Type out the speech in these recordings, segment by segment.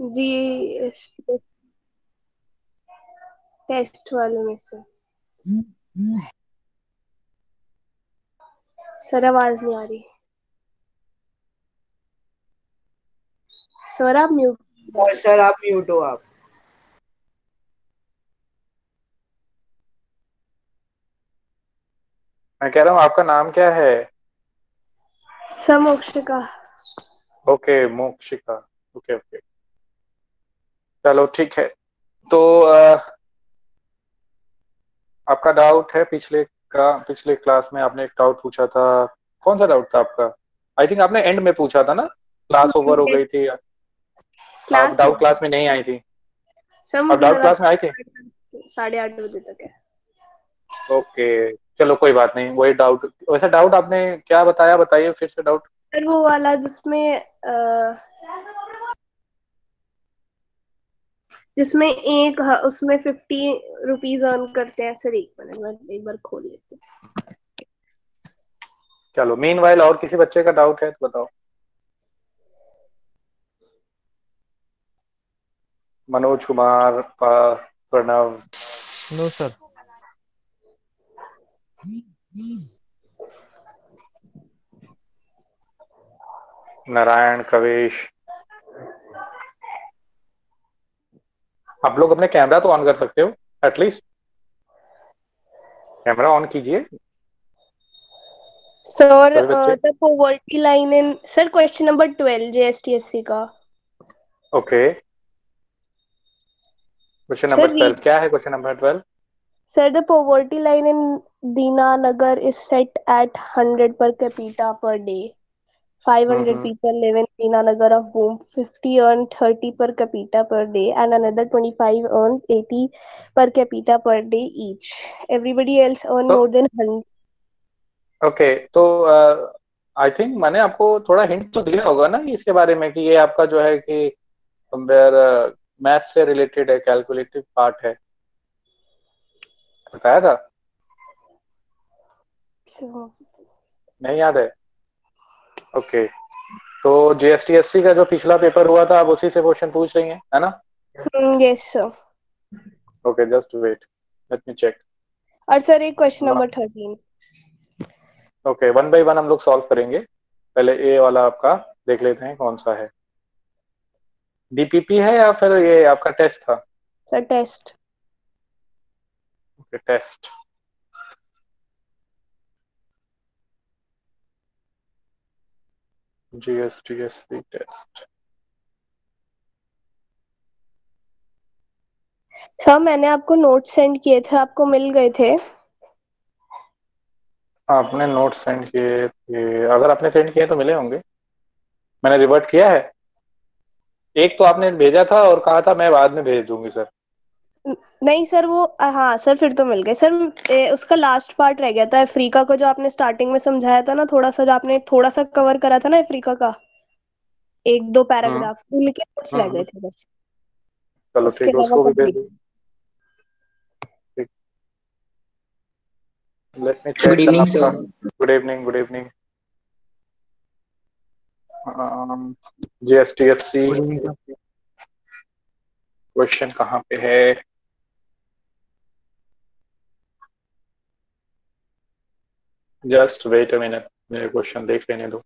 जी test वाले में से। सर आवाज नहीं आ रही। सर आप म्यूट। और सर आप म्यूट हो आप। मैं कह रहा हूँ आपका नाम क्या है? समोक्षिका। ओके, मोक्षिका। ओके ओके, चलो ठीक है। तो आपका डाउट है पिछले क्लास में आपने एक डाउट पूछा था। कौन सा डाउट था आपका? आई थिंक आपने एंड में पूछा था ना, क्लास ओवर हो गई थी। आप क्लास डाउट नहीं क्लास में नहीं आई थी? सर, आप मुझे डाउट लगा क्लास में आई थी? 8:30 बजे तक है। ओके, चलो कोई बात नहीं। वही डाउट, वैसे डाउट आपने क्या बताया, बताइए फिर से डाउट। सर वो वाला जिसमें उसमें 50 रुपीज अर्न करते हैं। सर एक मिनट, मैं एक बार खोल लेती हूँ। चलो मीनवाइल और किसी बच्चे का डाउट है तो बताओ। मनोज कुमार, प्रणव। No sir. नारायण, कवेश। आप लोग अपने कैमरा तो ऑन कर सकते हो, एटलीस्ट कैमरा ऑन कीजिए सर सभी बच्चे। The poverty line in sir question number 12 JSTSC का। ओके, क्वेश्चन सर नंबर 12 क्या है? Question number 12। Sir, the poverty line in Dinanagar is set at 100 per capita per day. 500 hmm. people live in Dinanagar, of whom 50 earn 30 per capita per day and another 25 earn 80 per capita per day each. Everybody else earn तो more than 100. Okay, तो I think मैंने आपको थोड़ा hint तो दिया होगा ना इसके बारे में, कि ये आपका जो है कि कंपेयर मैथ से रिलेटेड है, कैलकुलेटिव पार्ट है, बताया था? So, नहीं याद है? ओके, तो जीएसटीएससी का जो पिछला पेपर हुआ था आप उसी से क्वेश्चन पूछ रही हैं, है ना? yes, sir. Okay, just wait, let me check. और सर एक question number 13। Okay, one by one हम लोग सॉल्व करेंगे। पहले ए वाला आपका देख लेते हैं कौन सा है। डीपीपी है या फिर ये आपका टेस्ट था? Sir test. Okay, test. GSTSC test. Sir मैंने आपको नोट सेंड किए थे, आपको मिल गए थे? आपने नोट सेंड किए थे? अगर आपने सेंड किए तो मिले होंगे। मैंने रिवर्ट किया है। एक तो आपने भेजा था और कहा था मैं बाद में भेज दूंगी सर। नहीं सर, वो हाँ सर, फिर तो मिल गए सर। उसका लास्ट पार्ट रह गया था अफ्रीका को, जो आपने स्टार्टिंग में समझाया था ना, थोड़ा सा जो आपने थोड़ा सा कवर करा था ना अफ्रीका का, एक दो हम्म पैराग्राफ उनके नोट्स रह गए हम्म। थे बस। चलो उसके ठीक है, अलावा उसको भी भेज कंप्लीट। दो। Let me good check evening आपका। Sir. Good evening, good evening. GSTSC good evening sir. Question कहाँ पे है? जस्ट वेट अ मिनट, मेरे क्वेश्चन देख लेने दो।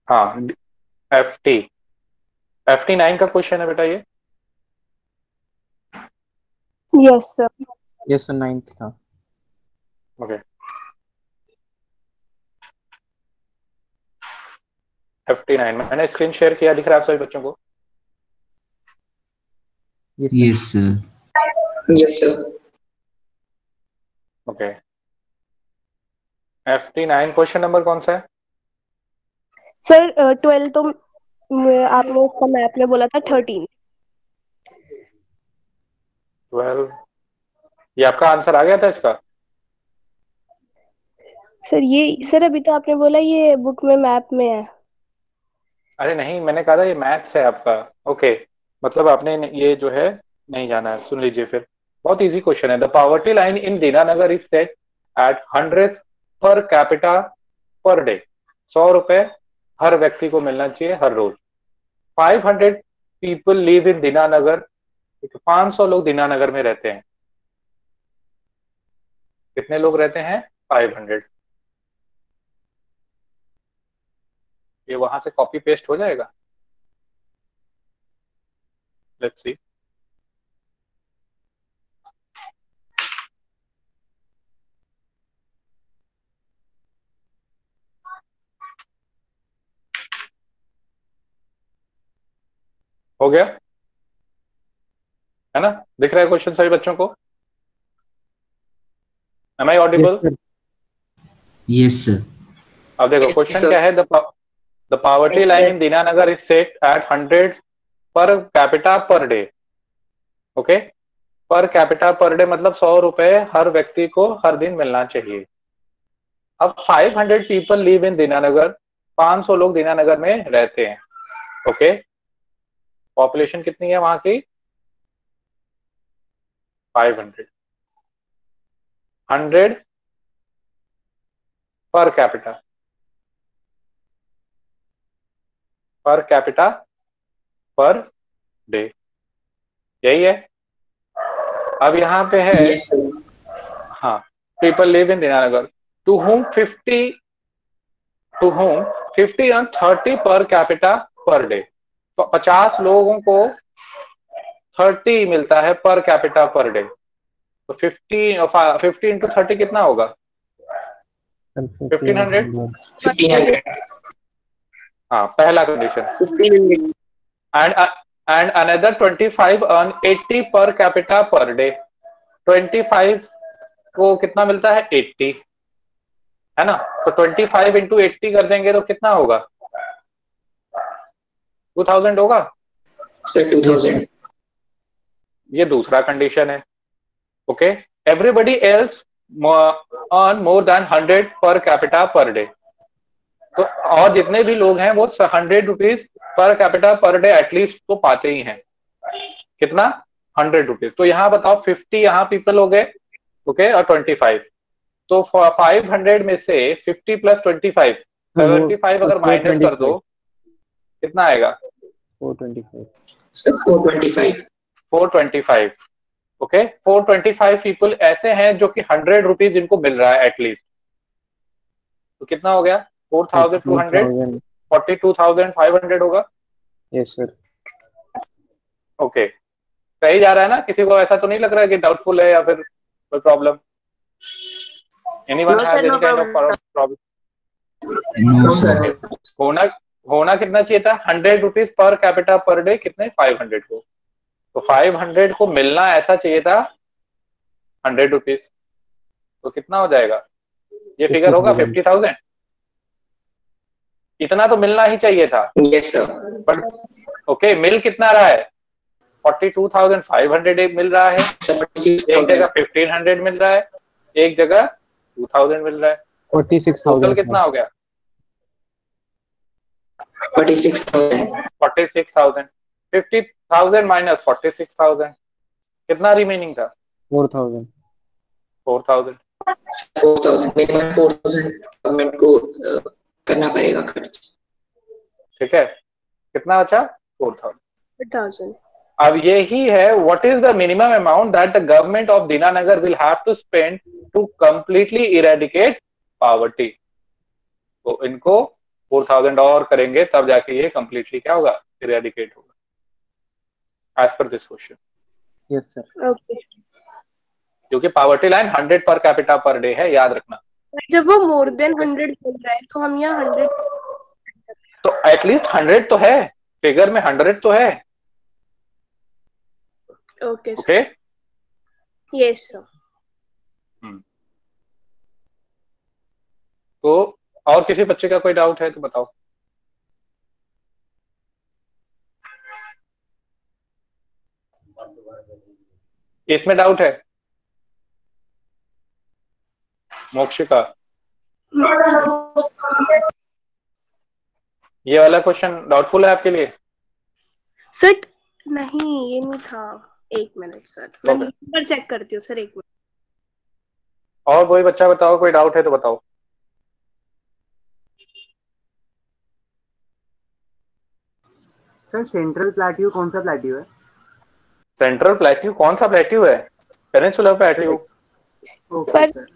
हाँ, एफटी, FT9 का क्वेश्चन है बेटा ये। Yes sir. Yes sir, 9th था। ओके, FT9 मैंने स्क्रीन शेयर किया, दिख रहा है आप सभी बच्चों को? Yes sir. Yes sir. Okay, FT9 question number कौन सा है? सर 12 तो आपने उसका मैथ में बोला था 13। 12। ये आपका आंसर आ गया था इसका? सर अभी तो आपने बोला ये बुक में मैप में है। अरे नहीं, मैंने कहा था ये मैथ्स है आपका। ओके, मतलब आपने ये जो है नहीं जाना है। सुन लीजिए फिर, बहुत इजी क्वेश्चन है। The poverty line in Dinanagar is set at 100 per capita per day. 100 रुपए हर व्यक्ति को मिलना चाहिए हर रोज। 500 पीपल लिव इन दीनानगर। 500 लोग दीनानगर में रहते हैं। कितने लोग रहते हैं? 500। ये वहां से कॉपी पेस्ट हो जाएगा? Let's see. हो गया है ना? दिख रहा है क्वेश्चन सभी बच्चों को? एम आई Yes, Audible? sir. Yes, sir. अब देखो Yes, क्वेश्चन sir. क्या है। The poverty Yes, line sir. In Dinanagar is set at 100 per capita per day. Okay, per capita per day मतलब 100 रुपए हर व्यक्ति को हर दिन मिलना चाहिए। अब 500 पीपल लिव इन दीनानगर। 500 लोग दीनानगर में रहते हैं। ओके, पॉपुलेशन कितनी है वहां की? 500। 100 पर कैपिटा, पर कैपिटा पर डे, यही है। अब यहाँ पे है, Yes, sir. हाँ, people live in Dinanagar to whom 50 and 30 पर कैपिटा पर डे। तो 50 लोगों को 30 मिलता है पर कैपिटा पर डे। तो 50 इंटू 30 कितना होगा? 1500। 1500. हाँ, पहला condition. 1500. And and another 25 earn 80 पर कैपिटा पर डे। 25 को कितना मिलता है? 80, है ना? तो 25 इंटू 80 कर देंगे तो कितना होगा? 2000 होगा। Sir, 2000. ये दूसरा कंडीशन है। Okay, everybody else earn more than 100 per capita per day. तो और जितने भी लोग हैं वो 100 rupees per capita per day at least तो पाते ही हैं। कितना? 100 रुपीज। तो यहाँ बताओ, 50 यहाँ पीपल हो गए, ओके, और 25। तो 500 में से 50 प्लस 25, 75 अगर माइनस कर दो, कितना आएगा? 425. Sir, 425. 425। ओके, 425 पीपल ऐसे हैं जो कि 100 रुपीज इनको मिल रहा है एटलीस्ट। तो कितना हो गया? 4200, 42,500 होगा। Yes, sir. ओके, सही जा रहा है ना? किसी को ऐसा तो नहीं लग रहा है कि डाउटफुल है या फिर कोई problem? Anyone No, sir, has any no kind of problem. Problem? No, No, sir. sir. होना होना कितना चाहिए था? 100 rupees per capita per day. कितने? 500 को। तो 500 को मिलना ऐसा चाहिए था 100 रुपीज। तो कितना हो जाएगा? ये फिगर होगा 50,000. 50,000। इतना तो मिलना ही चाहिए था। Yes, sir. बट ओके, मिल कितना रहा है? 42,500 मिल रहा है। Sir, एक जगह 46,000. 1500 मिल रहा है, एक जगह 2000 मिल रहा है। Total 46,000, sir. कितना हो गया? 46,000. 46,000। 50,000 माइनस 46,000, कितना रिमेनिंग था? 4,000. 4,000। 4,000. Minimum 4,000 गवर्नमेंट को करना पड़ेगा खर्च. ठीक है, कितना बचा? 4,000। 1000। अब यही है, what is the minimum amount that the government of Dinanagar will have to spend to completely eradicate poverty. तो इनको 4,000 और करेंगे तब जाके ये कंप्लीटली क्या होगा? इरेडिकेट होगा, as per this question. Yes, sir. Okay, क्योंकि poverty line 100 per capita per day है, याद रखना। जब वो मोर देन 100 बोल रहा है तो हम यहाँ 100। तो एटलीस्ट 100 तो है, फिगर में 100 तो है। Okay okay, yes sir. तो और किसी बच्चे का कोई डाउट है तो बताओ। इसमें डाउट है मोक्षिका? ये वाला क्वेश्चन डाउटफुल है आपके लिए? सर नहीं, ये नहीं था। एक मिनट सर, मैं Okay. नंबर चेक करती हूँ सर, एक मिनट। और कोई बच्चा बताओ, कोई डाउट है तो बताओ। सर सेंट्रल प्लेट्यू कौन सा प्लेट्यू है? सेंट्रल प्लेट्यू कौन सा प्लेट्यू है? Peninsular plateau. Okay sir.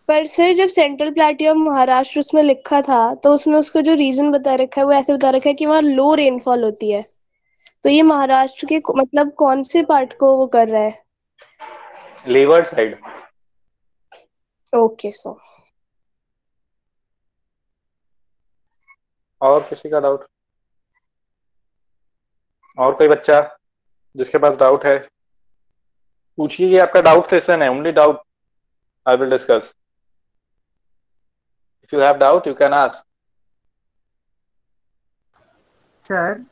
पर सर जब सेंट्रल प्लेट्यू ऑफ महाराष्ट्र उसमें लिखा था, तो उसमें उसका जो रीजन बता रखा है वो ऐसे बता रखा है कि वहाँ लो रेनफॉल होती है। तो ये महाराष्ट्र के मतलब कौन से पार्ट को वो कर रहा है? Levered side. Okay sir. और किसी का डाउट? और कोई बच्चा जिसके पास डाउट है पूछिए, ये आपका डाउट सेशन है, only doubt I will discuss. If you have doubt you can ask. Sir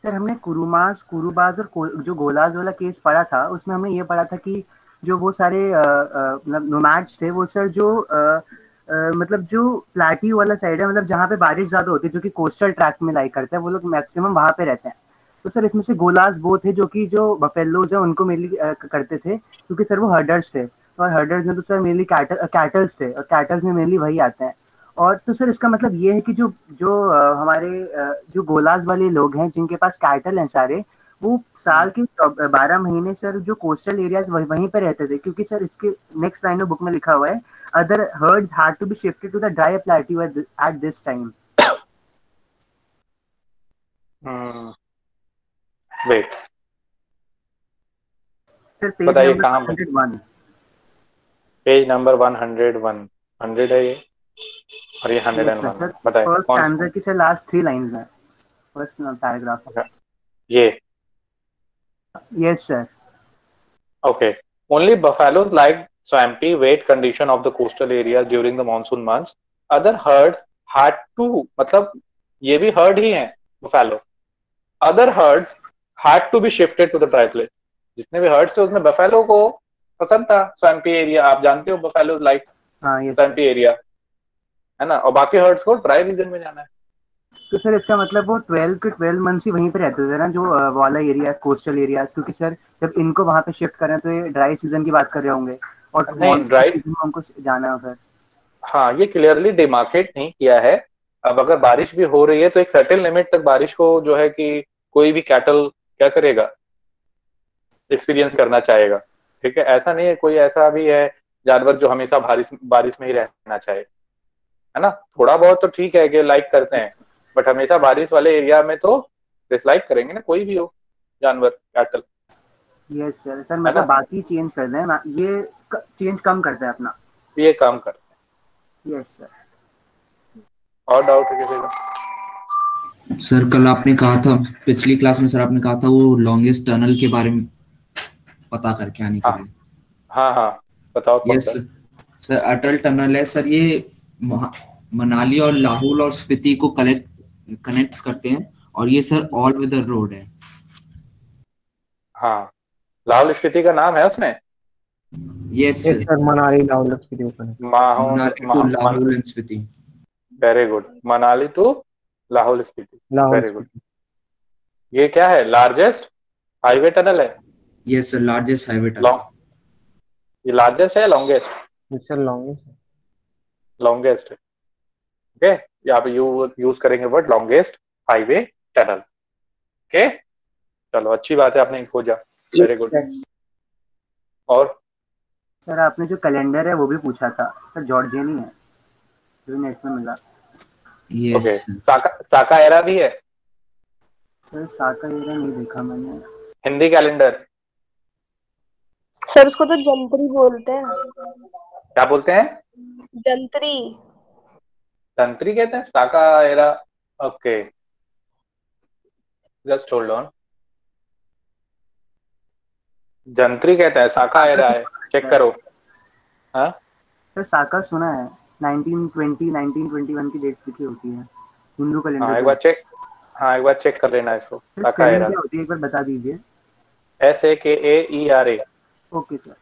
sir हमने कुरुमास, कुरुबाज और जो गोलाज वाला केस पढ़ा था, उसमें हमने ये पढ़ा था कि जो वो सारे मतलब नोमैड्स थे, वो सर जो मतलब जो प्लाट्यू वाला साइड है, मतलब जहाँ पे बारिश ज्यादा होती है, जो कि कोस्टल ट्रैक में लाई करते हैं, वो लोग मैक्सिमम वहां पे रहते हैं। तो सर इसमें से गोलाज वो थे जो कि जो बफेलोज है उनको मेनली करते थे, क्योंकि सर वो हर्डर्स थे, और हर्डर्स में तो सर मेनली कैटल्स थे, और कैटल्स में मेनली वही आते हैं। और तो सर इसका मतलब ये है कि जो जो हमारे जो गोलाज वाले लोग हैं जिनके पास कैटल हैं सारे, वो साल के 12 महीने सर जो कोस्टल एरियाज वहीं पे रहते थे, क्योंकि सर इसके नेक्स्ट लाइन ऑफ बुक में लिखा हुआ है, other herds had to be shifted to the dry plateau at this time. Wait, sir page बताइए नंबर कहाँ पे? 101। Page number 101। 100 है ये, और ये यस 101 सर। है। सर बताइए फर्स्ट कौन सा? स्टैंजा की सर लास्ट 3 लाइंस में, फर्स्ट पैराग्राफ। ये yes sir. okay. Only buffaloes like swampy, wet condition of the coastal areas during the monsoon months. Other herds had to, मतलब ये भी herd ही है buffalo. Other herds had to be shifted to the dry place. जितने भी herds थे उसमें buffalo को पसंद था swampy area, आप जानते हो buffalo like हाँ यस सर। swampy area, है ना, और बाकी herds को dry region में जाना है। तो सर इसका मतलब वो 12 के 12 मंथ्स ही वहीं पे रहते थे ना, जो वाला एरिया कोस्टल एरिया, क्योंकि सर जब इनको वहां पे शिफ्ट करें तो ये ड्राई सीजन की बात कर रहे होंगे, और नहीं मानसून ड्राई, सीजन में उनको जाना है फिर। हाँ ये क्लियरली डिमार्केट नहीं किया है। अब अगर बारिश भी हो रही है तो एक सर्टेन लिमिट तक बारिश को जो है कि कोई भी कैटल क्या करेगा, एक्सपीरियंस करना चाहेगा। ठीक है, ऐसा नहीं है कोई ऐसा भी है जानवर जो हमेशा बारिश बारिश में ही रहना चाहे, है ना। थोड़ा बहुत तो ठीक है कि लाइक करते हैं, बट हमेशा बारिश वाले एरिया में तो डिसलाइक करेंगे ना, कोई भी हो जानवर, कैटल, यस सर। सर है मतलब ना। बाकी चेंज कर दें ना, ये चेंज कम करता है अपना। ये काम कर। Yes sir. और डाउट है किसी का? सर कल आपने कहा था, पिछली क्लास में सर आपने कहा था वो लॉन्गेस्ट टनल के बारे में पता करके आने के हाँ लिए। हाँ हाँ, बताओ कौन यस सा? सर, अटल टनल है सर, ये मनाली और लाहौल और स्पीति को कनेक्ट करते हैं, और ये सर ऑल वेदर रोड है। हाँ, लाहौल स्पीति का नाम है उसमें। Yes yes sir, Manali Lahaul Spiti ऊपर। Manali to Lahaul and Spiti. Very good, Manali to Lahaul Spiti, Lahaul very good. Spiti. ये क्या है, लार्जेस्ट हाईवे टनल है? Yes sir, largest highway tunnel. Long, ये लार्जेस्ट है लॉन्गेस्ट? Sir longest. लॉन्गेस्ट है। ओके, यहाँ पे यूज करेंगे word longest highway tunnel. Okay, चलो अच्छी बात है, आपने खोजा, वेरी गुड। और सर आपने जो कैलेंडर है वो भी पूछा था सर, जॉर्जियनी है जो नेट में मिला। यस ओके, साका एरा भी है? सर साका एरिया नहीं देखा मैंने। हिंदी कैलेंडर सर उसको तो जंत्री बोलते हैं। क्या बोलते हैं? जंत्री। तंत्री कहते हैं Saka era. Okay, just hold on. जंत्री कहते हैं, साका एरा है, चेक करो। हाँ सर साका सुना है, 1920 1921 की डेट्स लिखी होती है हिंदू कैलेंडर हाँ, एक पे। बार चेक, हाँ एक बार चेक कर लेना इसको, सर साका स्पेलिंग एरा। क्या होती है एक बार बता दीजिए। SAKAERA। Okay sir.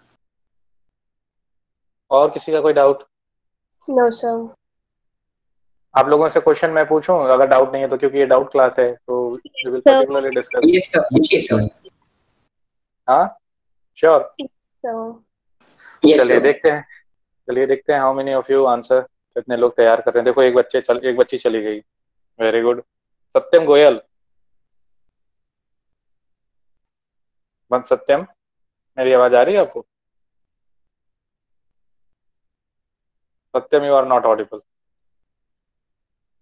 और किसी का कोई डाउट? No sir. आप लोगों से क्वेश्चन मैं पूछूं अगर डाउट नहीं है तो, क्योंकि ये डाउट क्लास है तो we will sir. Particularly discuss. ये सब पूछिए सर। हाँ श्योर। सर। यस चलिए सर। देखते हैं, चलिए देखते हैं how many of you answer. कितने लोग तैयार कर रहे हैं। देखो एक बच्ची चली गई। Very good. सत्यम गोयल। सत्यम, मेरी आवाज आ रही है आपको? Satyam, you are not audible.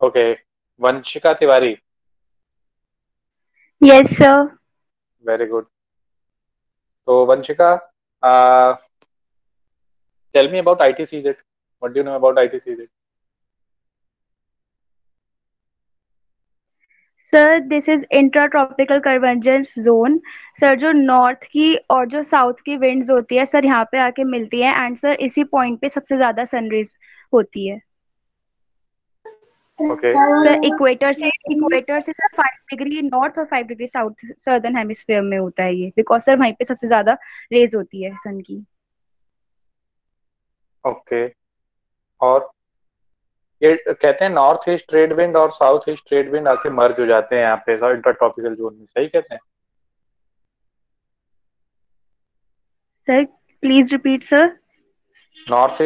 Okay. Vanshika Tiwari. Yes sir. Very good. तो Vanshika, tell me about ITCZ। What do you know about ITCZ? Sir this is intra tropical convergence zone. Sir जो नॉर्थ की और जो साउथ की विंड्स होती है सर यहाँ पे आके मिलती है एंड सर इसी पॉइंट पे सबसे ज्यादा सनरेज होती है। ओके। सर इक्वेटर से सर 5 डिग्री नॉर्थ और 5 डिग्री साउथ सर्दर्न हेमिस्फीयर में होता है ये, बिकॉज सर वहीं पे सबसे ज्यादा रेज होती है सन की। ओके। और ये कहते हैं नॉर्थ ईस्ट ट्रेड विंड और साउथ ईस्ट ट्रेड विंड आके मर्ज हो जाते हैं यहाँ पे इंटर ट्रॉपिकल जोन में, सही कहते हैं? Sir please repeat sir. North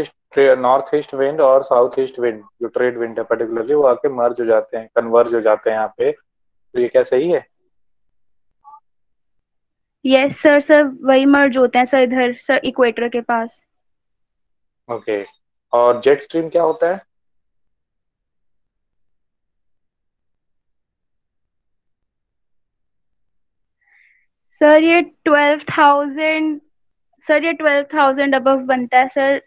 east wind और साउथ ईस्ट विंड जो ट्रेड विंड है पर्टिकुलरली, वो आके मर्ज हो जाते हैं, कन्वर्ज हो जाते हैं यहाँ पे। तो ये क्या सही है? यस सर, सर वही मर्ज होते हैं सर इधर सर इक्वेटर के पास। ओके। और जेट स्ट्रीम क्या होता है? सर ये 12,000 सर ये 12,000 अबव बनता है sir.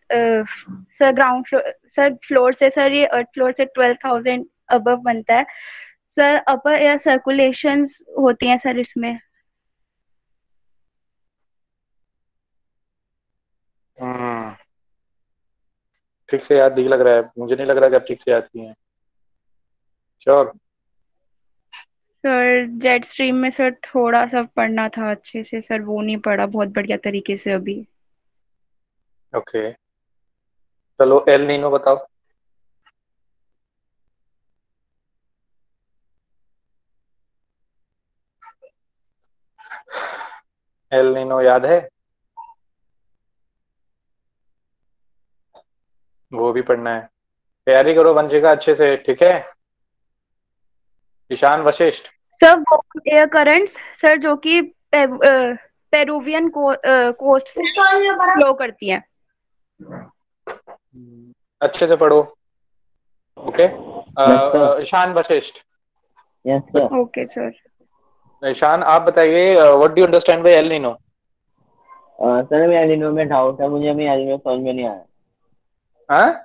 Sir ground floor sir floor से सर ये अर्थ फ्लोर से 12,000 अबव बनता है सर। अपर एयर सर्कुलेशंस होती हैं सर इसमें। हम्म, ठीक से याद नहीं लग रहा है, मुझे नहीं लग रहा कि आप ठीक से याद किए हैं। श्योर? सर जेट स्ट्रीम में सर थोड़ा सा पढ़ना था अच्छे से सर, वो नहीं पढ़ा बहुत बढ़िया तरीके से अभी। ओके। चलो एल नीनो बताओ। एल नीनो याद है? वो भी पढ़ना है। तैयारी करो वंशिका अच्छे से, ठीक है? ईशान वशिष्ठ। सर वो एयर करंट्स सर जो कि पेरुवियन कोस्ट से फ्लो करती हैं। अच्छे से पढ़ो। Okay. Yes sir. Ishan Vashisht. Yes sir. Okay sir. Ishan आप बताइए, what do you understand by El Nino? Sir मैं एलिनो में डाउट है, मुझे अभी एलिनो समझ में नहीं आया। हाँ,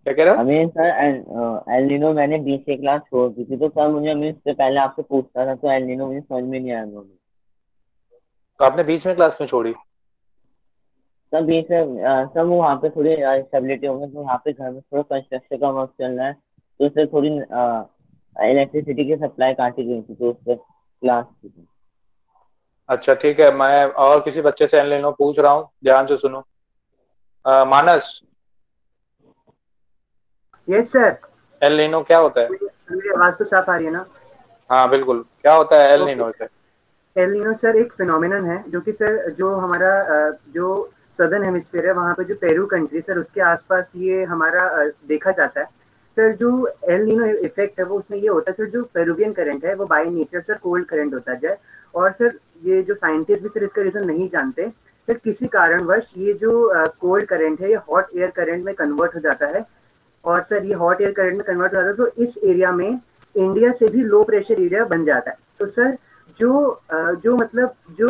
क्या कह रहे हो? अभी सर एलिनो मैंने 20 क्लास छोड़ दी थी, तो सर मुझे अभी इससे पहले आपसे पूछना था, तो एलिनो मुझे समझ में नहीं आया अभी। तो आपने बीच में क्लास में छोड़ी? सर बीच में सर वो वहाँ पे थोड़ी स्टेबिलिटी हो गई, तो यहाँ पे घर में थोड़ा कंस्ट्रक्शन का वर्क चल रहा है, तो उससे थोड़ी इलेक्ट्रिसिटी की सप्लाई काटी गई थी, तो उस पर क्लास थी। अच्छा ठीक है, मैं और किसी बच्चे से एल नीनो पूछ रहा हूँ, ध्यान से सुनो। मानस, यस सर। एल नीनो क्या होता है? मेरी आवाज तो साफ आ रही है ना? हाँ बिल्कुल, क्या होता है एल ओके नीनो से? सर। एल नीनो सर एक फिनोमिनन है जो कि सर जो हमारा जो सदर्न हेमिस्फीयर है वहाँ पे जो पेरू कंट्री सर उसके आसपास ये हमारा देखा जाता है सर। जो एल नीनो इफेक्ट है वो उसमें ये होता है सर, जो पेरुवियन करंट है वो by nature sir cold current होता है। और सर ये जो साइंटिस्ट भी सर इसका रीजन नहीं जानते सर, किसी कारणवश ये जो कोल्ड करंट है ये हॉट एयर करंट में कन्वर्ट हो जाता है। और सर ये हॉट एयर करंट में कन्वर्ट हो जाता है तो इस एरिया में इंडिया से भी लो प्रेशर एरिया बन जाता है। तो सर जो मतलब जो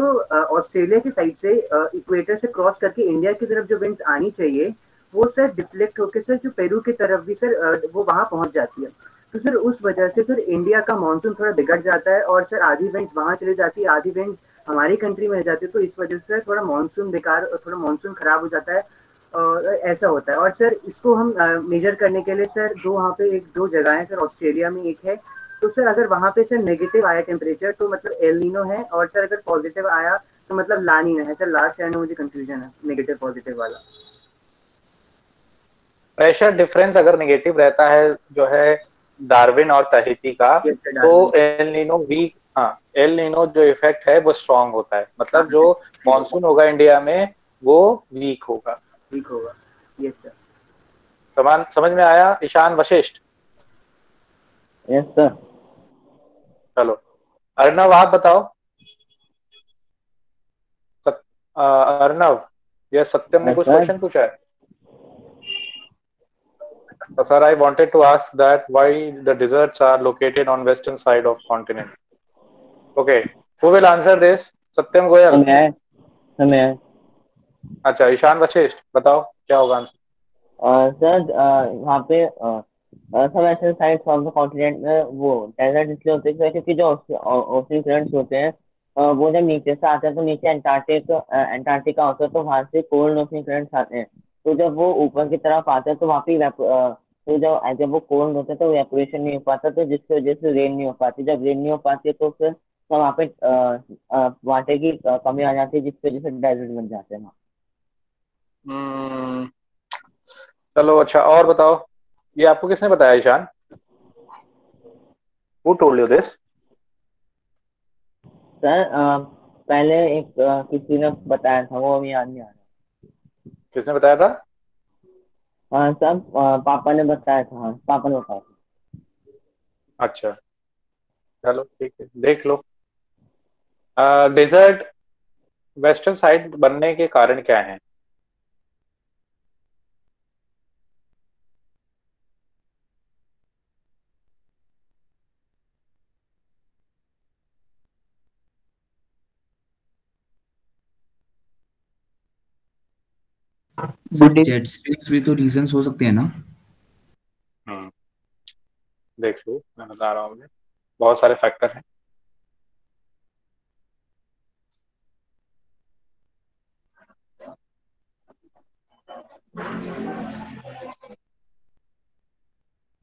ऑस्ट्रेलिया की साइड से इक्वेटर से क्रॉस करके इंडिया की तरफ जो विंड्स आनी चाहिए वो सर डिफ्लेक्ट होकर सर जो पेरू की तरफ भी सर वो वहां पहुंच जाती है। तो सर उस वजह से सर इंडिया का मानसून थोड़ा बिगड़ जाता है और सर आधी विंड्स वहां चली जाती है, आधी विंड्स हमारी कंट्री में रह जाती है। तो इस वजह से थोड़ा मानसून बेकार, थोड़ा मानसून खराब हो जाता है और ऐसा होता है। और सर इसको हम मेजर करने के लिए सर वहाँ पे एक दो जगह है सर, ऑस्ट्रेलिया में एक है। तो सर अगर वहाँ पे सर नेगेटिव आया टेम्परेचर तो मतलब एल नीनो है, और सर अगर पॉजिटिव आया तो मतलब लानिना है सर, लास्ट ईयर में मुझे कंफ्यूजन है नेगेटिव पॉजिटिव वाला। प्रेशर डिफरेंस अगर नेगेटिव रहता है जो है डार्विन और तहिती का, Yes, sir, तो Darwin। एल नीनो वीक, हाँ एल नीनो जो इफेक्ट है वो स्ट्रांग होता है, हाँ मतलब जो मॉनसून होगा इंडिया में वो वीक होगा। ठीक होगा। Yes sir. समान समझ में आया ईशान वशिष्ठ? Yes sir. चलो अर्णव आप बताओ। अर्णव, ये सत्यम ने यस कुछ सर। क्वेश्चन पूछा है। So, sir, I wanted to ask that why the deserts are located on western side of continent. Okay, who will answer this? Satyam Goyal. समय समय अच्छा, ईशान वशिष्ठ बताओ क्या होगा आंसर। सर वहाँ पे सब ऐसे साइड्स ऑफ द कॉन्टिनेंट में वो डेजर्ट इसलिए होते हैं क्योंकि जो ओशन करंट्स होते हैं वो जब नीचे से आते हैं तो नीचे अंटार्कटिका होता है, तो वहां से कोल्ड ओशन करंट्स आते हैं। तो जब वो ऊपर की तरफ आते हैं तो वहाँ पे तो जब वो कोल्ड होते हैं तो इवेपोरेशन नहीं हो पाता, तो जिसकी वजह से रेन नहीं हो पाती। जब रेन नहीं हो पाती है तो फिर तो वहाँ पे वाटर की कमी आ जाती है, जिसकी वजह से डेजर्ट बन जाते हैं वहाँ। हम्म, चलो अच्छा और बताओ, ये आपको किसने बताया Ishan? Who told you this? Sir पहले एक किसी ने बताया था, वो अभी याद नहीं आ किसने बताया था? रहा। हाँ सर पापा ने बताया था, हाँ पापा ने बताया था। अच्छा चलो ठीक है, देख लो। डेजर्ट वेस्टर्न साइड बनने के कारण क्या है? सर जेट स्ट्रीम्स भी तो रीजंस हो सकते हैं ना? देख लो, मैं बता रहा हूँ, बहुत सारे फैक्टर हैं।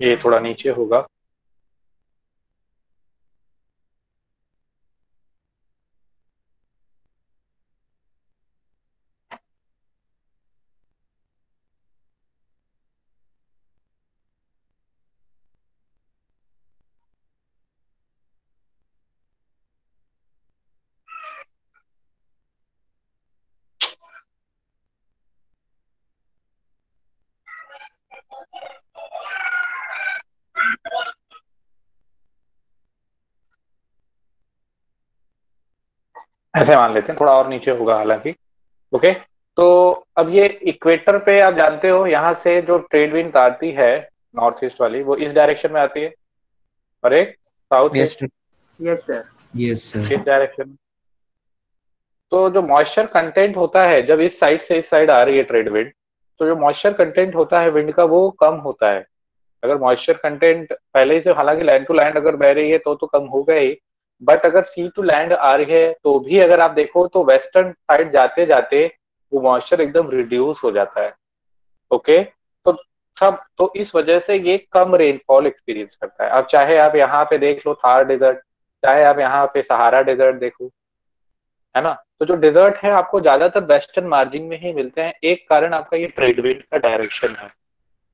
ये थोड़ा नीचे होगा। ऐसे मान लेते हैं, थोड़ा और नीचे होगा हालांकि। ओके, तो अब ये इक्वेटर पे आप जानते हो, यहाँ से जो ट्रेड विंड आती है नॉर्थ ईस्ट वाली, वो इस डायरेक्शन में आती है, और एक south east yes sir. Yes sir. इस डायरेक्शन में। तो जो मॉइस्चर कंटेंट होता है जब इस साइड से इस साइड आ रही है ट्रेड विंड, तो जो मॉइस्चर कंटेंट होता है विंड का वो कम होता है। अगर मॉइस्चर कंटेंट पहले ही से, हालांकि लैंड टू लैंड अगर बह रही है तो कम होगा ही, बट अगर सी टू लैंड आ रही है तो भी अगर आप देखो तो वेस्टर्न साइड जाते जाते वो मॉइस्चर एकदम रिड्यूस हो जाता है। ओके, तो सब तो इस वजह से ये कम रेनफॉल एक्सपीरियंस करता है। अब चाहे आप यहाँ पे देख लो थार डेजर्ट, चाहे आप यहाँ पे सहारा डेजर्ट देखो, है ना, तो जो डेजर्ट है आपको ज्यादातर वेस्टर्न मार्जिन में ही मिलते हैं। एक कारण आपका ये ट्रेड विंड का डायरेक्शन है,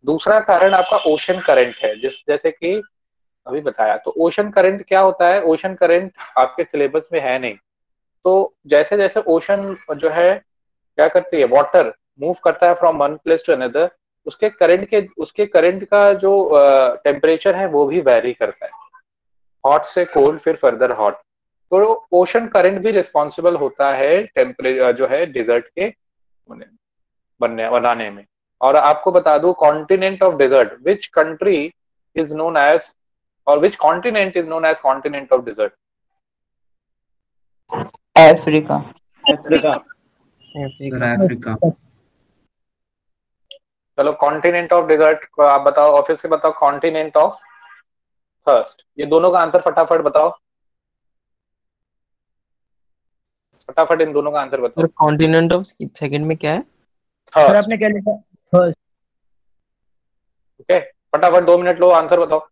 दूसरा कारण आपका ओशन करंट है, जैसे कि अभी बताया। तो ओशन करंट क्या होता है? ओशन करंट आपके सिलेबस में है नहीं। तो जैसे जैसे ओशन जो है क्या करती है, वाटर मूव करता है from one place to another, उसके करंट का जो टेम्परेचर है वो भी वेरी करता है, हॉट से कोल्ड फिर फर्दर हॉट। तो ओशन करंट भी रिस्पॉन्सिबल होता है टेम्परेचर जो है डिजर्ट के बनाने में। और आपको बता दूं, continent of desert, which country is known as, और which continent is known as continent of desert? Africa. Africa. Sir Africa. चलो कॉन्टिनेंट ऑफ डेजर्ट को आप बताओ, ऑफिस से बताओ कॉन्टिनेंट ऑफ थर्स्ट। ये दोनों का आंसर फटाफट बताओ, फटाफट इन दोनों का आंसर बताओ। कॉन्टिनेंट ऑफ सेकंड में क्या है? थर्स्ट। सर आपने क्या लिखा? फर्स्ट। ओके, फटाफट 2 मिनट लो, आंसर बताओ।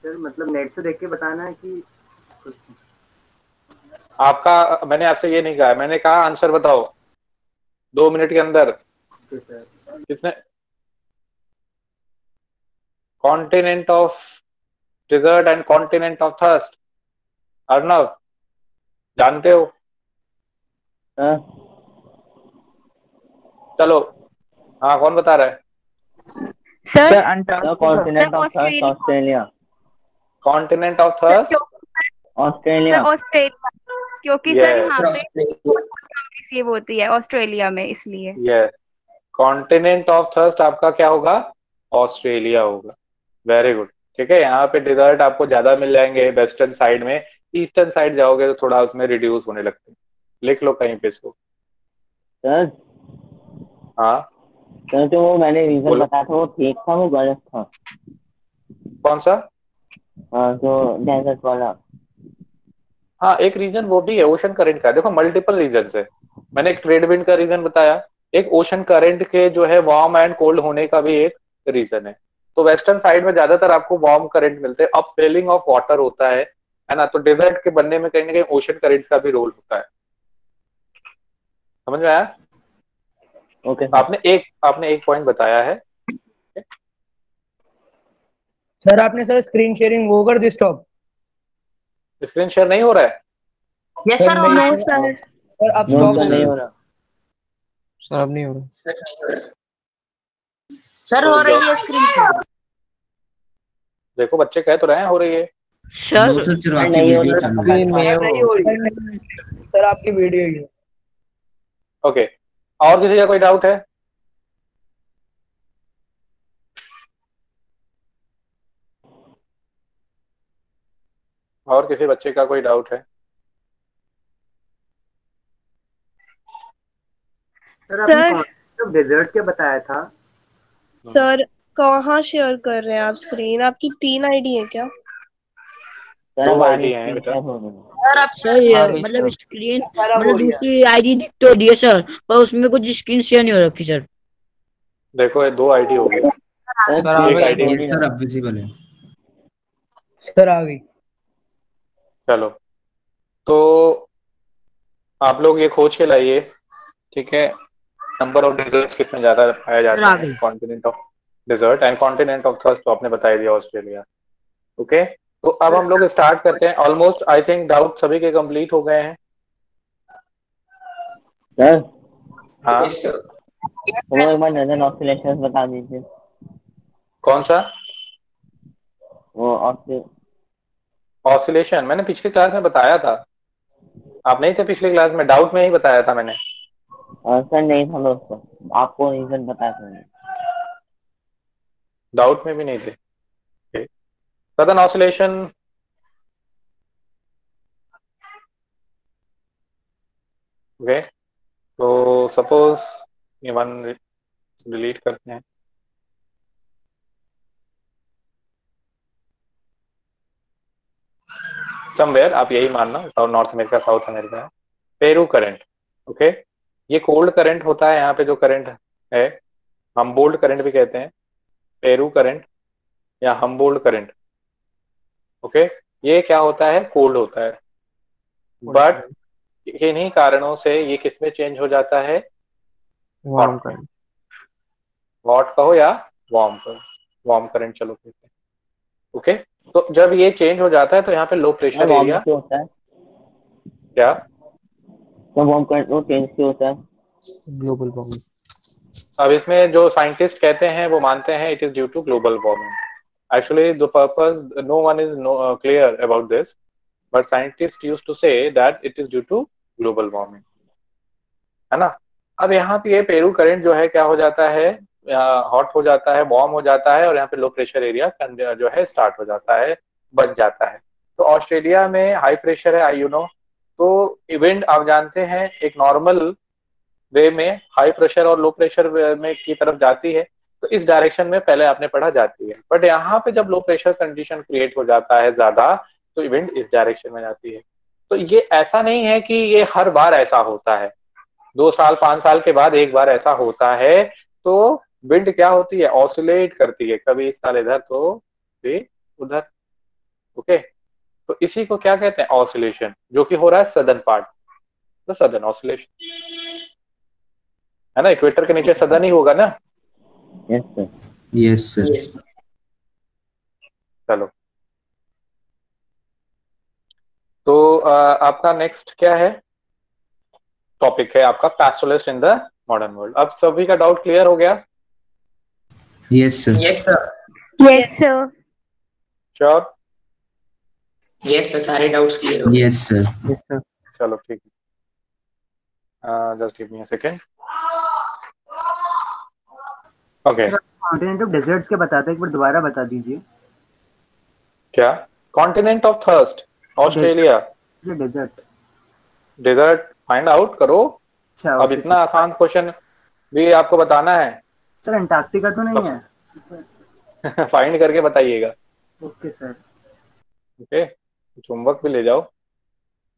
सर मतलब नेट से देख के बताना है कि आपका, मैंने आपसे ये नहीं कहा, मैंने कहा आंसर बताओ 2 मिनट के अंदर। किसने? Continent of desert and continent of thirst. Arnav जानते हो? हाँ चलो, हाँ कौन बता रहा है? Sir sir Antarctica. Continent of thirst Australia. Australia. Continent of thirst sir Australia. Australia, क्योंकि सर यस यहाँ सर पे ऑस्ट्रेलिया। रिसीव होती है ऑस्ट्रेलिया में, इसलिए। यस, कॉन्टिनेंट ऑफ थर्स्ट आपका क्या होगा? ऑस्ट्रेलिया होगा। Very good. ठीक है, यहाँ पे डिजर्ट आपको ज्यादा मिल जाएंगे वेस्टर्न साइड में, ईस्टर्न साइड जाओगे तो थोड़ा उसमें रिड्यूस होने लगते हैं। लिख लो कहीं पे इसको। सर हाँ सर जो वो मैंने रीजन बोलो। बताया था वो ठीक था, वो गलत था? कौन सा? हाँ जो डेजर्ट वाला। हाँ, एक रीजन वो भी है ओशन करंट का। देखो मल्टीपल रीजन है। मैंने एक ट्रेड विंड का रीजन बताया, एक ओशन करंट के जो है वार्म एंड कोल्ड होने का भी एक रीजन है। तो वेस्टर्न साइड में ज्यादातर आपको वार्म करंट मिलते हैं, अप फेलिंग ऑफ वाटर होता है ना। तो डेजर्ट के बनने में कहीं ना कहीं ओशन करंट का भी रोल होता है। समझ में आया? ओके आपने एक पॉइंट बताया है। सर आपने सर स्क्रीन शेयरिंग वो कर दी स्टॉप। स्क्रीन शेयर नहीं हो रहा है? यस सर, हो रहा है। सर सर अब नो स्टॉप सर हो नहीं गया। हो रहा। सर अब नहीं हो रहा। सर नहीं हो रहा। सर हो रही है स्क्रीन शेयर। देखो बच्चे कह तो रहे हैं हो रही है। सर नो सर, सिर्फ आपकी नहीं हो वीडियो रहा, चालू स्क्रीन में है नहीं वो। हो रही। सर आपकी वीडियो ही है। ओके, और किसी का कोई डाउट है? और किसी बच्चे का कोई डाउट है? सर आपने कौन डेजर्ट क्या बताया था? सर कहाँ शेयर कर रहे हैं आप स्क्रीन? आपकी 3 आईडी है क्या? सर दो हमारी आईडी हैं स्क्रीन बेटा। शेयर हो रही है। सर आप सर आ गई मतलब सर। स्क्रीन, मतलब दूसरी आईडी दिख तो रही है सर, पर उसमें कुछ स्क्रीन शेयर नहीं हो रखी सर। देखो ये 2 आईडी होगी। सर सर आ एक स्क्रीन गई। शेयर हो ये नहीं सर रहा। अब विजिबल है। सर आ गई। चलो, तो आप लोग ये खोज के लाइए, ठीक है, नंबर ऑफ डिजर्ट्स किसमें ज्यादा पाए सर जाते आ हैं। गई। Continent of desert and continent of thirst तो आपने बता ही दिया, ऑस्ट्रेलिया। ओके, तो अब हम लोग स्टार्ट करते हैं। ऑलमोस्ट आई थिंक डाउट सभी के कंप्लीट हो गए हैं। सर हाँ, यस सर। वो एक बार नजर ऑसिलेशंस बता दीजिए। कौन सा? वो ऑसिल ऑसिलेशन मैंने पिछली क्लास में बताया था। आप नहीं थे पिछली क्लास में? डाउट में ही बताया था मैंने। सर नहीं था दोस्तों, आपको रीजन बताया था मैंने। डाउट में भी नहीं थे। सडन ऑसिलेशन, ओके, तो सपोज ये वन डिलीट करते हैं। समवेयर आप यही मानना, south north America, south America है। पेरू करंट, ओके, ये कोल्ड करंट होता है। यहाँ पे जो करंट है हमबोल्ड करंट भी कहते हैं, पेरू करंट या हमबोल्ड करंट। ओके, ये क्या होता है? कोल्ड होता है। बट इन्हीं कारणों से ये किसमें चेंज हो जाता है? वार्म हॉट में। कर। हॉट कहो या वार्म कहो, वार्म करंट चलो कहते हैं। ओके, तो जब ये चेंज हो जाता है तो यहाँ पे low sir pressure warm area क्यों होता है? क्या? सर वार्म करंट वो चेंज क्यों होता है? Global warming. अब इसमें जो साइंटिस्ट कहते हैं वो मानते हैं it is due to global warming. Actually the purpose no one is clear about this, but scientist used to say that it is due to global warming, है ना। अब यहाँ पे ये पेरू करंट जो है क्या हो जाता है? हॉट हो जाता है, वार्म हो जाता है, और यहाँ पे लो प्रेशर एरिया जो है स्टार्ट हो जाता है, बन जाता है। तो ऑस्ट्रेलिया में हाई प्रेशर है, आई यू नो। तो इवेंट आप जानते हैं एक नॉर्मल वे में हाई प्रेशर और लो प्रेशर में की तरफ जाती है, तो इस डायरेक्शन में पहले आपने पढ़ा जाती है। बट यहाँ पे जब लो प्रेशर कंडीशन क्रिएट हो जाता है ज्यादा, तो इवेंट इस डायरेक्शन में जाती है। तो ये ऐसा नहीं है कि ये हर बार ऐसा होता है, 2 साल 5 साल के बाद एक बार ऐसा होता है। तो विंड क्या होती है? ऑसिलेट करती है, कभी इस साल इधर तो कभी उधर। ओके, तो इसी को क्या कहते हैं, ऑसिलेशन, जो कि हो रहा है सदर्न पार्ट, तो सदर्न ऑसिलेशन, है ना। इक्वेटर के नीचे सदर्न ही होगा ना। Yes sir. Yes sir. Yes. चलो, तो आपका नेक्स्ट क्या है, टॉपिक है आपका पैस्टोरलिस्ट इन द मॉडर्न वर्ल्ड। अब सभी का डाउट क्लियर हो गया? Yes sir. Yes sir. Yes, sir. Sure? Yes sir, सारे डाउट्स क्लियर हो गए। Yes sir. Yes sir. चलो ठीक है, just give me a second. Okay, continent of deserts के बताते, एक बार दोबारा बता दीजिए। क्या? Continent of thirst, Australia. Desert. Desert find out करो। अच्छा, अब ओके इतना आसान क्वेश्चन भी आपको बताना है? सर। अंटार्कटिका तो नहीं है? फाइंड करके बताइएगा। Okay sir. ओके, चुंबक भी ले जाओ।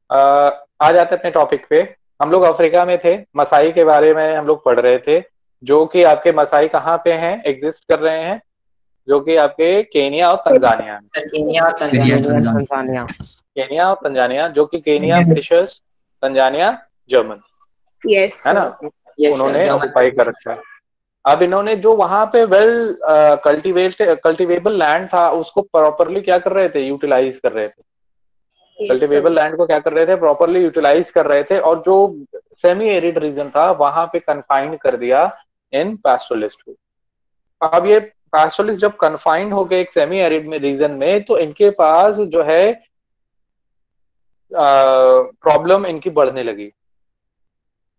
आ जाते अपने टॉपिक पे। हम लोग अफ्रीका में थे, मसाई के बारे में हम लोग पढ़ रहे थे, जो कि आपके मसाई कहाँ पे हैं, एग्जिस्ट कर रहे हैं, जो कि आपके केनिया और तंजानिया में। सर केनिया और तंजानिया। केनिया और तंजानिया, जो कि Kenya Britishers, Tanzania German, yes है ना। यस सर, उन्होंने जर्मन। ऑक्युपाई कर रखा है। अब इन्होंने जो वहां पे वेल कल्टिवेबल लैंड था, उसको प्रॉपरली क्या कर रहे थे, यूटिलाइज कर रहे थे। कल्टिवेबल लैंड को क्या कर रहे थे, प्रॉपरली यूटिलाइज कर रहे थे, और जो सेमी एरिड रीजन था वहां पे कन्फाइंड कर दिया इन पैस्टोरलिस्ट को। अब ये पैस्टोरलिस्ट जब कन्फाइंड हो गए एक सेमी एरिड में रीजन में, तो इनके पास जो है प्रॉब्लम इनकी बढ़ने लगी।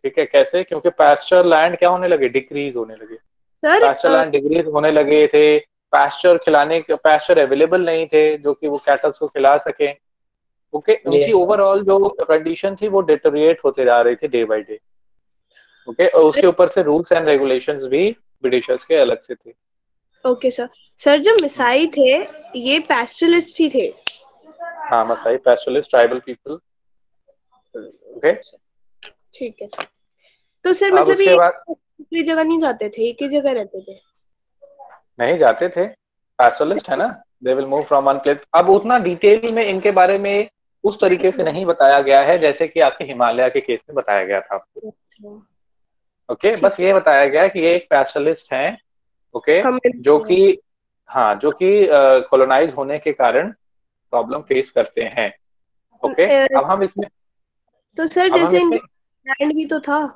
ठीक है, कैसे? क्योंकि पास्चर लैंड क्या होने लगे, डिक्रीज होने लगे। पास्चर लैंड डिक्रीज होने लगे थे, पास्चर खिलाने के पास्चर अवेलेबल नहीं थे जो कि वो कैटल्स को खिला सके। ओके, उनकी ओवरऑल जो कंडीशन थी वो डिटोरिएट होते जा रही थी डे बाय डे। ओके, और उसके ऊपर से रूल्स एंड रेगुलेशंस भी ब्रिटिशर्स के अलग से थे। Okay sir. सर जो मिसाई थे ये पैस्टोरलिस्ट ही थे? हाँ, मसाई पैस्टोरलिस्ट ट्राइबल पीपल। ओके, ठीक है सर। तो सर अब मतलब उसके ये बाद दूसरी जगह नहीं जाते थे, एक ही जगह रहते थे? नहीं जाते थे, पैस्टोरलिस्ट है ना, they will move from one place. अब उतना डिटेल में इनके बारे में उस तरीके से नहीं बताया गया है जैसे कि आपके हिमालय के केस में बताया गया था आपको। ओके, बस ये बताया गया है कि ये एक पैस्टोरलिस्ट हैं, ओके, जो कि हाँ, जो कि कॉलोनाइज होने के कारण प्रॉब्लम फेस करते हैं। ओके, अब हम इसमें तो सर जैसे लैंड भी तो था,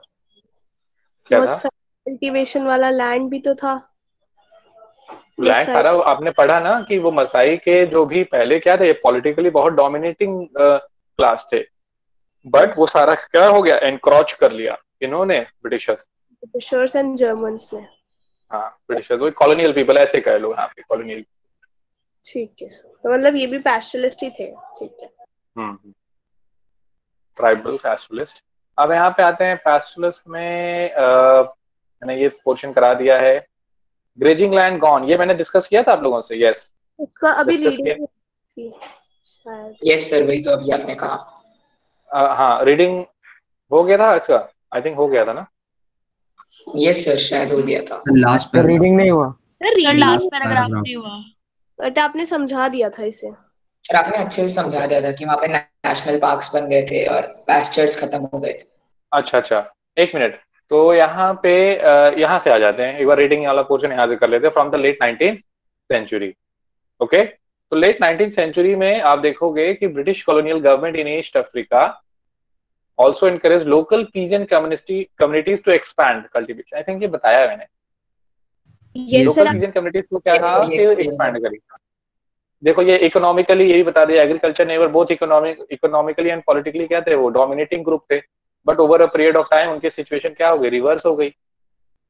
क्या बहुत था? कल्टीवेशन वाला लैंड भी तो था। लैंड सारा आपने पढ़ा ना कि वो मसाई के जो भी पहले क्या थे, पॉलिटिकली बहुत डोमिनेटिंग क्लास थे, बट वो सारा क्या हो गया, एनक्रोच कर लिया इन्होंने, ब्रिटिशर्स एंड जर्मन्स ने। हाँ, ब्रिटिशर्स, वो कॉलोनियल पीपल ऐसे कह लो यहाँ पे, कॉलोनियल। ठीक है सर, तो मतलब ये भी पैस्टोरलिस्ट ही थे। ठीक है, ट्राइबल पैस्टोरलिस्ट। अब यहाँ पे आते हैं पैस्टोरलिस्ट में, मैंने ये पोर्शन करा दिया है। ग्रेजिंग लैंड गॉन, ये मैंने डिस्कस किया था आप लोगों से। यस, उसका अभी रीडिंग थी शायद। यस सर, वही तो अभी आपने कहा। हाँ, रीडिंग हो गया था इसका, आई थिंक हो गया था ना। यस सर, शायद हो गया था। लास्ट पैराग्राफ रीडिंग नहीं हुआ सर, लास्ट पैराग्राफ नहीं हुआ, बट आपने समझा दिया था इसे। सर आपने अच्छे से समझा दिया था कि वहाँ पे नेशनल पार्क्स बन गए थे और पास्चर्स खत्म हो गए थे। अच्छा अच्छा, एक मिनट, तो यहाँ पे यहाँ से आ जाते हैं एक बार, रीडिंग वाला पोर्शन यहाँ से कर लेते हैं। From the late 19th century, okay, तो लेट 19th सेंचुरी में आप देखोगे कि British colonial government in East Africa also encourage local peasant communities to expand cultivation। I think ये बताया है मैंने। लोकल पीजेंट कम्युनिटीज को क्या था कि एक्सपैंड करी। देखो ये इकोनॉमिकली, ये भी बता दिया, agriculture neighbour both economically and politically क्या थे, वो डोमिनेटिंग ग्रुप थे, but over a period of time उनकी सिचुएशन क्या हो गई, रिवर्स हो गई।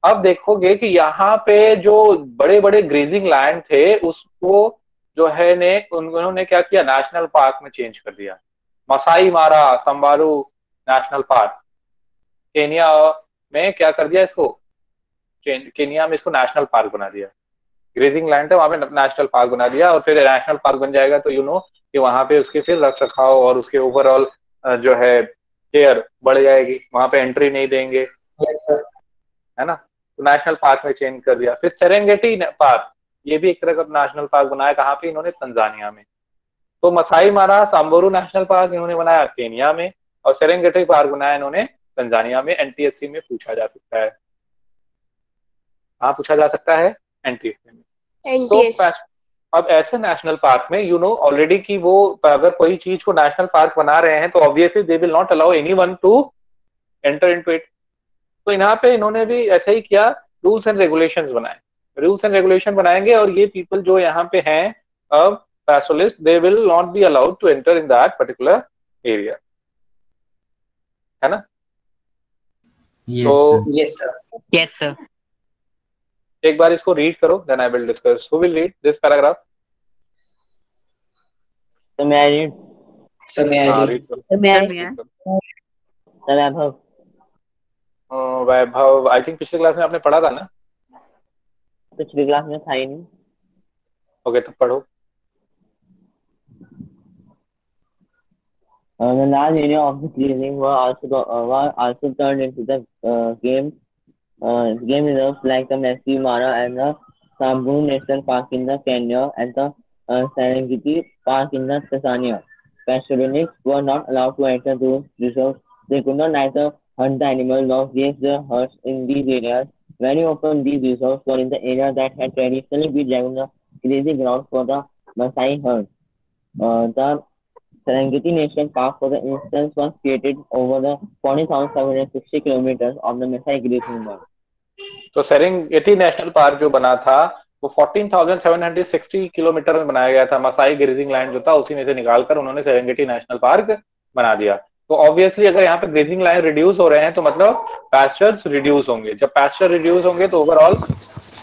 अब देखोगे कि यहाँ पे जो बड़े बड़े ग्रेजिंग लैंड थे उसको जो है उन्होंने क्या किया, नेशनल पार्क में चेंज कर दिया। मसाई मारा संबारू नेशनल पार्क, केनिया में क्या कर दिया इसको, केनिया में इसको नेशनल पार्क बना दिया। ग्रेजिंग लैंड है वहां पे नेशनल पार्क बना दिया, और फिर नेशनल पार्क बन जाएगा तो कि वहां पे उसके फिर रख रखाव और उसके ओवरऑल जो है केयर बढ़ जाएगी, वहां पे एंट्री नहीं देंगे, है ना। तो नेशनल पार्क में चेंज कर दिया। फिर सेरेंगेटी पार्क, ये भी एक तरह का नेशनल पार्क बनाया, कहाँ पे इन्होंने, तंजानिया में। तो मसाई मारा सांबोरू नेशनल पार्क इन्होंने बनाया केनिया में, और सेरेंगेटी पार्क बनाया इन्होंने तंजानिया में। एनटीएससी में पूछा जा सकता है, हाँ पूछा जा सकता है एनटीएससी में। तो अब ऐसे नेशनल पार्क में यू नो ऑलरेडी कि वो अगर कोई चीज को नेशनल पार्क बना रहे हैं तो obviously they will not allow anyone to enter into it. तो यहाँ पे इन्होंने भी ऐसा ही किया, रूल्स एंड रेगुलेशंस बनाए, रूल्स एंड रेगुलेशन बनाएंगे, और ये पीपल जो यहाँ पे हैं अब pastoralist, they will not be allowed to enter in that particular area, है ना? तो यस सर एक बार इसको रीड करो, then I will discuss. Who will read this paragraph? तो मैं रीड रीड करो। वैभव, आई थिंक पिछले क्लास में आपने पढ़ा था ना? पिछली क्लास में था ही नहीं। ओके, तब पढ़ो। The large area of the clearing were also turned into the game reserves like the Masai Mara and the Samburu National Park in the Kenya and the Serengeti Park in the Tanzania. Pastoralists were not allowed to enter those reserves. They could not neither hunt the animals nor graze the herds in these areas. Very often these reserves were in the area that had traditionally been regular grazing grounds for the Masai herd. The Serengeti National Park, for the instance, was created over the 40,760 kilometers of the Masai grazing belt. तो Serengeti national park जो बना था वो 14,760 kilometre में बनाया गया था। Masai grazing land जो था उसी में से निकालकर उन्होंने सेरेंगेटी नेशनल पार्क बना दिया। तो ऑब्वियसली अगर यहाँ पे ग्रेजिंग लैंड रिड्यूस हो रहे हैं तो मतलब पैस्चर्स रिड्यूस होंगे। जब पैस्चर रिड्यूस होंगे तो ओवरऑल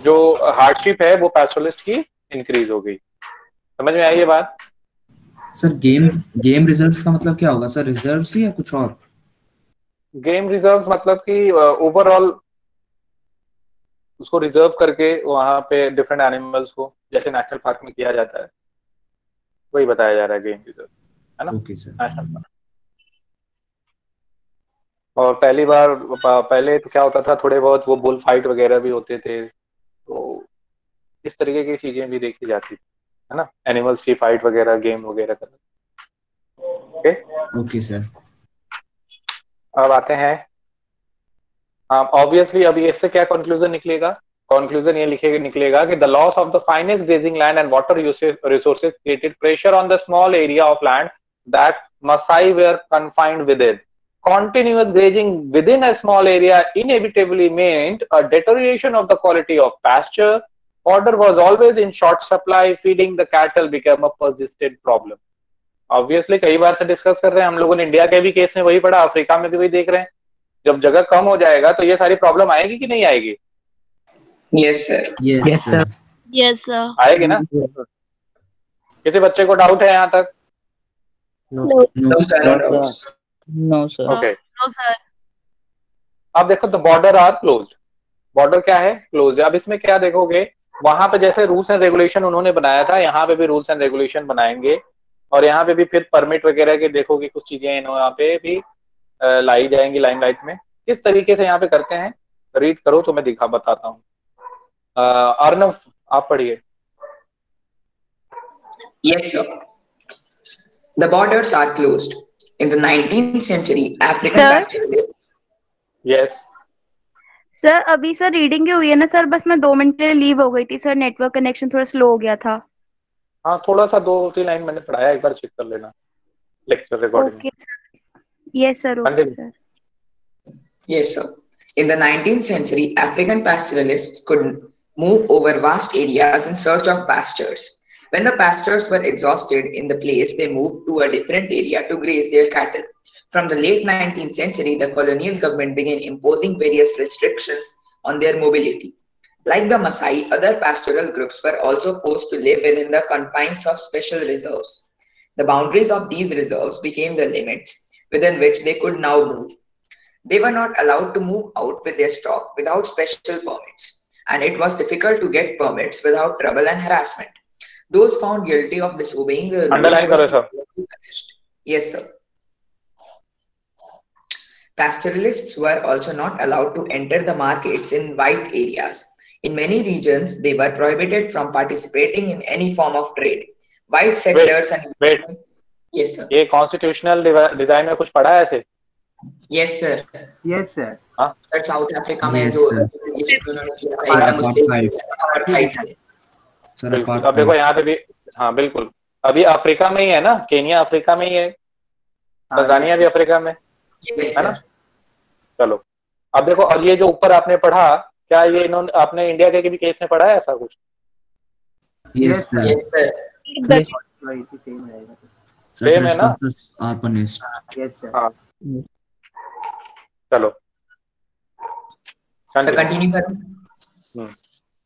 जो हार्डशिप है वो पैस्टोरलिस्ट की इंक्रीज हो गई। समझ में आई ये बात? सर गेम रिजर्व्स का मतलब क्या होगा सर? रिजर्व्स ही या कुछ और? गेम रिजर्व्स मतलब कि ओवरऑल उसको रिजर्व करके वहां पे डिफरेंट एनिमल्स को जैसे नेशनल पार्क में किया जाता है वही बताया जा रहा है गेम रिजर्व, है ना? Okay sir. National park. और पहले तो क्या होता था, थोड़े बहुत वो बुल फाइट वगैरह भी होते थे, तो इस तरीके की चीजें भी देखी जाती थी, है ना? एनिमल्स की फाइट वगैरह, गेम वगैरह करना। Okay sir. अब आते हैं, ऑब्वियसली अभी इससे क्या कंक्लूजन निकलेगा? कंक्लूजन ये निकलेगा कि the loss of the finest grazing land and water resources created pressure on the small area of land that Maasai were confined with इट। Continuous grazing within a small area inevitably meant a deterioration of the quality of pasture. Fodder was always in short supply. Feeding the cattle became a persistent problem. Obviously कई बार से discuss कर रहे हैं हम लोगों ने, India के भी केस में वही पढ़ा, अफ्रीका में भी वही देख रहे हैं। जब जगह कम हो जाएगा तो ये सारी प्रॉब्लम आएगी कि नहीं आएगी? Yes sir. Yes sir. Yes sir. आएगी ना? किसी बच्चे को डाउट है यहाँ तक? No sir. Okay, no sir. अब देखो the border are closed. Border क्या है? क्लोज्ड। अब इसमें क्या देखोगे, वहां पे जैसे रूल्स एंड रेगुलेशन उन्होंने बनाया था, यहाँ पे भी रूल्स एंड रेगुलेशन बनाएंगे, और यहाँ पे भी फिर परमिट वगैरह के देखोगे कुछ चीजें यहाँ पे भी लाई जाएंगी लाइमलाइट में। किस तरीके से यहाँ पे करते हैं रीड करो तो मैं बताता हूँ। अर्नव आप पढ़िए। Yes sir. The borders are closed. In the 19th century, African pastoralists. Yes. Sir अभी सर रीडिंग हुई है ना सर, बस मैं 2 मिनट के लिए लीव हो गई थी सर, नेटवर्क कनेक्शन थोड़ा स्लो हो गया था। हाँ थोड़ा सा 2-3 लाइन मैंने पढ़ाया, एक बार चेक कर लेना lecture recording. Okay sir. Yes sir. Okay sir. Yes sir. In the 19th century, African pastoralists could move over vast areas in search of pastures. When the pastures were exhausted in the place, they moved to a different area to graze their cattle. From the late 19th century, the colonial government began imposing various restrictions on their mobility. Like the Maasai, other pastoral groups were also forced to live within the confines of special reserves. The boundaries of these reserves became the limits within which they could now move. They were not allowed to move out with their stock without special permits, and it was difficult to get permits without trouble and harassment. Those found guilty of disobeying the rules Underline were करो punished. Yes, sir. Pastoralists were also not allowed to enter the markets in white areas. In many regions, they were prohibited from participating in any form of trade. White settlers and wait yes sir, ये constitutional design में कुछ पढ़ा है ऐसे? yes sir, yes sir. हाँ sir South Africa में yes जो sir. segregation उन्होंने किया था सर एकदम उस place अपार्थाइड, पे apartheid से। सर बिल्कुल। अब देखो अपार्थाइड। यहाँ पे भी, हाँ बिल्कुल, अभी अफ्रीका में ही है ना, केनिया अफ्रीका में ही है, तंजानिया भी अफ्रीका में, Yes है ना? sir, चलो अब देखो, और ये जो ऊपर आपने पढ़ा, क्या ये इन्होंने आपने इंडिया के भी केस में पढ़ा है ऐसा कुछ? Yes sir. yes sir, वही सेम रहेगा। सर सेम है ना? ट्रेसपासर्स आर पनिश्ड। Yes sir. हाँ चलो sir कंटिन्यू। continue करूं?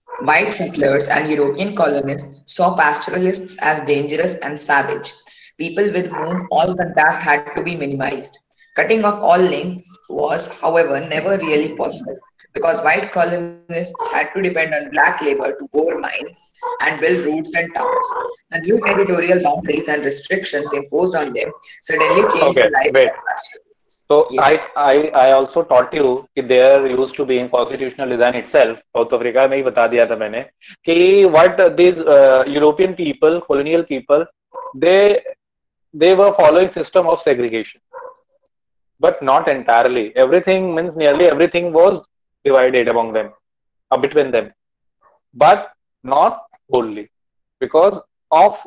White settlers and European colonists saw pastoralists as dangerous and savage, people with whom all contact had to be minimized. Cutting off all links was, however, never really possible because white colonists had to depend on black labor to bore mines and build roads and towns. The new territorial boundaries and restrictions imposed on them suddenly changed Okay, the lives wait. of pastoralists. So Yes. I also taught you कि there used to be in constitutional design itself, south Africa में ही बता दिया था मैंने कि what these European people, colonial people, they were following system of segregation, but not entirely. Everything means nearly everything was divided among them, between them, but not wholly because of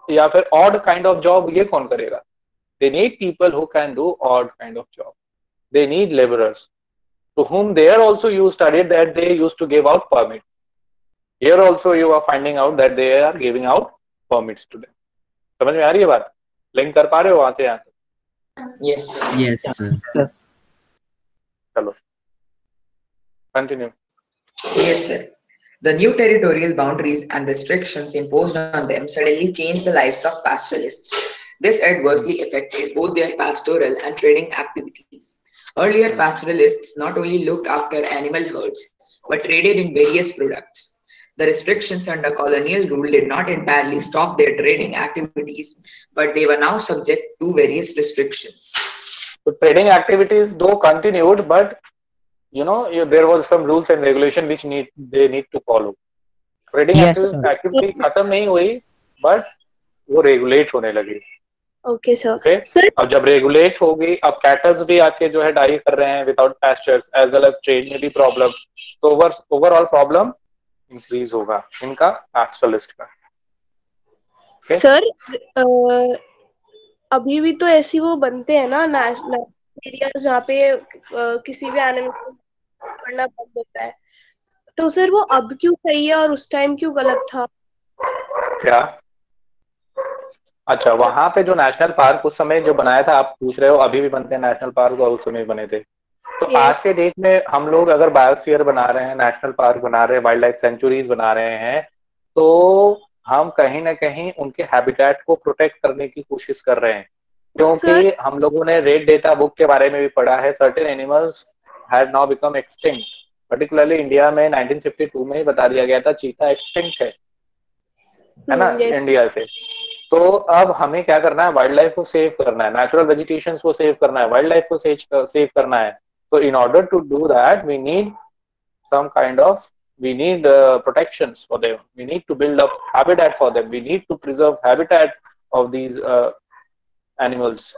या फिर odd kind of job ये कौन करेगा? They need people who can do odd kind of job. They need laborers to whom there also you studied that they used to give out permits. Here also you are finding out that they are giving out permits to them. समझ में आ रही है बात? Link कर पा रहे हो वहां से यहाँ? Yes. Yes sir. चलो continue. Yes, sir. The new territorial boundaries and restrictions imposed on them suddenly changed the lives of pastoralists. This adversely affected both their pastoral and trading activities. Earlier, pastoralists not only looked after animal herds, but traded in various products. The restrictions under colonial rule did not entirely stop their trading activities, but they were now subject to various restrictions. So trading activities though continued, but there was some rules and regulation which they need to follow. Trading activity खत्म नहीं हुई, but वो regulate होने लगी। Okay sir. Okay, अब जब regulate होगी, अब कैटल्स भी आपके जो है डाई कर रहे हैं without pastures, as well as trade में भी प्रॉब्लम, तो ओवरऑल प्रॉब्लम इंक्रीज होगा इनका पैस्टरलिस्ट का। okay? सर अभी भी तो ऐसी वो बनते हैं ना नेशनल एरियाज जहाँ पे किसी भी एनिमल को पकड़ना बंद होता है, तो सर वो अब क्यों सही है और उस टाइम क्यों गलत था? क्या? अच्छा, वहां पे जो नेशनल पार्क उस समय जो बनाया था, आप पूछ रहे हो अभी भी बनते हैं नेशनल पार्क और उस समय बने थे, तो आज के डेट में हम लोग अगर बायोस्फीयर बना रहे हैं, नेशनल पार्क बना रहे हैं, वाइल्ड लाइफ सेंचुरीज बना रहे हैं, तो हम कहीं ना कहीं उनके हैबिटेट को प्रोटेक्ट करने की कोशिश कर रहे हैं, क्योंकि हम लोगों ने रेड डेटा बुक के बारे में भी पढ़ा है, certain animals had now become extinct, particularly India में 1952 में ही बता दिया गया था चीता एक्सटिंक्ट है ना इंडिया से। तो अब हमें क्या करना है, वाइल्ड लाइफ को सेव करना है, नेचुरल वेजिटेशन को सेव करना है, वाइल्ड लाइफ को सेव करना है। तो in order to do that we need some kind of protections for them, we need to build up habitat for them, we need to preserve habitat of these animals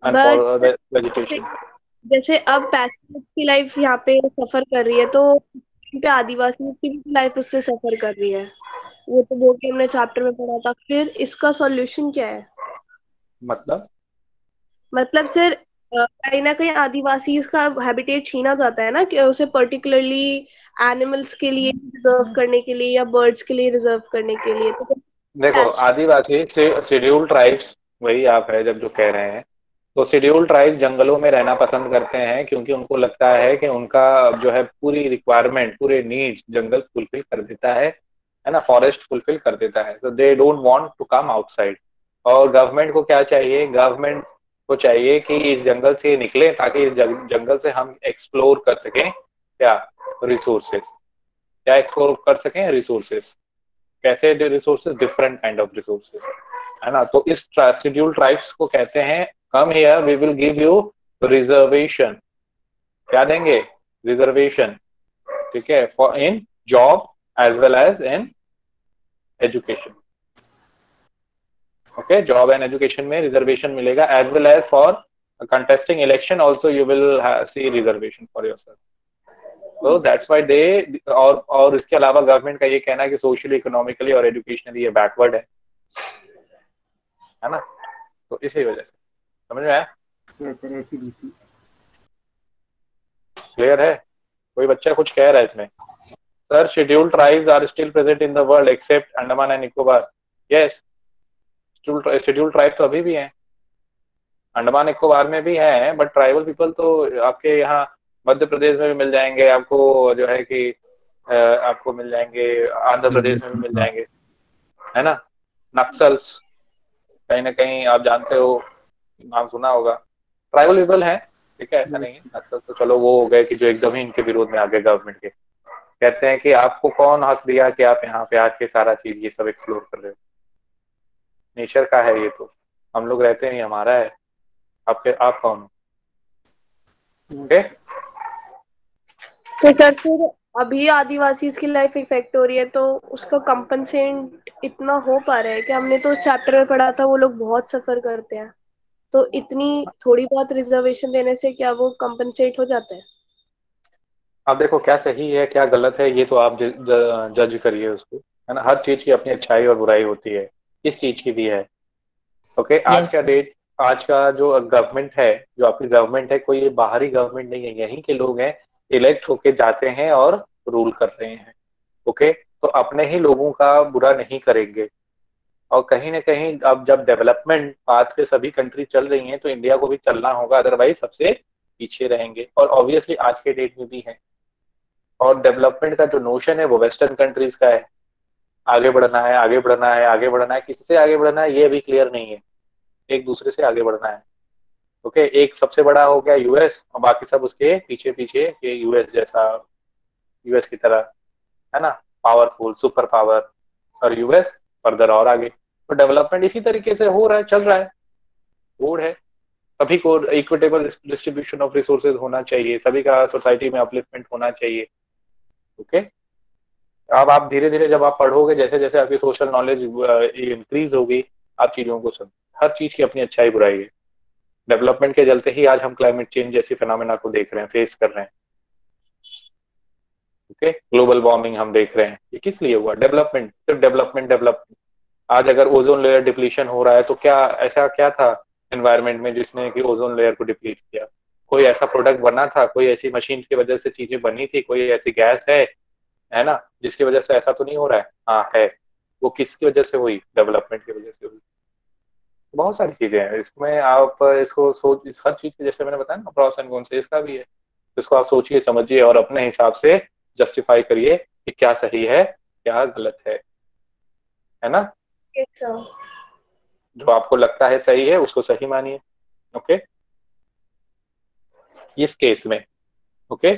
and for the vegetation. जैसे अब passengers की life यहाँ पे सफर कर रही है, तो पे आदिवासी की भी लाइफ उससे सफर कर रही है, वो तो वो कि हमने चैप्टर में पढ़ा था। फिर इसका सॉल्यूशन क्या है? मतलब सर कहीं ना कहीं आदिवासी का हैबिटेट छीना जाता है ना, कि उसे पर्टिकुलरली एनिमल्स के लिए रिजर्व करने के लिए या बर्ड्स के लिए रिजर्व करने के लिए। तो देखो आदिवासी शेड्यूल्ड ट्राइब्स वही आप है जब जो कह रहे हैं, तो शेड्यूल्ड ट्राइब्स जंगलों में रहना पसंद करते हैं, क्योंकि उनको लगता है कि उनका जो है पूरी रिक्वायरमेंट, पूरे नीड्स जंगल फुलफिल कर देता है ना, फॉरेस्ट फुलफिल कर देता है, तो they don't want to come outside. और गवर्नमेंट को क्या चाहिए, गवर्नमेंट को चाहिए कि इस जंगल से निकले, ताकि इस जंगल से हम एक्सप्लोर कर सकें क्या रिसोर्सेज, क्या एक्सप्लोर कर सकें रिसोर्सेज, कैसे resources, different kind of resources, है ना। तो इस शेड्यूल्ड ट्राइब्स को कहते हैं come here we will give you reservation, क्या देंगे, रिजर्वेशन, ठीक है, for in job as well as in education. Okay, job and education में रिजर्वेशन मिलेगा, as well as for contesting election also you will see reservation for yourself. तो that's why they, और इसके अलावा गवर्नमेंट का ये कहना है कि सोशली, इकोनॉमिकली और एजुकेशनली ये बैकवर्ड है ना। तो इसी वजह से, समझ में आया? यस सर, एसीडीसी क्लियर है? कोई बच्चा कुछ कह रहा है इसमें? Sir, scheduled tribes are still present in the world except Andaman and Nicobar. Yes, scheduled tribe तो अभी भी हैं, अंडमान निकोबार में भी हैं, बट ट्राइबल पीपल तो आपके यहाँ मध्य प्रदेश में भी मिल जाएंगे आपको, जो है कि आपको मिल जाएंगे, आंध्र प्रदेश में भी मिल जाएंगे, है ना। नक्सल्स, कहीं ना कहीं आप जानते हो, नाम सुना होगा, ट्राइबल पीपल है, ठीक है, ऐसा नहीं है। नक्सल तो चलो वो हो गए कि जो एकदम ही इनके विरोध में आ गए गवर्नमेंट के, कहते हैं कि आपको कौन हक दिया कि आप यहाँ पे आके सारा चीज ये सब एक्सप्लोर कर रहे हो, नेचर का है ये, तो हम लोग रहते हैं, हमारा है, आप कौन हो? ओके। तो सर फिर अभी आदिवासी की लाइफ इफेक्ट हो रही है, तो उसका कंपनसेट इतना हो पा रहा है कि हमने तो चैप्टर में पढ़ा था, वो लोग बहुत सफर करते हैं, तो इतनी थोड़ी बहुत रिजर्वेशन देने से क्या वो कंपनसेट हो जाता है? अब देखो, क्या सही है क्या गलत है ये तो आप जज करिए उसको, है ना। हर चीज की अपनी अच्छाई और बुराई होती है, इस चीज की भी है। ओके, आज का डेट, आज का जो गवर्नमेंट है, जो आपकी गवर्नमेंट है, कोई बाहरी गवर्नमेंट नहीं है, यहीं के लोग हैं, इलेक्ट होके जाते हैं और रूल कर रहे हैं। ओके, तो अपने ही लोगों का बुरा नहीं करेंगे। और कहीं ना कहीं अब जब डेवलपमेंट पाथ पे सभी कंट्री चल रही हैं, तो इंडिया को भी चलना होगा, अदरवाइज सबसे पीछे रहेंगे, और ऑब्वियसली आज के डेट में भी है। और डेवलपमेंट का जो नोशन है वो वेस्टर्न कंट्रीज का है, आगे बढ़ना है, आगे बढ़ना है, आगे बढ़ना है, किससे आगे बढ़ना है ये अभी क्लियर नहीं है, एक दूसरे से आगे बढ़ना है। ओके, एक सबसे बड़ा हो गया यूएस, और बाकी सब उसके पीछे पीछे, ये यूएस जैसा, यूएस की तरह, है ना, पावरफुल सुपर पावर, और यूएस फर्दर और आगे। तो डेवलपमेंट इसी तरीके से हो रहा है, चल रहा है, गुड है। सभी को इक्विटेबल डिस्ट्रीब्यूशन ऑफ रिसोर्सेज होना चाहिए, सभी का सोसाइटी में अपलिफ्टमेंट होना चाहिए। ओके, अब आप धीरे धीरे जब आप पढ़ोगे, जैसे जैसे आपकी सोशल नॉलेज इंक्रीज होगी, आप चीजों को समझ, हर चीज की अपनी अच्छाई बुराई है। डेवलपमेंट के चलते ही आज हम क्लाइमेट चेंज जैसी फिनोमेना को देख रहे हैं, फेस कर रहे हैं। ओके, ग्लोबल वार्मिंग हम देख रहे हैं, ये किस लिए हुआ? डेवलपमेंट, सिर्फ डेवलपमेंट डेवलपमेंट। आज अगर ओजोन लेयर डिप्लीशन हो रहा है, तो क्या ऐसा क्या था एनवायरमेंट में जिसने कि ओजोन लेयर को डिप्लीट किया? कोई ऐसा प्रोडक्ट बना था, कोई ऐसी मशीन की वजह से चीजें बनी थी, कोई ऐसी गैस है ना, जिसकी वजह से ऐसा तो नहीं हो रहा है? हाँ है। वो किसकी वजह से हुई? डेवलपमेंट की वजह से हुई। बहुत सारी चीजें हैं इसमें, आप इसको सोच, इस हर चीज के, जैसे मैंने बताया ना, प्रॉस एंड कॉन्स, इसका भी है। इसको आप सोचिए, समझिए, और अपने हिसाब से जस्टिफाई करिए कि क्या सही है क्या गलत है ना। जो आपको लगता है सही है उसको सही मानिए। ओके, इस केस में, ओके,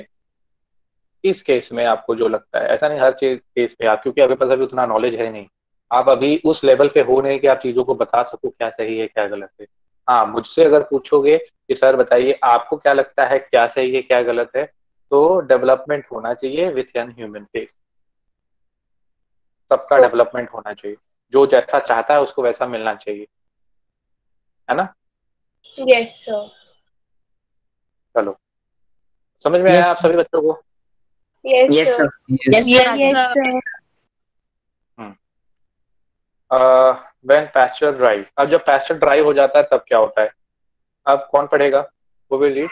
इस केस में आपको जो लगता है, ऐसा नहीं हर चीज केस में आप, क्योंकि आपके पास अभी उतना नॉलेज है नहीं, आप अभी उस लेवल पे हो नहीं कि आप चीजों को बता सको क्या सही है क्या गलत है। हाँ, मुझसे अगर पूछोगे कि सर बताइए आपको क्या लगता है क्या सही है क्या गलत है, तो डेवलपमेंट होना चाहिए विथ एन ह्यूमन फेस। सबका डेवलपमेंट होना चाहिए, जो जैसा चाहता है उसको वैसा मिलना चाहिए, है ना। Yes sir. चलो, समझ में आया आप सभी बच्चों को? Yes, sir. When pasture dry, अब जब पैस्चर ड्राई हो जाता है तब क्या होता है? अब कौन पढ़ेगा? वो विल रीड।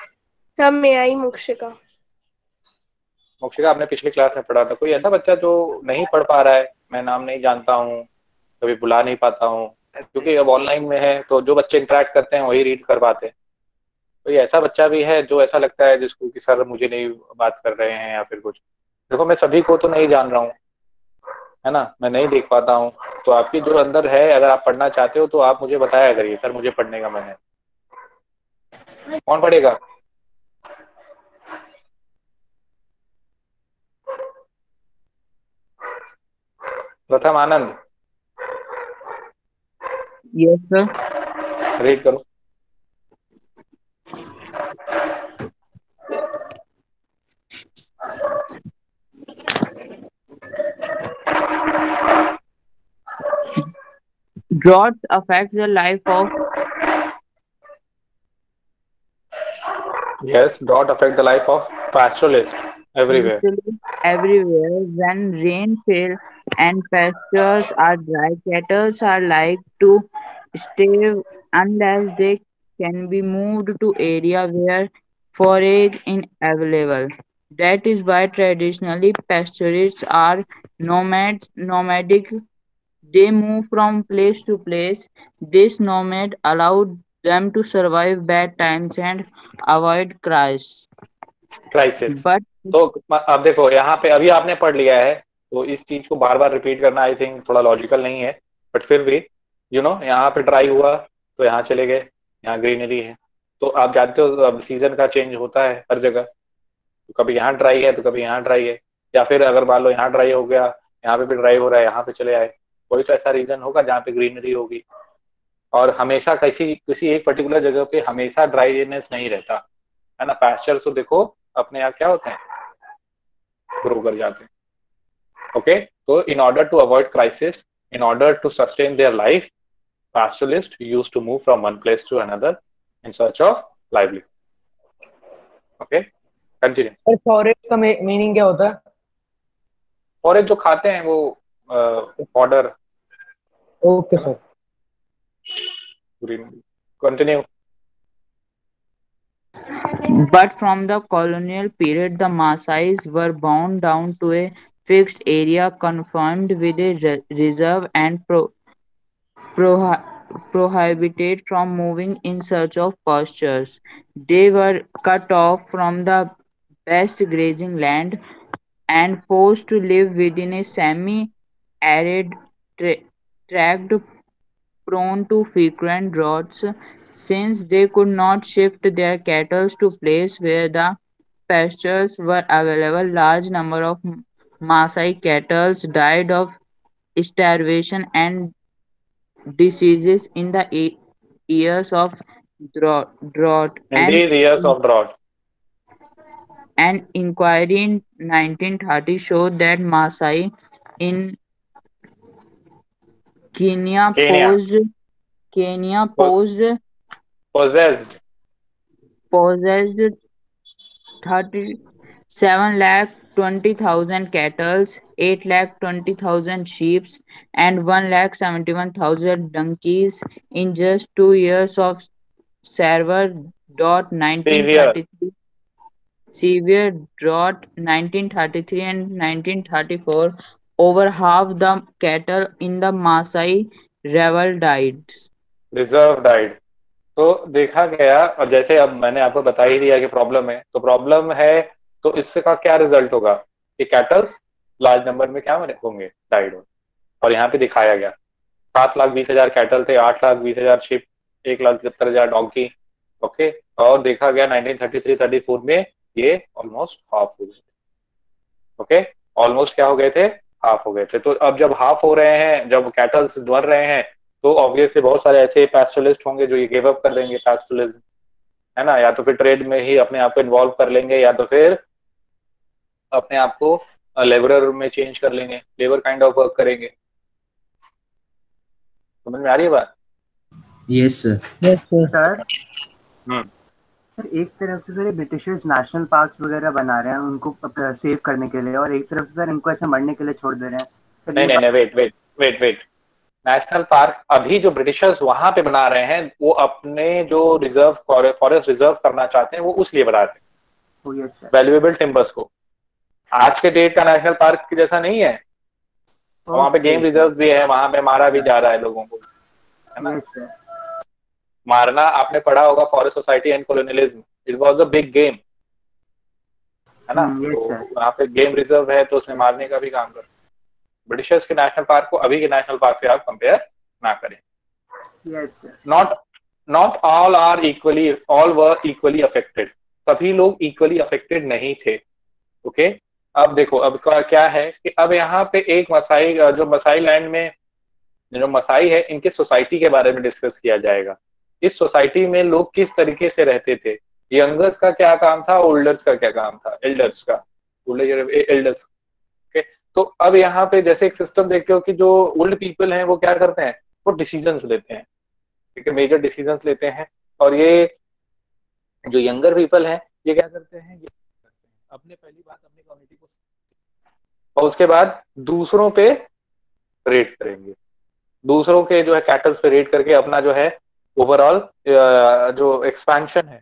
सब में आई मुक्षिका। मोक्षिका, आपने पिछली क्लास में पढ़ा था, कोई ऐसा बच्चा जो नहीं पढ़ पा रहा है? मैं नाम नहीं जानता हूँ, कभी बुला नहीं पाता हूँ, क्योंकि अब ऑनलाइन में है, तो जो बच्चे इंटरेक्ट करते हैं वही रीड कर पाते हैं। कोई ऐसा बच्चा भी है जो ऐसा लगता है जिसको कि सर मुझे नहीं बात कर रहे हैं या फिर कुछ? देखो, मैं सभी को तो नहीं जान रहा हूँ, है ना, मैं नहीं देख पाता हूँ, तो आपकी जो अंदर है, अगर आप पढ़ना चाहते हो तो आप मुझे बताया करिए, सर मुझे पढ़ने का मन है। कौन पढ़ेगा? प्रथम आनंद, यस सर। रीड करो। Droughts affect the life of Yes, drought affect the life of pastoralists everywhere. everywhere. When rain fails and pastures are dry, cattle are like to stay unless they can be moved to area where forage is available. That is why traditionally pastoralists are nomadic. They move from place to place. This nomad allowed them to survive bad times and avoid crisis. Crisis. But तो अब देखो यहाँ पे अभी आपने पढ़ लिया है, तो इस चीज को बार बार रिपीट करना आई थिंक थोड़ा लॉजिकल नहीं है, बट फिर भी यहाँ पे ड्राई हुआ तो यहाँ चले गए, यहाँ ग्रीनरी है। तो आप जानते हो अब सीजन का चेंज होता है हर जगह, तो कभी यहाँ ड्राई है तो कभी यहाँ ड्राई है, या फिर अगर मान लो यहाँ ड्राई हो गया, यहाँ पे भी ड्राई हो रहा है, यहाँ पे चले आए, कोई तो ऐसा रीजन होगा जहाँ पे ग्रीनरी होगी। और हमेशा किसी किसी एक पर्टिकुलर जगह पे हमेशा ड्राईनेस नहीं रहता है ना। पैस्चर्स तो देखो अपने यहाँ क्या होते हैं, ग्रो कर जाते हैं। ओके, तो in order to avoid crisis, in order to sustain their life, pastoralists used to move from one place to another in search of livelihood. Okay, continue. Sir forage का मीनिंग क्या होता है? Forage जो खाते हैं वो order. Okay sir, continue. But from the colonial period, the Maasais were bound down to a fixed area confined with a reserve and prohibited from moving in search of pastures. They were cut off from the best grazing land and forced to live within a semi-arid tract prone to frequent droughts. Since they could not shift their cattle to places where the pastures were available, large number of Maasai cattle died of starvation and diseases in the years of drought. In these years of drought. An inquiry in 1930 showed that Maasai in Kenya possessed 37,20,000 cattle, 8,20,000 sheep, and 1,71,000 donkeys in just 2 years of severe drought 1933 and 1934. Over half the cattle in the Maasai reserve died. तो देखा गया, और जैसे अब मैंने आपको बता ही दिया कि प्रॉब्लम है, तो प्रॉब्लम है तो इसका क्या रिजल्ट होगा कि कैटल्स लार्ज नंबर में क्या होंगे, डाइड होंगे। और यहाँ पे दिखाया गया 7,20,000 कैटल थे, 8,20,000 शिप, 1,70,000 डोंकी। ओके, और देखा गया 1933-34 में ये ऑलमोस्ट हाफ हो गए। ओके, ऑलमोस्ट क्या हो गए थे, हाफ हो गए थे। तो अब जब हाफ हो रहे हैं, जब कैटल्स मर रहे हैं, तो ऑब्वियसली बहुत सारे ऐसे पैस्टोरलिस्ट होंगे जो ये गिव अप कर देंगे पैस्टोरलिज्म, है ना, या तो फिर ट्रेड में ही अपने आप को इन्वॉल्व कर लेंगे, या तो फिर अपने आप को लेबरर में चेंज कर लेंगे, लेबर काइंड ऑफ वर्क करेंगे। समझ में आ रही है बात? Yes sir. सर एक तरफ से सर ब्रिटिशर्स नेशनल पार्क्स वगैरह बना रहे हैं उनको सेव करने के लिए, और एक तरफ से सर इनको ऐसे मरने के लिए छोड़ दे रहे हैं। नहीं, वेट। नेशनल पार्क अभी जो ब्रिटिशर्स वहां पे बना रहे हैं, वो अपने जो रिजर्व फॉरेस्ट रिजर्व करना चाहते हैं, वो उस लिए बना रहे हैं वैल्यूएबल टिम्बर्स को। आज के डेट का नेशनल पार्क जैसा नहीं है। वहां पे गेम रिजर्व भी है, वहां पे मारा भी जा रहा है लोगों को, है ना। मारना आपने पढ़ा होगा, forest society and colonialism, it was a big game, है ना। तो वहां पे गेम रिजर्व है तो उसमें मारने का भी काम कर। ब्रिटिशर्स के नेशनल पार्क को अभी के नेशनल पार्क से आप कंपेयर ना करें। Not all are equally, all were equally affected, सभी लोग इक्वली अफेक्टेड नहीं थे। ओके, अब देखो अब क्या है कि अब यहाँ पे एक मसाई, जो मसाई लैंड में जो मसाई है, इनके सोसाइटी के बारे में डिस्कस किया जाएगा। इस सोसाइटी में लोग किस तरीके से रहते थे, यंगर्स का क्या काम था, ओल्डर्स का क्या काम था, एल्डर्स का, एल्डर्स। ओके, तो अब यहाँ पे जैसे एक सिस्टम देखते हो कि जो ओल्ड पीपल हैं वो क्या करते हैं, वो डिसीजंस लेते हैं, ठीक है, मेजर डिसीजंस लेते हैं। और ये जो यंगर पीपल हैं ये क्या करते हैं, ये अपने पहली बात अपनी कम्युनिटी को, और उसके बाद दूसरों पे रेड करेंगे, दूसरों के जो है कैटल्स पे रेड करके अपना जो है ओवरऑल जो एक्सपेंशन है,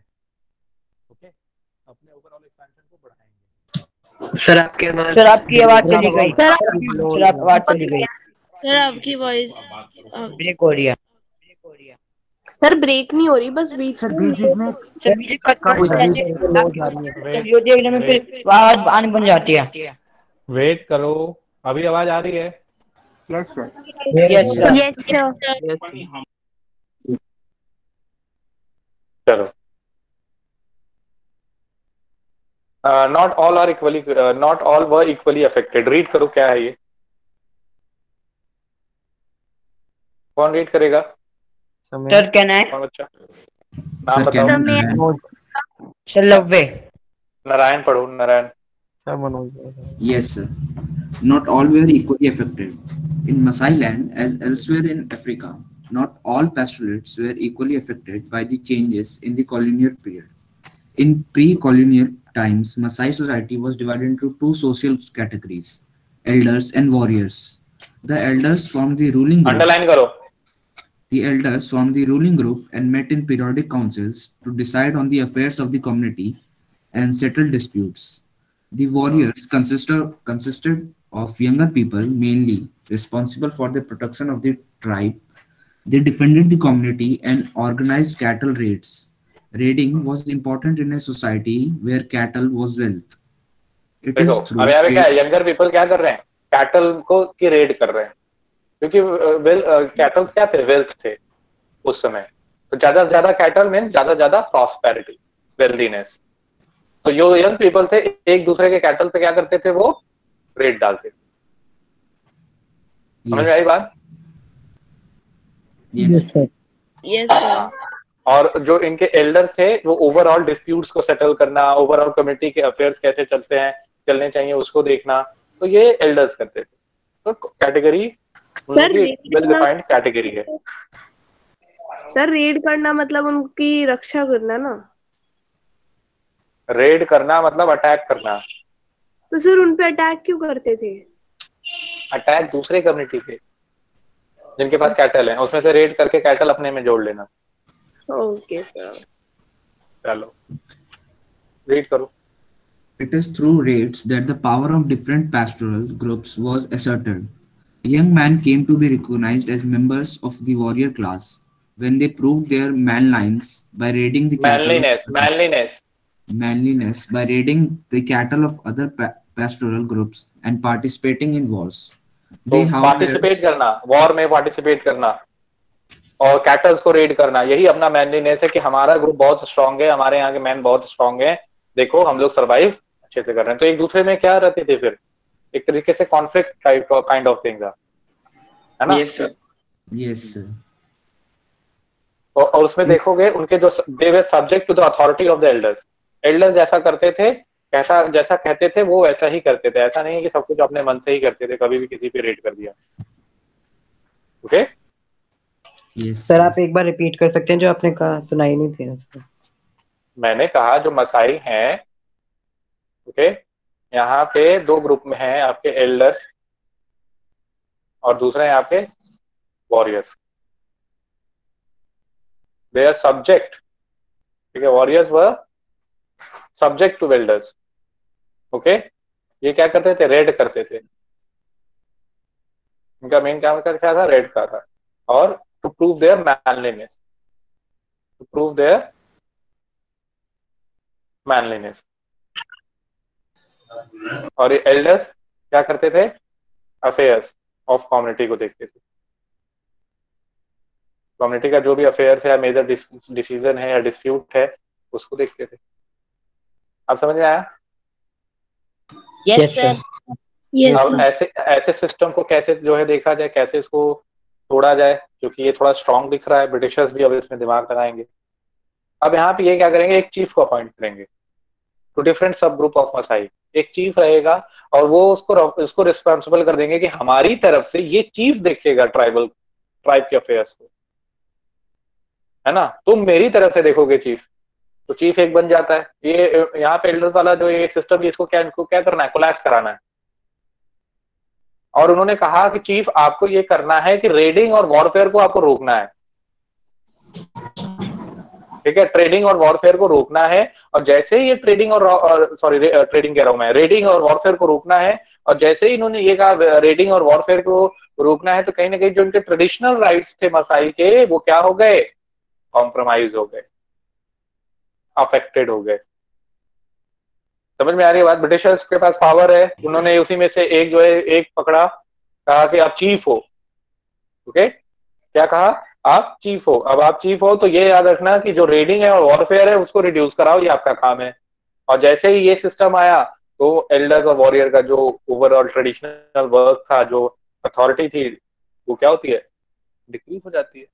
ओके, अपने ओवरऑल एक्सपेंशन को बढ़ाएंगे। सर आपकी आवाज चली गई। सर आपकी आवाज चली गई। सर आपकी वॉइस ब्रेक हो रही है। सर ब्रेक नहीं हो रही, बस बीच सर बीच में फिर आवाज आने बन जाती है। वेट करो, अभी आवाज आ रही है? Yes sir. Yes sir. Yes, sir. चलो, not all were equally affected. Read करो, क्या है ये, कौन रीड करेगा? सर कैन आई? कौन बच्चा? नाम सर बताओ। सर लव्वे। नारायण पढ़ो, Narayan. Yes, sir. Not all were equally affected. In Maasai land, as elsewhere in Africa, not all pastoralists were equally affected by the changes in the colonial period. In pre-colonial times, Maasai society was divided into two social categories, elders and warriors. The elders formed the ruling group. Underline करो। The elders formed the ruling group and met in periodic councils to decide on the affairs of the community and settle disputes. The warriors consisted of younger people, mainly responsible for the protection of the tribe. They defended the community and organized cattle raids. Raiding was important in a society where cattle was wealth. It is देखो through अब यहाँ पे क्या है, younger people क्या कर रहे हैं, कैटल को की रेड कर रहे हैं, क्योंकि कैटल क्या थे, वेल्थ थे उस समय। तो ज्यादा से ज्यादा कैटल में ज्यादा से ज्यादा प्रॉस्पेरिटी, वेल्दीनेस। तो जो यंग पीपल थे एक दूसरे के कैटल पे क्या करते थे, वो रेड डालते थे। समझ में आई बात? yes, yes sir. और जो इनके एल्डर्स थे वो ओवरऑल डिस्प्यूट्स को सेटल करना, ओवरऑल कम्युनिटी के अफेयर्स कैसे चलते हैं, चलने चाहिए उसको देखना, तो ये एल्डर्स करते थे। तो कैटेगरी वेल डिफाइंड कैटेगरी है। सर रेड करना मतलब उनकी रक्षा करना ना। रेड करना मतलब अटैक करना। तो सर उन पे अटैक क्यों करते थे? अटैक दूसरे कम्युनिटी पे जिनके पास कैटल है, उसमें से रेड करके कैटल अपने में जोड़ लेना। Okay sir. चलो रीड करो। It is through raids that the power of different pastoral groups was asserted. Young men came to be recognized as members of the warrior class when they proved their manliness by raiding the manliness by raiding the cattle of other pastoral groups and participating in wars. तो participate करना, war में participate करना और kettles को red करना, यही अपना manliness है कि हमारा ग्रुप बहुत स्ट्रांग है, हमारे यहाँ के मैन बहुत स्ट्रांग है, देखो हम लोग सर्वाइव अच्छे से कर रहे हैं। तो एक दूसरे में क्या रहते थे, फिर एक तरीके से conflict type kind of thing था, है ना? Yes, sir. Yes, sir. और उसमें देखोगे उनके जो they were subject to the authority of the elders. Elders जैसा करते थे, जैसा कहते थे वो वैसा ही करते थे। ऐसा नहीं है कि सब कुछ अपने मन से ही करते थे, कभी भी किसी पे रेड कर दिया। Okay Yes. सर आप एक बार रिपीट कर सकते हैं जो आपने कहा, सुनाई नहीं थी। मैंने कहा जो मसाई हैं, ओके, यहाँ पे दो ग्रुप में हैं, आपके एल्डर्स और दूसरा है आपके वॉरियर्स। दे आर सब्जेक्ट, ठीक है, warriors were subject to elders. Okay, ये क्या करते थे, रेड करते थे। इनका मेन काम क्या था, रेड का था, और to prove their manliness, to prove their manliness. और ये एल्डर्स क्या करते थे, अफेयर्स ऑफ कम्युनिटी को देखते थे। कम्युनिटी का जो भी अफेयर्स है, मेजर डिसीजन है या डिस्प्यूट है, उसको देखते थे। आप समझ में आया? Yes sir. अब ऐसे सिस्टम को कैसे जो है देखा जाए, कैसे इसको तोड़ा जाए, क्योंकि ये थोड़ा स्ट्रांग दिख रहा है। ब्रिटिशर्स भी अब इसमें दिमाग लगाएंगे। अब यहाँ पे ये क्या करेंगे, एक चीफ को अपॉइंट करेंगे टू डिफरेंट सब ग्रुप ऑफ मसाई। एक चीफ रहेगा और वो उसको रिस्पॉन्सिबल कर देंगे कि हमारी तरफ से ये चीफ देखेगा ट्राइब के अफेयर्स को, है ना। तुम मेरी तरफ से देखोगे चीफ, तो चीफ एक बन जाता है। ये यहाँ पे एल्डर्स वाला जो ये सिस्टम, इसको क्या करना है, कोलैप्स कराना है। और उन्होंने कहा कि चीफ आपको ये करना है कि रेडिंग और वॉरफेयर को आपको रोकना है, ठीक है, ट्रेडिंग और वॉरफेयर को रोकना है। और जैसे ही ये ट्रेडिंग ट्रेडिंग कह रहा हूं मैं, रेडिंग और वॉरफेयर को रोकना है, और जैसे ही इन्होंने ये कहा रेडिंग और वॉरफेयर को रोकना है, तो कहीं ना कहीं जो उनके ट्रेडिशनल राइट्स थे मसाई के, वो क्या हो गए, कॉम्प्रोमाइज हो गए, अफेक्टेड हो गए। समझ में आ रही है बात। ब्रिटिशर्स के पास पावर है, उन्होंने उसी में से एक जो है एक पकड़ा, कहा कि आप चीफ हो, ओके, क्या कहा, आप चीफ हो। अब आप चीफ हो तो ये याद रखना कि जो रेडिंग है और वॉरफेयर है उसको रिड्यूस कराओ, ये आपका काम है। और जैसे ही ये सिस्टम आया तो एल्डर्स और वॉरियर का जो ओवरऑल ट्रेडिशनल वर्क था, जो अथॉरिटी थी, वो क्या होती है, डिक्रीज हो जाती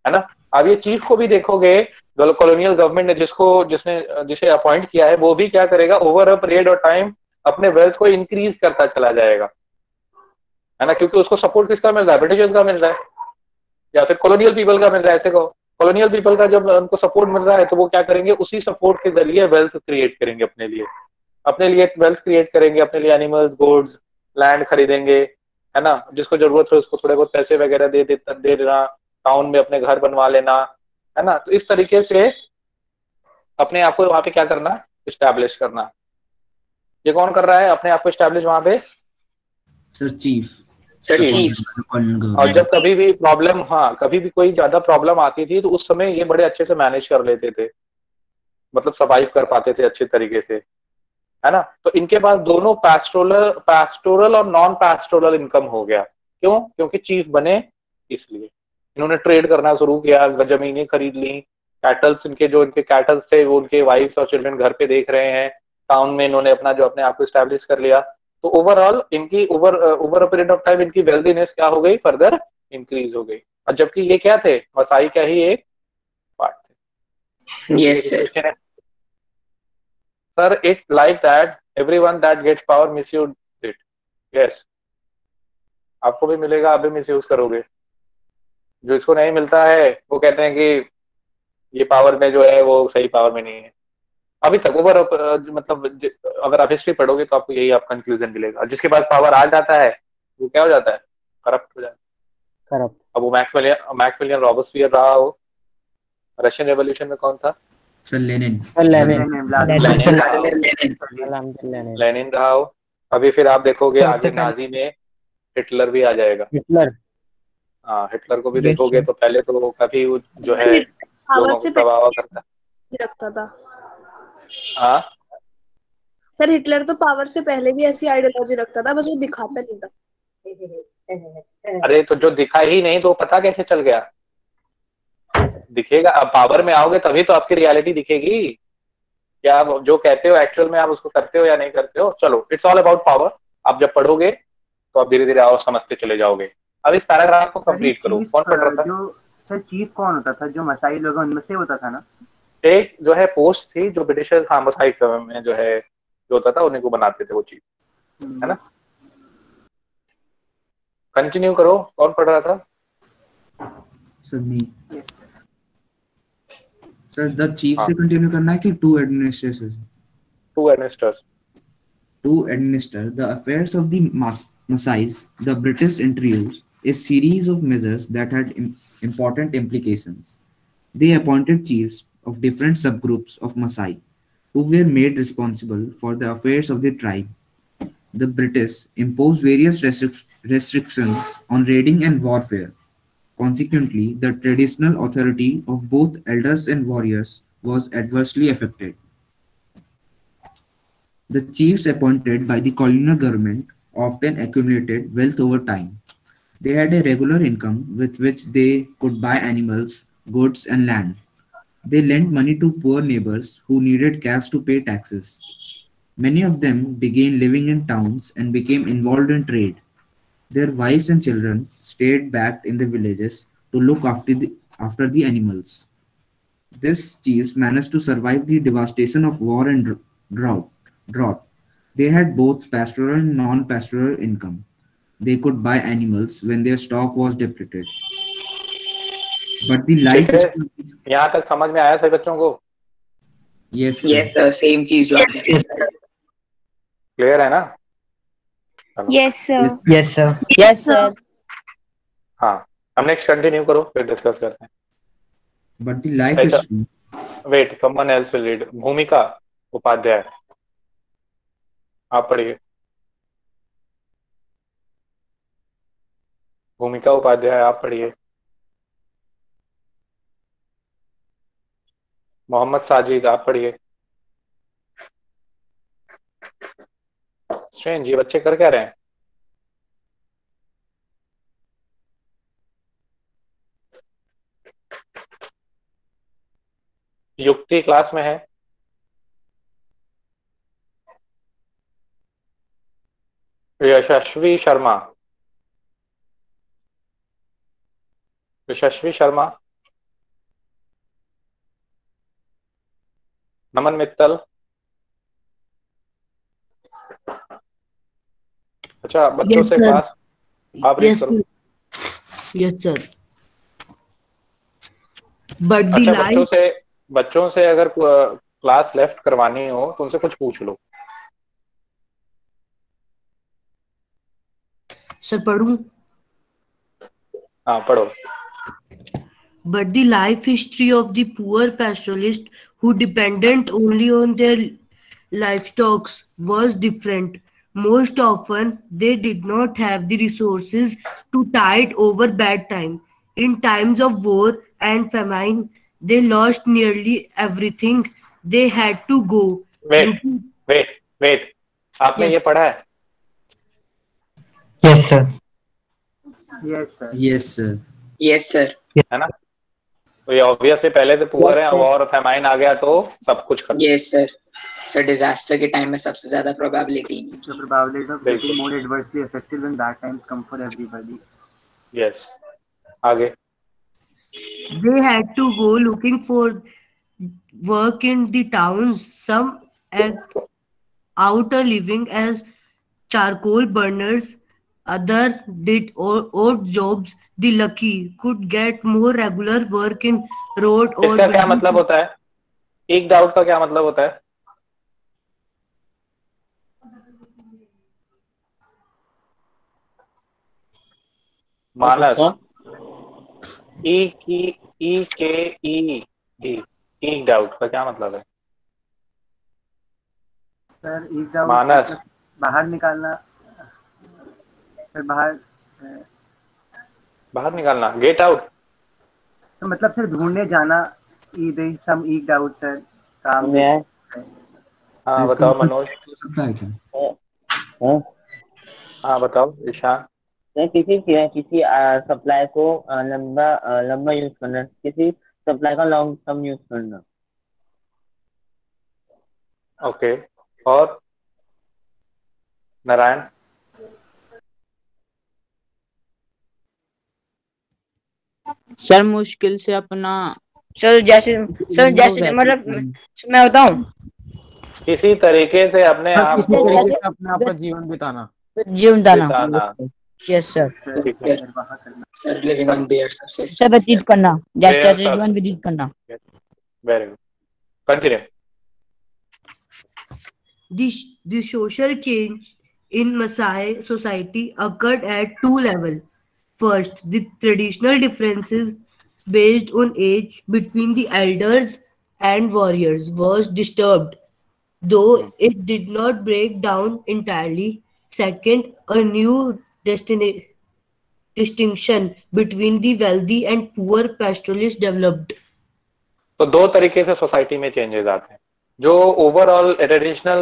है ना। अब ये चीफ को भी देखोगे, कॉलोनियल गवर्नमेंट ने जिसे अपॉइंट किया है, वो भी क्या करेगा, over a period of time अपने वेल्थ को इंक्रीज करता चला जाएगा, है ना, क्योंकि उसको सपोर्ट किसका मिल रहा है, ब्रिटिशर्स का मिल रहा है, या फिर कॉलोनियल पीपल का मिल रहा है। ऐसे कहो, कॉलोनियल पीपल का जब उनको सपोर्ट मिल रहा है तो वो क्या करेंगे, उसी सपोर्ट के जरिए वेल्थ क्रिएट करेंगे अपने लिए वेल्थ क्रिएट करेंगे, अपने लिए एनिमल्स, गुड्स, लैंड खरीदेंगे, है ना, जिसको जरूरत है उसको थोड़े बहुत पैसे वगैरह दे देना, टाउन में अपने घर बनवा लेना, है ना। तो इस तरीके से अपने आप को वहां पे क्या करना, इस्टेब्लिश करना। ये कौन कर रहा है अपने आप को इस्टेब्लिश वहां पे, सर चीफ। और जब कभी भी प्रॉब्लम, हाँ, कभी भी कोई ज्यादा प्रॉब्लम आती थी तो उस समय ये बड़े अच्छे से मैनेज कर लेते थे, मतलब सर्वाइव कर पाते थे अच्छे तरीके से, है ना। तो इनके पास दोनों पैस्टोरल और नॉन पैस्टोरल इनकम हो गया। क्यों, क्योंकि चीफ बने इसलिए। इन्होंने ट्रेड करना शुरू किया, जमीनें खरीद ली, कैटल्स, इनके कैटल्स थे वो उनके वाइफ्स और चिल्ड्रन घर पे देख रहे हैं, टाउन में इन्होंने अपने आप को स्टैब्लिश कर लिया। तो ओवरऑल इनकी over a period of time इनकी वेल्थीनेस क्या हो गई, फर्दर इंक्रीज हो गई। और जबकि ये क्या थे, मसाई का ही एक पार्ट थे। Yes sir. Sir, it like that everyone that gets power misuse it. Yes. आपको भी मिलेगा, आप भी मिसयूज करोगे। जो इसको नहीं मिलता है वो कहते हैं कि ये पावर में जो है वो सही पावर में नहीं है। अभी तक मतलब अगर आप हिस्ट्री पढ़ोगे तो आपको यही आप कंक्लूजन मिलेगा। जिसके पास पावर आ जाता है वो क्या हो जाता है, करप्ट हो जाता है। करप्ट। अब वो मैक्सवेलियन रॉबर्टसपियर रहा हो, रशियन रेवोल्यूशन में कौन था, सर लेनिन रहा हो। अभी फिर आप देखोगे आगे नाजी में हिटलर भी आ जाएगा। हाँ, हिटलर को भी देखोगे तो पहले तो काफी जो है लोगों को प्रभाव करता रखता था। हाँ सर, हिटलर तो पावर से पहले भी ऐसी आइडियोलॉजी रखता था, बस वो दिखाता नहीं था। अरे तो जो दिखा ही नहीं तो पता कैसे चल गया, दिखेगा। अब पावर में आओगे तभी तो आपकी रियलिटी दिखेगी, क्या आप जो कहते हो एक्चुअल में आप उसको करते हो या नहीं करते हो। चलो, इट्स ऑल अबाउट पावर। आप जब पढ़ोगे तो आप धीरे धीरे और समझते चले जाओगे। अब इस पैराग्राफ को कंप्लीट करो। कौन पढ़ रहा था? सर चीफ कौन होता था? जो मसाई लोग उनमें से होता था ना? एक जो है पोस्ट थी जो ब्रिटिशर्स, हाँ, मसाई में जो है जो होता था उन्हीं को बनाते थे वो चीफ, है ना। कंटिन्यू करो, कौन पढ़ रहा था? सर द चीफ से कंटिन्यू करना है कि to administrators? To administrators. To administer the affairs of the Masais, the British introduced a series of measures that had important implications. They appointed chiefs of different subgroups of Masai, who were made responsible for the affairs of the tribe. The British imposed various restrictions on raiding and warfare. Consequently, the traditional authority of both elders and warriors was adversely affected. The chiefs appointed by the colonial government often accumulated wealth over time. They had a regular income with which they could buy animals, goods, and land. They lent money to poor neighbors who needed cash to pay taxes. Many of them began living in towns and became involved in trade. Their wives and children stayed back in the villages to look after the animals. These chiefs managed to survive the devastation of war and drought. They had both pastoral and non-pastoral income. they could buy animals when their stock was depleted. But the ठीक life है, history, यहाँ तक समझ में आया सभी बच्चों को? yes, sir. Yes, sir. Same चीज जो आपने क्लियर है ना? चलो, Yes, sir. Yes, Yes, sir. Yes, sir. हाँ, हम नेक्स्ट कंटिन्यू करो, फिर डिस्कस करते हैं. but the life ऐसा, history, wait, someone else will read. Bhumika Upadhyay, आप पढ़िए. भूमिका उपाध्याय, आप पढ़िए. मोहम्मद साजिद, आप पढ़िए. स्ट्रेंज, ये बच्चे कर क्या रहे हैं? युक्ति क्लास में है? यशस्वी शर्मा, यशस्वी शर्मा, नमन मित्तल. अच्छा, बच्चों Yes, से sir. क्लास आप रीड Yes, करो. sir. Yes, sir. But the अच्छा, life, बच्चों से अगर क्लास लेफ्ट करवानी हो तो उनसे कुछ पूछ लो. sir, पढ़ूं? हाँ, पढ़ो. But the life history of the poor pastoralists who depended only on their livestock was different. Most often, they did not have the resources to tide over bad time. In times of war and famine, they lost nearly everything. They had to go wait looking. Wait wait, आपने Yes, ये पढ़ा है? Yes, sir. Yes, sir. yes, sir. Yes, sir. है ना? तो ये obviously पहले से पुअर है, और फेमाइन आ गया तो सब कुछ खत्म. Yes, sir. सर डिजास्टर के टाइम में सबसे ज्यादा probability. The probability of getting बिल्कुल. more adversely affected when bad times come for everybody. Yes, आगे. they had to go looking for work in the towns. Some had out a living as charcoal burners, other did odd jobs. The lucky could get more regular work in road or इसका क्या building. मतलब होता है? एक doubt का क्या मतलब होता है? मानस, ई की ई के ई ई एक डाउट का क्या मतलब है? सर एक डाउट मानस, बाहर निकालना, फिर बाहर निकालना, गेट आउट. तो मतलब सर ढूंढने जाना. ईद सम ईक डाउट सर, काम मैं हाँ, So, इसका बताओ मतलब मनोज. हो सकता है क्या? हाँ, हाँ, बताओ ईशान. तो किसी सप्लाई को लंबा यूज करना, किसी सप्लाई का लॉन्ग टर्म यूज करना. ओके, और नारायण. सर मुश्किल से अपना सर जैसे मतलब मैं बताऊं, किसी तरीके से अपने आप किसी को तरीके से अपने आप का जीवन बिताना. जीवन दाना. बिताना. Yes sir. ठीक है. Sir living on bare subsistence. सब व्यतीत करना, जैसे Bare जीवन substance. व्यतीत करना. Very good, continue. The social change in Maasai society occurred at two levels. First, the traditional differences based on age between the elders and warriors was disturbed, though it did not break down entirely. Second, a new distinction between the wealthy and poor pastoralists developed. तो दो तरीके से society में changes आते हैं. जो overall traditional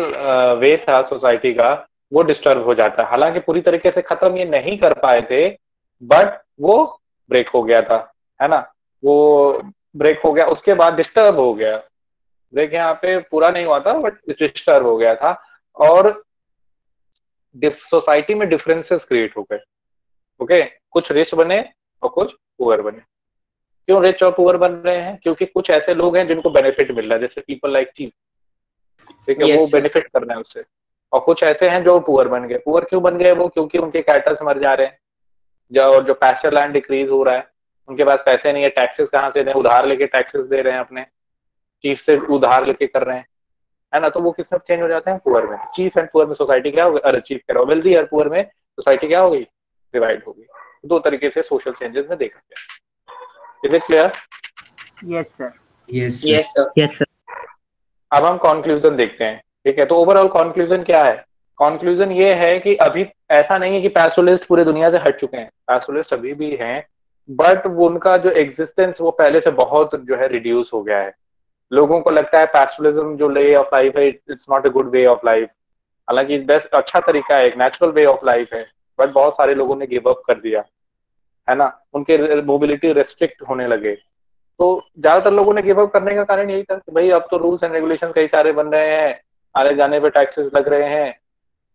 way था society का, वो डिस्टर्ब हो जाता है. हालांकि पूरी तरीके से खत्म ये नहीं कर पाए थे, बट वो ब्रेक हो गया था, है ना? वो ब्रेक हो गया, उसके बाद डिस्टर्ब हो गया. ब्रेक यहाँ पे पूरा नहीं हुआ था, बट डिस्टर्ब हो गया था, और सोसाइटी में डिफरेंसेस क्रिएट हो गए. ओके, कुछ रिच बने और कुछ पुअर बने. क्यों रिच और पुअर बन रहे हैं? क्योंकि कुछ ऐसे लोग हैं जिनको बेनिफिट मिल रहा है, जैसे पीपल लाइक चीफ. ठीक है, Yes, वो sir. बेनिफिट कर रहे हैं उससे. और कुछ ऐसे हैं जो पुअर बन गए। पुअर क्यों बन गए वो? क्योंकि उनके कैटल्स मर जा रहे हैं, जो पैस्चर लैंड डिक्रीज हो रहा है, उनके पास पैसे नहीं है, टैक्सेस कहाँ से दें, उधार लेके टैक्सेस दे रहे हैं, अपने चीफ से उधार लेके कर रहे हैं, है ना। तो वो किस में चेंज हो जाते हैं? पुअर में। चीफ एंड पुअर में सोसाइटी क्या हो गई? अरे चीफ कह रहा हूँ, वेल्दी और पुअर में सोसाइटी क्या हो गई? डिवाइड हो गई। दो तरीके से सोशल चेंजेस में देखा गया। Is it clear? Yes sir. Yes sir. Yes sir. अब हम कंक्लूजन देखते हैं, ठीक है। तो ओवरऑल कंक्लूजन क्या है? कंक्लूजन ये है कि अभी ऐसा नहीं है कि पैस्टोरलिस्ट पूरे दुनिया से हट चुके हैं, पैस्टोरलिस्ट अभी भी हैं, बट उनका जो एग्जिस्टेंस वो पहले से बहुत जो है रिड्यूस हो गया है। लोगों को लगता है पैस्टोरलिज्म जो वे ऑफ लाइफ है, it's not a good way of life. हालांकि बेस्ट अच्छा तरीका है, एक नेचुरल वे ऑफ लाइफ है, बट बहुत सारे लोगों ने गिव अप कर दिया, है ना। उनके मोबिलिटी रेस्ट्रिक्ट होने लगे। तो ज्यादातर लोगों ने गिव अप करने का कारण यही था कि भाई अब तो रूल्स एंड रेगुलेशन कई सारे बन रहे हैं, आने जाने पे टैक्सेस लग रहे हैं,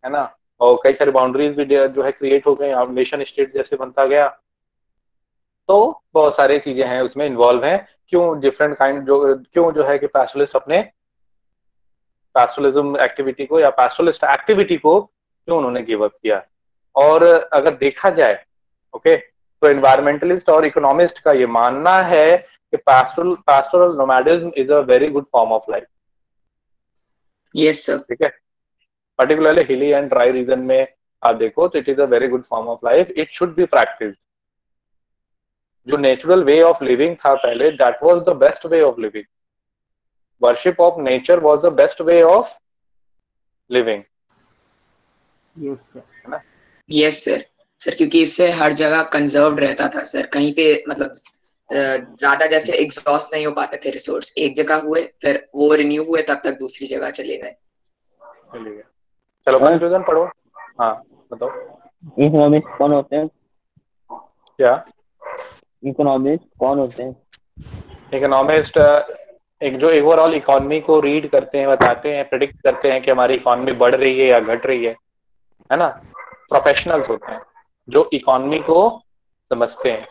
है ना, और कई सारी बाउंड्रीज भी जो है क्रिएट हो गए, नेशन स्टेट जैसे बनता गया। तो बहुत सारी चीजें हैं उसमें इन्वॉल्व हैं। क्यों डिफरेंट काइंड क्यों जो है कि पैस्टोरलिस्ट अपने पैस्टोरलिज्म एक्टिविटी को या पैस्टोरलिस्ट एक्टिविटी को क्यों उन्होंने गिव अप किया। और अगर देखा जाए, ओके, तो एनवायरमेंटलिस्ट और इकोनॉमिस्ट का ये मानना है कि pastoral nomadism is a very good form of life. Yes sir. ठीक है, particularly hilly and dry region में आप देखो तो it is a very good form of life. It should be practiced. जो natural way of living था पहले, that was the best way of living. Worship of nature was the best way of living. Yes sir. है ना? Yes sir. Sir क्योंकि इससे हर जगह conserved रहता था सर, कहीं पे मतलब ज्यादा जैसे एग्जॉस्ट नहीं हो पाते थे रिसोर्स, एक जगह हुए फिर वो रिन्यू हुए तब तक दूसरी जगह चले गए। चलो कंक्लूजन पढ़ो। हाँ बताओ। इकोनॉमिस्ट कौन होते हैं? क्या इकोनॉमिस्ट कौन होते हैं? इकोनॉमिस्ट एक जो ओवरऑल इकोनॉमी को रीड करते हैं, बताते हैं, प्रेडिक्ट करते हैं कि हमारी इकोनॉमी बढ़ रही है या घट रही है ना। प्रोफेशनल्स होते हैं जो इकोनॉमी को समझते हैं।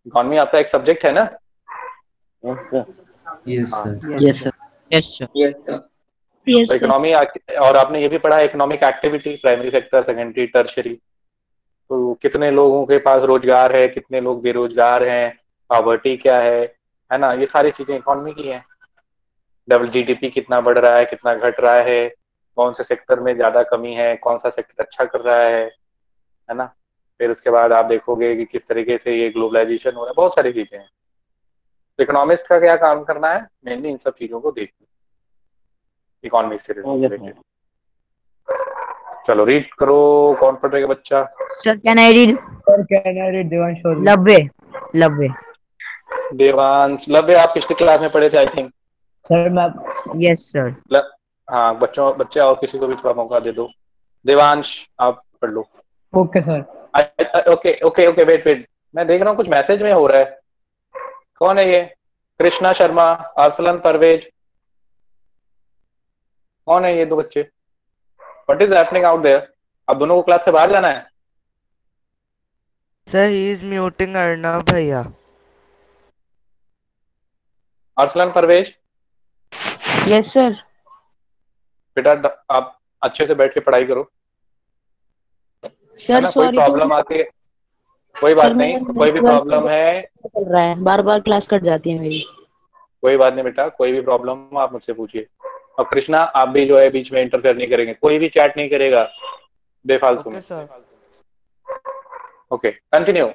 इकोनॉमी आपका एक सब्जेक्ट है ना? Yes sir. Yes sir. Yes sir. Yes sir. तो इकोनॉमी, और आपने ये भी पढ़ा economic activity, primary sector, secondary, tertiary. तो कितने लोगों के पास रोजगार है, कितने लोग बेरोजगार हैं, पॉवर्टी क्या है ना, ये सारी चीजें इकोनॉमी की हैं। डबल जीडीपी कितना बढ़ रहा है, कितना घट रहा है, कौन से सेक्टर में ज्यादा कमी है, कौन सा सेक्टर अच्छा कर रहा है ना। फिर उसके बाद आप देखोगे कि किस तरीके से ये ग्लोबलाइजेशन हो रहा है, बहुत सारी चीजें हैं। तो इकोनॉमिस्ट का क्या काम करना है? मेनली इन सब चीजों को देखना, इकोनॉमी से रिलेटेड। चलो रीड करो, कौन पढ़ेगा बच्चा? Sir can I read? Sir can I read? Devansh. Lavya. Devansh, Lavya आप पिछली क्लास में पढ़े थे आई थिंक। सर मैं यस सर। हाँ बच्चे और किसी को भी थोड़ा मौका दे दो। देवांश आप पढ़ लो। Okay sir. ओके वेट, मैं देख रहा हूँ कुछ मैसेज में हो रहा है। कौन है ये? कृष्णा शर्मा, अरसलन परवेज, कौन है ये दो बच्चे? What is happening out there? आप दोनों को क्लास से बाहर जाना है? Sir he is muting Arnav भैया। अरसलन परवेज। Yes sir. बेटा आप अच्छे से बैठ के पढ़ाई करो। सर कोई प्रॉब्लम आती है कोई बात नहीं, कोई भी प्रॉब्लम है, चल रहा है, बार बार क्लास कट जाती है मेरी। कोई बात नहीं बेटा, कोई भी प्रॉब्लम हो आप मुझसे पूछिए। और कृष्णा आप भी जो है बीच में इंटरफेयर नहीं करेंगे, कोई भी चैट नहीं करेगा बेफालतू में। Okay continue.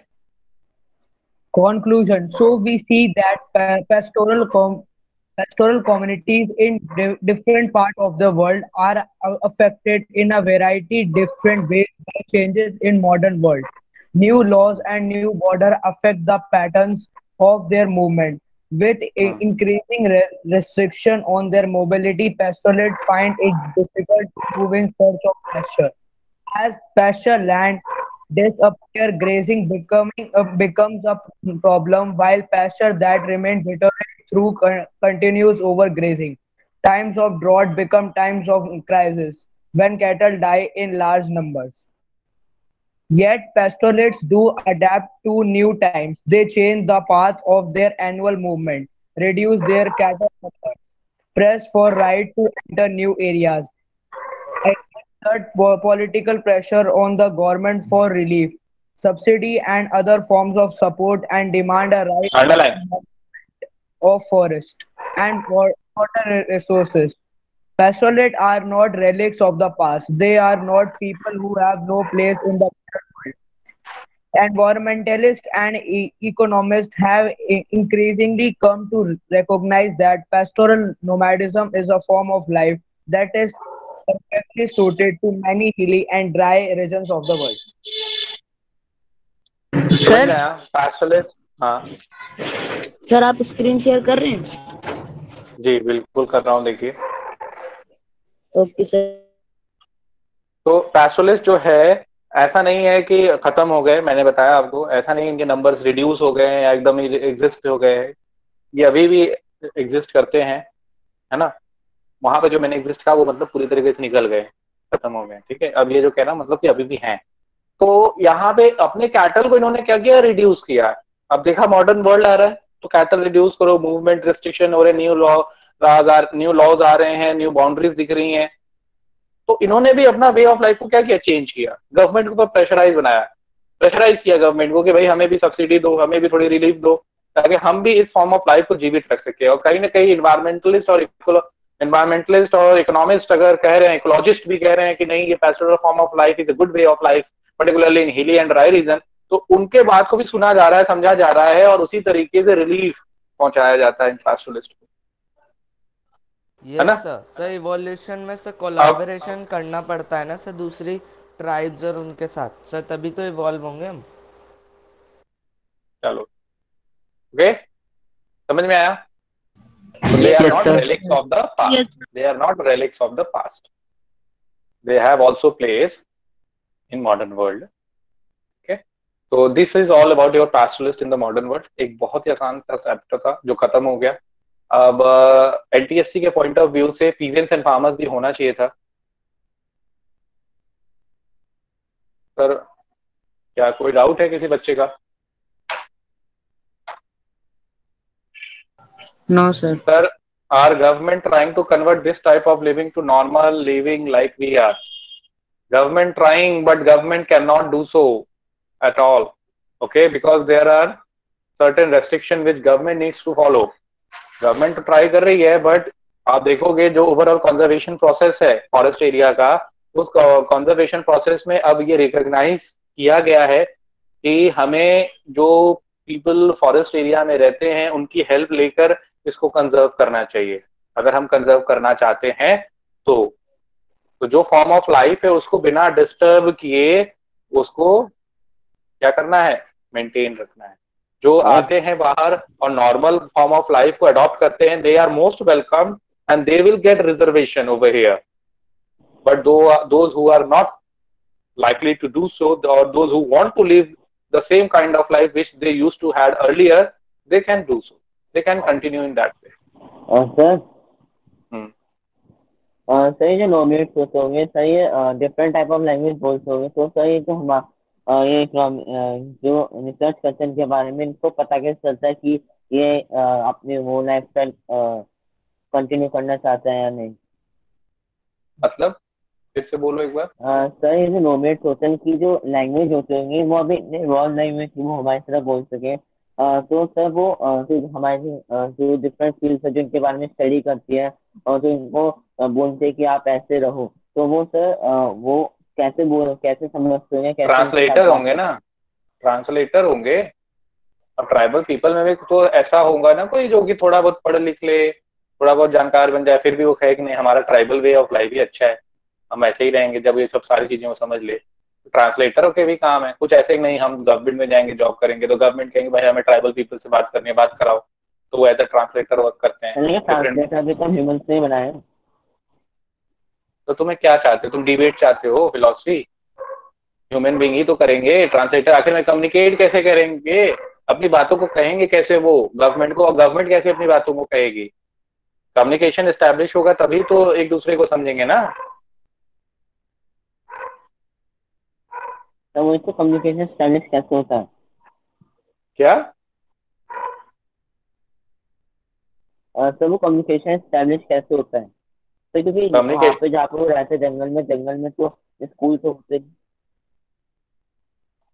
Conclusion. So we see that pastoral communities in different parts of the world are affected in a variety different ways by changes in modern world. New laws and new border affect the patterns of their movement. With increasing restriction on their mobility, pastoralists find it difficult to move in search of pasture. As pasture land disappear, grazing becomes a problem, while pasture that remain deteriorated through continuous overgrazing. Times of drought become times of crisis when cattle die in large numbers. Yet pastoralists do adapt to new times. They change the path of their annual movement, reduce their cattle numbers, press for right to enter new areas, exert political pressure on the government for relief, subsidy, and other forms of support, and demand a right Underline. of forest and water resources. Pastoralists are not relics of the past. They are not people who have no place in the world. Environmentalists and economists have increasingly come to recognize that pastoral nomadism is a form of life that is perfectly suited to many hilly and dry regions of the world. समझ में sir आया पैस्टोरलिस्ट? हाँ sir आप screen share कर रहे हैं? जी बिल्कुल कर रहा हूँ, देखिए। Okay sir. तो पैस्टोरलिस्ट जो है, ऐसा नहीं है कि खत्म हो गए, मैंने बताया आपको, ऐसा नहीं इनके नंबर्स रिड्यूस हो गए हैं या एकदम एग्जिस्ट हो गए हैं। ये अभी भी एग्जिस्ट करते हैं, है ना। वहां पे जो मैंने एग्जिस्ट कहा वो मतलब पूरी तरीके से निकल गए, खत्म हो गए, ठीक है। अब ये जो कहना मतलब कि अभी भी हैं। तो यहाँ पे अपने कैटल को इन्होंने क्या किया, रिड्यूस किया। अब देखा मॉडर्न वर्ल्ड आ रहा है तो कैटल रिड्यूस करो, मूवमेंट रिस्ट्रिक्शन हो रहे, न्यू लॉज आ रहे हैं, न्यू बाउंड्रीज दिख रही हैं। तो इन्होंने भी अपना वे ऑफ लाइफ को क्या किया, चेंज किया। गवर्नमेंट के ऊपर प्रेशराइज किया गवर्नमेंट को कि भाई हमें भी सब्सिडी दो, हमें भी थोड़ी रिलीफ दो, ताकि हम भी इस फॉर्म ऑफ लाइफ को जीवित रख सके। और कहीं ना कहीं इन्वायरमेंटलिस्ट और इकोनॉमिस्ट अगर कह रहे हैं, इकोलॉजिस्ट भी कह रहे हैं कि नहीं, ये pastoral form of life is a good way of life, particularly in हिली एंड ड्राई रीजन, तो उनके बात को भी सुना जा रहा है, समझा जा रहा है, और उसी तरीके से रिलीफ पहुंचाया जाता है इन पैस्टोरलिस्ट को, है ना। Yes sir. सर इवोल्यूशन में सर कोलैबोरेशन करना पड़ता है ना सर, दूसरी ट्राइब्स और उनके साथ सर, तभी तो इवॉल्व होंगे हम। चलो ओके, समझ में आया। They are not relics of the past. Yes. They are not relics of the past. They have also place in modern world. Okay. So this is all about your pastoralist in the modern world. एक बहुत ही आसान सा chapter था जो खत्म हो गया। अब एनटीएससी के पॉइंट ऑफ व्यू से पीजेंट्स एंड फार्मर्स भी होना चाहिए था। सर क्या कोई डाउट है किसी बच्चे का? No sir. Sir, our government trying to convert this type of living to normal living like we are? Government trying, but government cannot do so at all. Okay, because there are certain restrictions which government needs to follow. Government तो try कर रही है, but आप देखोगे जो overall conservation process है forest area का, उस कंजर्वेशन प्रोसेस में अब ये रिकॉग्नाइज किया गया है कि हमें जो पीपल फॉरेस्ट एरिया में रहते हैं उनकी हेल्प लेकर इसको कंजर्व करना चाहिए। अगर हम कंजर्व करना चाहते हैं तो जो फॉर्म ऑफ लाइफ है उसको बिना डिस्टर्ब किए उसको क्या करना है, मेंटेन रखना है। जो आते हैं बाहर और नॉर्मल फॉर्म ऑफ लाइफ को अडॉप्ट करते हैं, they are most welcome and they will get reservation over here, but those who are not likely to do so, or those who want to live the same kind of life which they used to had earlier, they can do so. They can continue in that way. Sir sir ये जो nominates होते होंगे sir, ये different type of language बोलते होंगे, तो sir ये जो हम ये जो रिसर्च करते हैं इनके बारे में, इनको पता कैसे चलता है कि ये अपने वो लाइफस्टाइल कंटिन्यू करना चाहते हैं या नहीं? मतलब फिर से बोलो एक बार। सर ये जो नोमेड्स होते हैं की जो लैंग्वेज होते होंगे वो अभी इतने इवॉल्व नहीं हुए कि वो हमारी तरह बोल सके, तो सर वो जो हमारे जो डिफरेंट फील्ड्स है जिनके बारे में स्टडी करती है और जो इनको बोलते हैं कि आप ऐसे रहो, तो वो सर वो कैसे समझते होंगे, कैसे ट्रांसलेटर होंगे ना, ट्रांसलेटर होंगे। अब ट्राइबल पीपल में भी तो ऐसा होगा ना कोई जो कि थोड़ा बहुत पढ़ लिख ले, थोड़ा बहुत जानकार बन जाए, फिर भी वो कहे कि नहीं हमारा ट्राइबल वे ऑफ लाइफ ही अच्छा है, हम ऐसे ही रहेंगे, जब ये सब सारी चीजें वो समझ ले। ट्रांसलेटरों के भी काम है कुछ ऐसे ही, नहीं हम गवर्नमेंट में जाएंगे जॉब करेंगे तो गवर्नमेंट कहेंगे भाई हमें ट्राइबल पीपल से बात करनी है, बात कराओ, तो वो एज अ ट्रांसलेटर वर्क करते हैं। ट्रांसलेटर भी तो ह्यूमंस ने बनाए। तो तुम्हें क्या चाहते हो, तुम डिबेट चाहते हो, फिलॉसफी? ह्यूमन बीइंग ही तो करेंगे। ट्रांसलेटर आखिर में कम्युनिकेट कैसे करेंगे, अपनी बातों को कहेंगे कैसे वो गवर्नमेंट को, और गवर्नमेंट कैसे अपनी बातों को कहेगी? कम्युनिकेशन एस्टैब्लिश होगा तभी तो एक दूसरे को समझेंगे ना। तो वो इसको कम्युनिकेशन एस्टैब्लिश कैसे होता है? क्या तो वो कम्युनिकेशन एस्टैब्लिश कैसे होता है? तो क्योंकि वहाँ पे जहाँ पे वो रहते जंगल में तो स्कूल तो होते नहीं।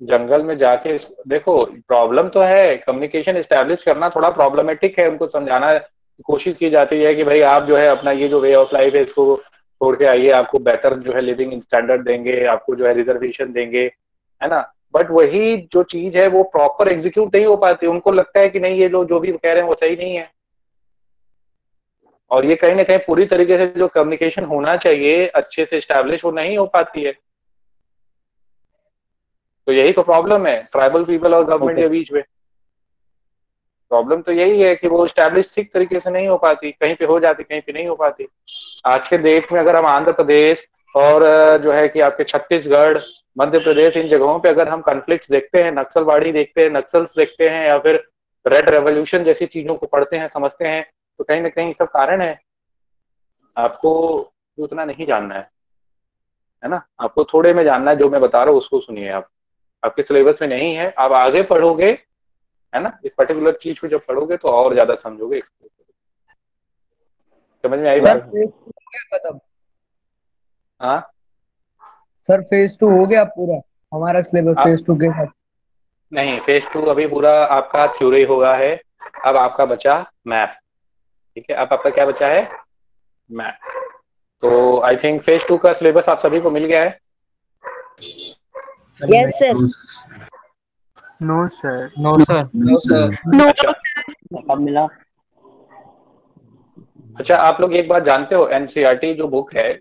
जंगल में जाके देखो, प्रॉब्लम तो है, कम्युनिकेशन एस्टेब्लिश करना थोड़ा प्रॉब्लमेटिक है। उनको समझाना कोशिश की जाती है कि भाई आप जो है अपना ये जो वे ऑफ लाइफ है इसको छोड़ के आइए, आपको बेटर जो है लिविंग स्टैंडर्ड देंगे, आपको जो है रिजर्वेशन देंगे, है ना। बट वही जो चीज है वो प्रॉपर एग्जीक्यूट नहीं हो पाती। उनको लगता है कि नहीं, ये लोग जो भी कह रहे हैं वो सही नहीं है। और ये कहीं ना कहीं पूरी तरीके से जो कम्युनिकेशन होना चाहिए अच्छे से एस्टैब्लिश, वो नहीं हो पाती है। तो यही तो प्रॉब्लम है ट्राइबल पीपल और गवर्नमेंट के बीच में। प्रॉब्लम तो यही है कि वो एस्टैब्लिश ठीक तरीके से नहीं हो पाती, कहीं पे हो जाती कहीं पे नहीं हो पाती। आज के डेट में अगर हम आंध्र प्रदेश और जो है कि आपके छत्तीसगढ़, मध्य प्रदेश, इन जगहों पे अगर हम कॉन्फ्लिक्ट्स देखते हैं, नक्सलवाड़ी देखते हैं, नक्सल्स देखते हैं, या फिर रेड रेवोल्यूशन जैसी चीजों को पढ़ते हैं, समझते हैं, तो कहीं ना कहीं सब कारण है। आपको उतना नहीं जानना है ना, आपको थोड़े में जानना है। जो मैं बता रहा हूँ उसको सुनिए आप, आपके सिलेबस में नहीं है, आप आगे पढ़ोगे, है ना, इस पर्टिकुलर चीज को जब पढ़ोगे तो और ज्यादा समझोगे। समझ में आई बात? हाँ सर फेज 2 हो गया पूरा हमारा सिलेबस फेज 2 के साथ? नहीं, फेज 2 अभी पूरा आपका थ्योरी होगा है। अब आपका बचा मैथ, ठीक है। अब आपका क्या बचा है? मैथ। तो आई थिंक फेज 2 का सिलेबस आप सभी को मिल गया है। Yes sir. No sir. No sir. No sir. कब मिला? अच्छा, आप लोग एक बात जानते हो, एनसीईआरटी जो बुक है,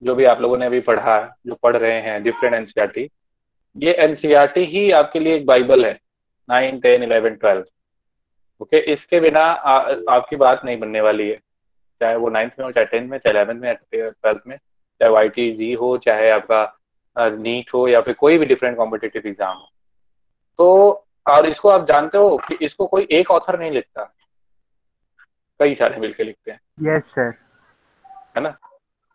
जो भी आप लोगों ने अभी पढ़ा, जो पढ़ रहे हैं डिफरेंट एनसीईआरटी, ये एनसीईआरटी ही आपके लिए एक बाइबल है 9, 10, 11, 12। ओके, इसके बिना आपकी बात नहीं बनने वाली है। चाहे वो 9th में हो, चाहे 10th में, चाहे 11th में, 12th में, चाहे वाईटीजी हो, चाहे आपका नीट हो, या फिर कोई भी डिफरेंट कॉम्पिटिटिव एग्जाम हो। तो और इसको आप जानते हो कि इसको कोई एक ऑथर नहीं लिखता, कई सारे मिलके लिखते हैं। Yes sir. है ना?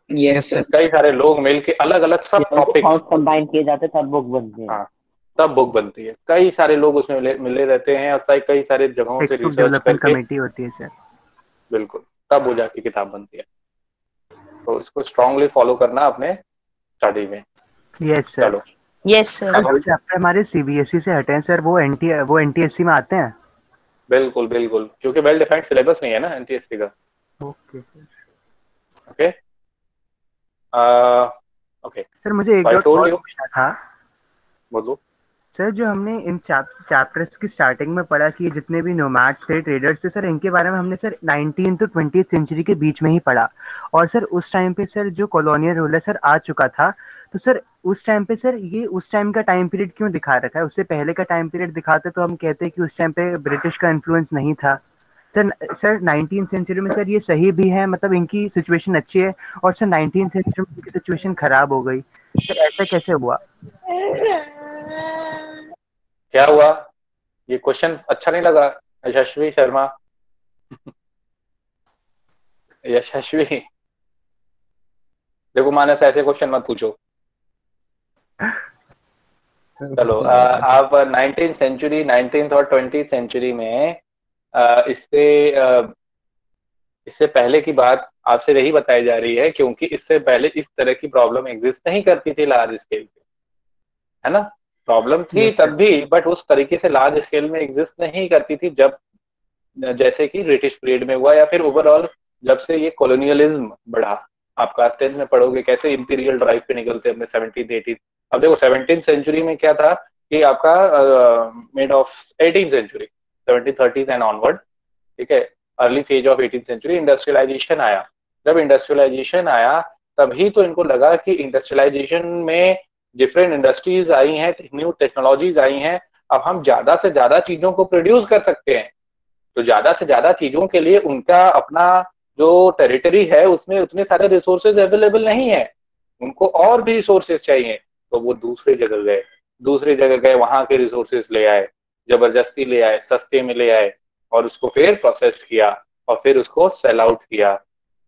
Yes sir. कई सारे लोग मिलके अलग अलग सब टॉपिक्स कंबाइन किए जाते तब बुक बनती है। हाँ, तब बुक बनती है। कई सारे लोग उसमें मिले रहते हैं और कई सारे जगहों से रिसर्च करके कमेटी होती है सर। बिल्कुल, तब वो जाके किताब बनती है। तो इसको स्ट्रांगली फॉलो करना अपने स्टडी में। Yes sir. चलो, यस सर। जो चैप्टर हमारे सीबीएसई से हटे हैं सर, वो एनटीएससी में आते हैं। बिल्कुल बिल्कुल, क्योंकि वेल डिफाइंड सिलेबस नहीं है ना एनटीएससी का। Okay sir. Okay okay sir, मुझे एक और पूछना था। बोलो सर, जो हमने इन चैप्टर्स की स्टार्टिंग में पढ़ा कि जितने भी नोमैड्स थे, ट्रेडर्स थे सर, इनके बारे में हमने sir 19th to 20th century के बीच में ही पढ़ा। और सर उस टाइम पे सर जो कॉलोनियल रूल है सर आ चुका था। तो सर उस टाइम पे सर ये उस टाइम का टाइम पीरियड क्यों दिखा रखा है? उससे पहले का टाइम पीरियड दिखाते तो हम कहते कि उस टाइम पे ब्रिटिश का इन्फ्लुएंस नहीं था। सर 19th सेंचुरी में सर ये सही भी है, मतलब इनकी सिचुएशन अच्छी है, और सर 19th सेंचुरी में इनकी सिचुएशन खराब हो गई। सर ऐसा कैसे हुआ? क्या हुआ? ये क्वेश्चन अच्छा नहीं लगा यशस्वी शर्मा? यशस्वी, देखो मानस, ऐसे क्वेश्चन मत पूछो। चलो, आप 19th और 20th सेंचुरी में इससे पहले की बात आपसे यही बताई जा रही है, क्योंकि इससे पहले इस तरह की प्रॉब्लम एग्जिस्ट नहीं करती थी लार्ज स्केल पे, है ना। प्रॉब्लम थी तब भी, बट उस तरीके से लार्ज स्केल में एग्जिस्ट नहीं करती थी जब जैसे कि ब्रिटिश पीरियड में हुआ, या फिर ओवरऑल जब से ये कॉलोनियलिज्म बढ़ा। आप क्लास 10th में पढ़ोगे कैसे इंपीरियल ड्राइव पे निकलते अपने 17th 18th। अब देखो 17th सेंचुरी में क्या था कि आपका mid of 18th century, 1730s and onward, ठीक है, early phase of 18th century industrialization आया। जब इंडस्ट्रियलाइजेशन आया तभी तो इनको लगा कि इंडस्ट्रियलाइजेशन में डिफरेंट इंडस्ट्रीज आई हैं, न्यू टेक्नोलॉजीज आई हैं, अब हम ज्यादा से ज्यादा चीजों को प्रोड्यूस कर सकते हैं। तो ज्यादा से ज्यादा चीजों के लिए उनका अपना जो टेरिटरी है उसमें उतने सारे रिसोर्सेज अवेलेबल नहीं है, उनको और भी रिसोर्सेज चाहिए। तो वो दूसरी जगह गए, वहां के रिसोर्सेज ले आए, जबरदस्ती ले आए, सस्ते में ले आए, और उसको फिर प्रोसेस किया और फिर उसको सेल आउट किया,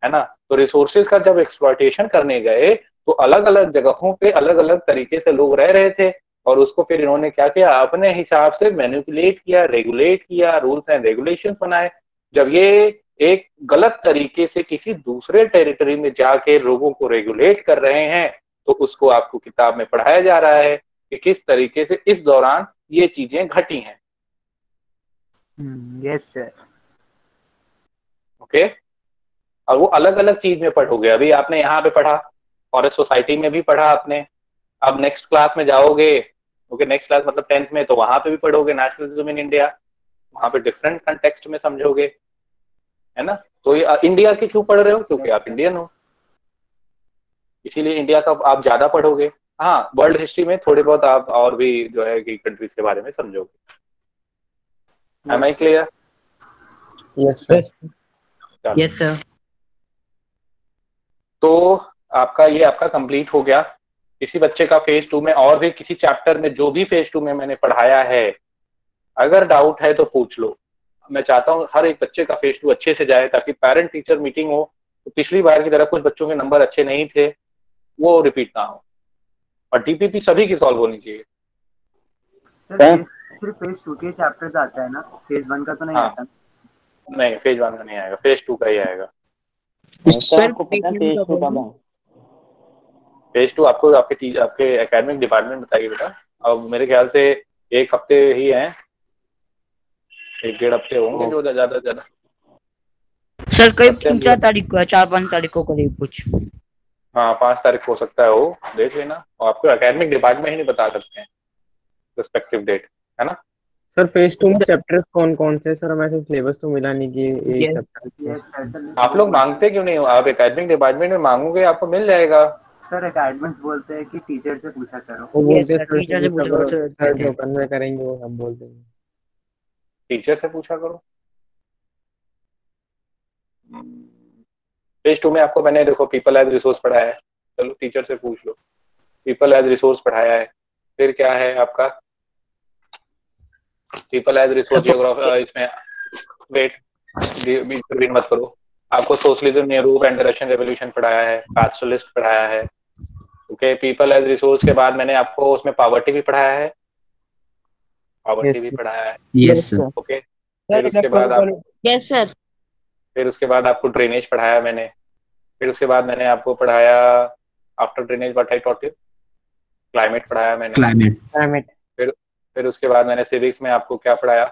है ना। तो रिसोर्सेज का जब एक्सप्लॉयटेशन करने गए तो अलग अलग जगहों पे अलग अलग तरीके से लोग रह रहे थे, और उसको फिर इन्होंने क्या किया, अपने हिसाब से मैनिपुलेट किया, रेगुलेट किया, रूल्स एंड रेगुलेशंस बनाए। जब ये एक गलत तरीके से किसी दूसरे टेरिटरी में जाके लोगों को रेगुलेट कर रहे हैं, तो उसको आपको किताब में पढ़ाया जा रहा है कि किस तरीके से इस दौरान ये चीजें घटी हैं। Yes sir. ओके, और वो अलग अलग चीज में पढ़ोगे। अभी आपने यहाँ पे पढ़ा, फॉरेस्ट सोसाइटी में भी पढ़ा आपने, अब नेक्स्ट क्लास में जाओगे, ओके नेक्स्ट क्लास मतलब 10th में, तो वहां पे भी पढ़ोगे नेशनलिज्म इन इंडिया, वहां पे डिफरेंट कंटेक्स्ट में समझोगे, है ना। तो ये इंडिया के क्यों पढ़ रहे हो? क्योंकि आप इंडियन हो, इसीलिए इंडिया का आप ज्यादा पढ़ोगे। हाँ, वर्ल्ड हिस्ट्री में थोड़े बहुत आप और भी जो है कि कंट्रीज के बारे में समझोगे। Am I clear? Yes sir. Yes sir. तो आपका ये आपका कंप्लीट हो गया। किसी बच्चे का फेज 2 में और भी किसी चैप्टर में जो भी फेज 2 में मैंने पढ़ाया है, अगर डाउट है तो पूछ लो। मैं चाहता हूँ हर एक बच्चे का फेज 2 अच्छे से जाए, ताकि पेरेंट टीचर मीटिंग हो तो पिछली बार की तरह कुछ बच्चों के नंबर अच्छे नहीं थे वो रिपीट ना हो, और डीपीपी सभी की सॉल्व होनी चाहिए। सिर्फ फेज 2 के चैप्टर्स आता है ना, फेज 1 का तो नहीं आता? नहीं, फेज 1 का नहीं आएगा, फेज 2 का ही आएगा। आपको पता है फेज 2 कब है? फेज 2 आपको आपके एकेडमिक डिपार्टमेंट बताइए बेटा। अब मेरे ख्याल से एक हफ्ते ही हैं, 1-1.5 हफ्ते होंगे जो ज्यादा ज्यादा। सर करीब 3-4 तारीख को है, 4-5 तारीख को करीब कुछ। हाँ, 5 तारीख हो सकता है, वो देख लेना। और आपको एकेडमिक डिपार्टमेंट ही नहीं बता सकते हैं रिस्पेक्टिव डेट, है ना। सर फेज 2 में चैप्टर कौन कौन से? सर हमें सिलेबस तो मिला नहीं कि ये चैप्टर। आप लोग मांगते क्यों नहीं हो? आप एकेडमिक डिपार्टमेंट में मांगोगे आपको मिल जाएगा। सर एकेडमिक्स बोलते हैं कि टीचर से पूछा करो। वो बोलते हैं टीचर से पूछा करो, सर जो करना करेंगे वो हम बोल देंगे। टीचर से पूछा करो। फेज 2 में आपको मैंने देखो पीपल एज रिसोर्स पढ़ाया है, चलो टीचर से पूछ लो। पीपल एज रिसोर्स पढ़ाया है, फिर क्या है आपका पीपल एज रिसोर्स जियोग्राफी। इसमें वेट बीच मत करो। आपको socialism, Nehru and Russian revolution पढ़ाया है, पैस्टरलिस्ट पढ़ाया है। ओके, पीपल एज रिसोर्स के बाद मैंने आपको उसमें पॉवर्टी भी पढ़ाया है, पॉवर्टी भी पढ़ाया है। Yes sir. ओके, फिर उसके बाद आप यस सर। फिर उसके बाद आपको ड्रेनेज पढ़ाया मैंने। फिर उसके बाद मैंने आपको पढ़ाया after drainage what I taught you, climate पढ़ाया मैंने। क्लाइमेट। फिर उसके बाद मैंने सिविक्स में आपको क्या पढ़ाया?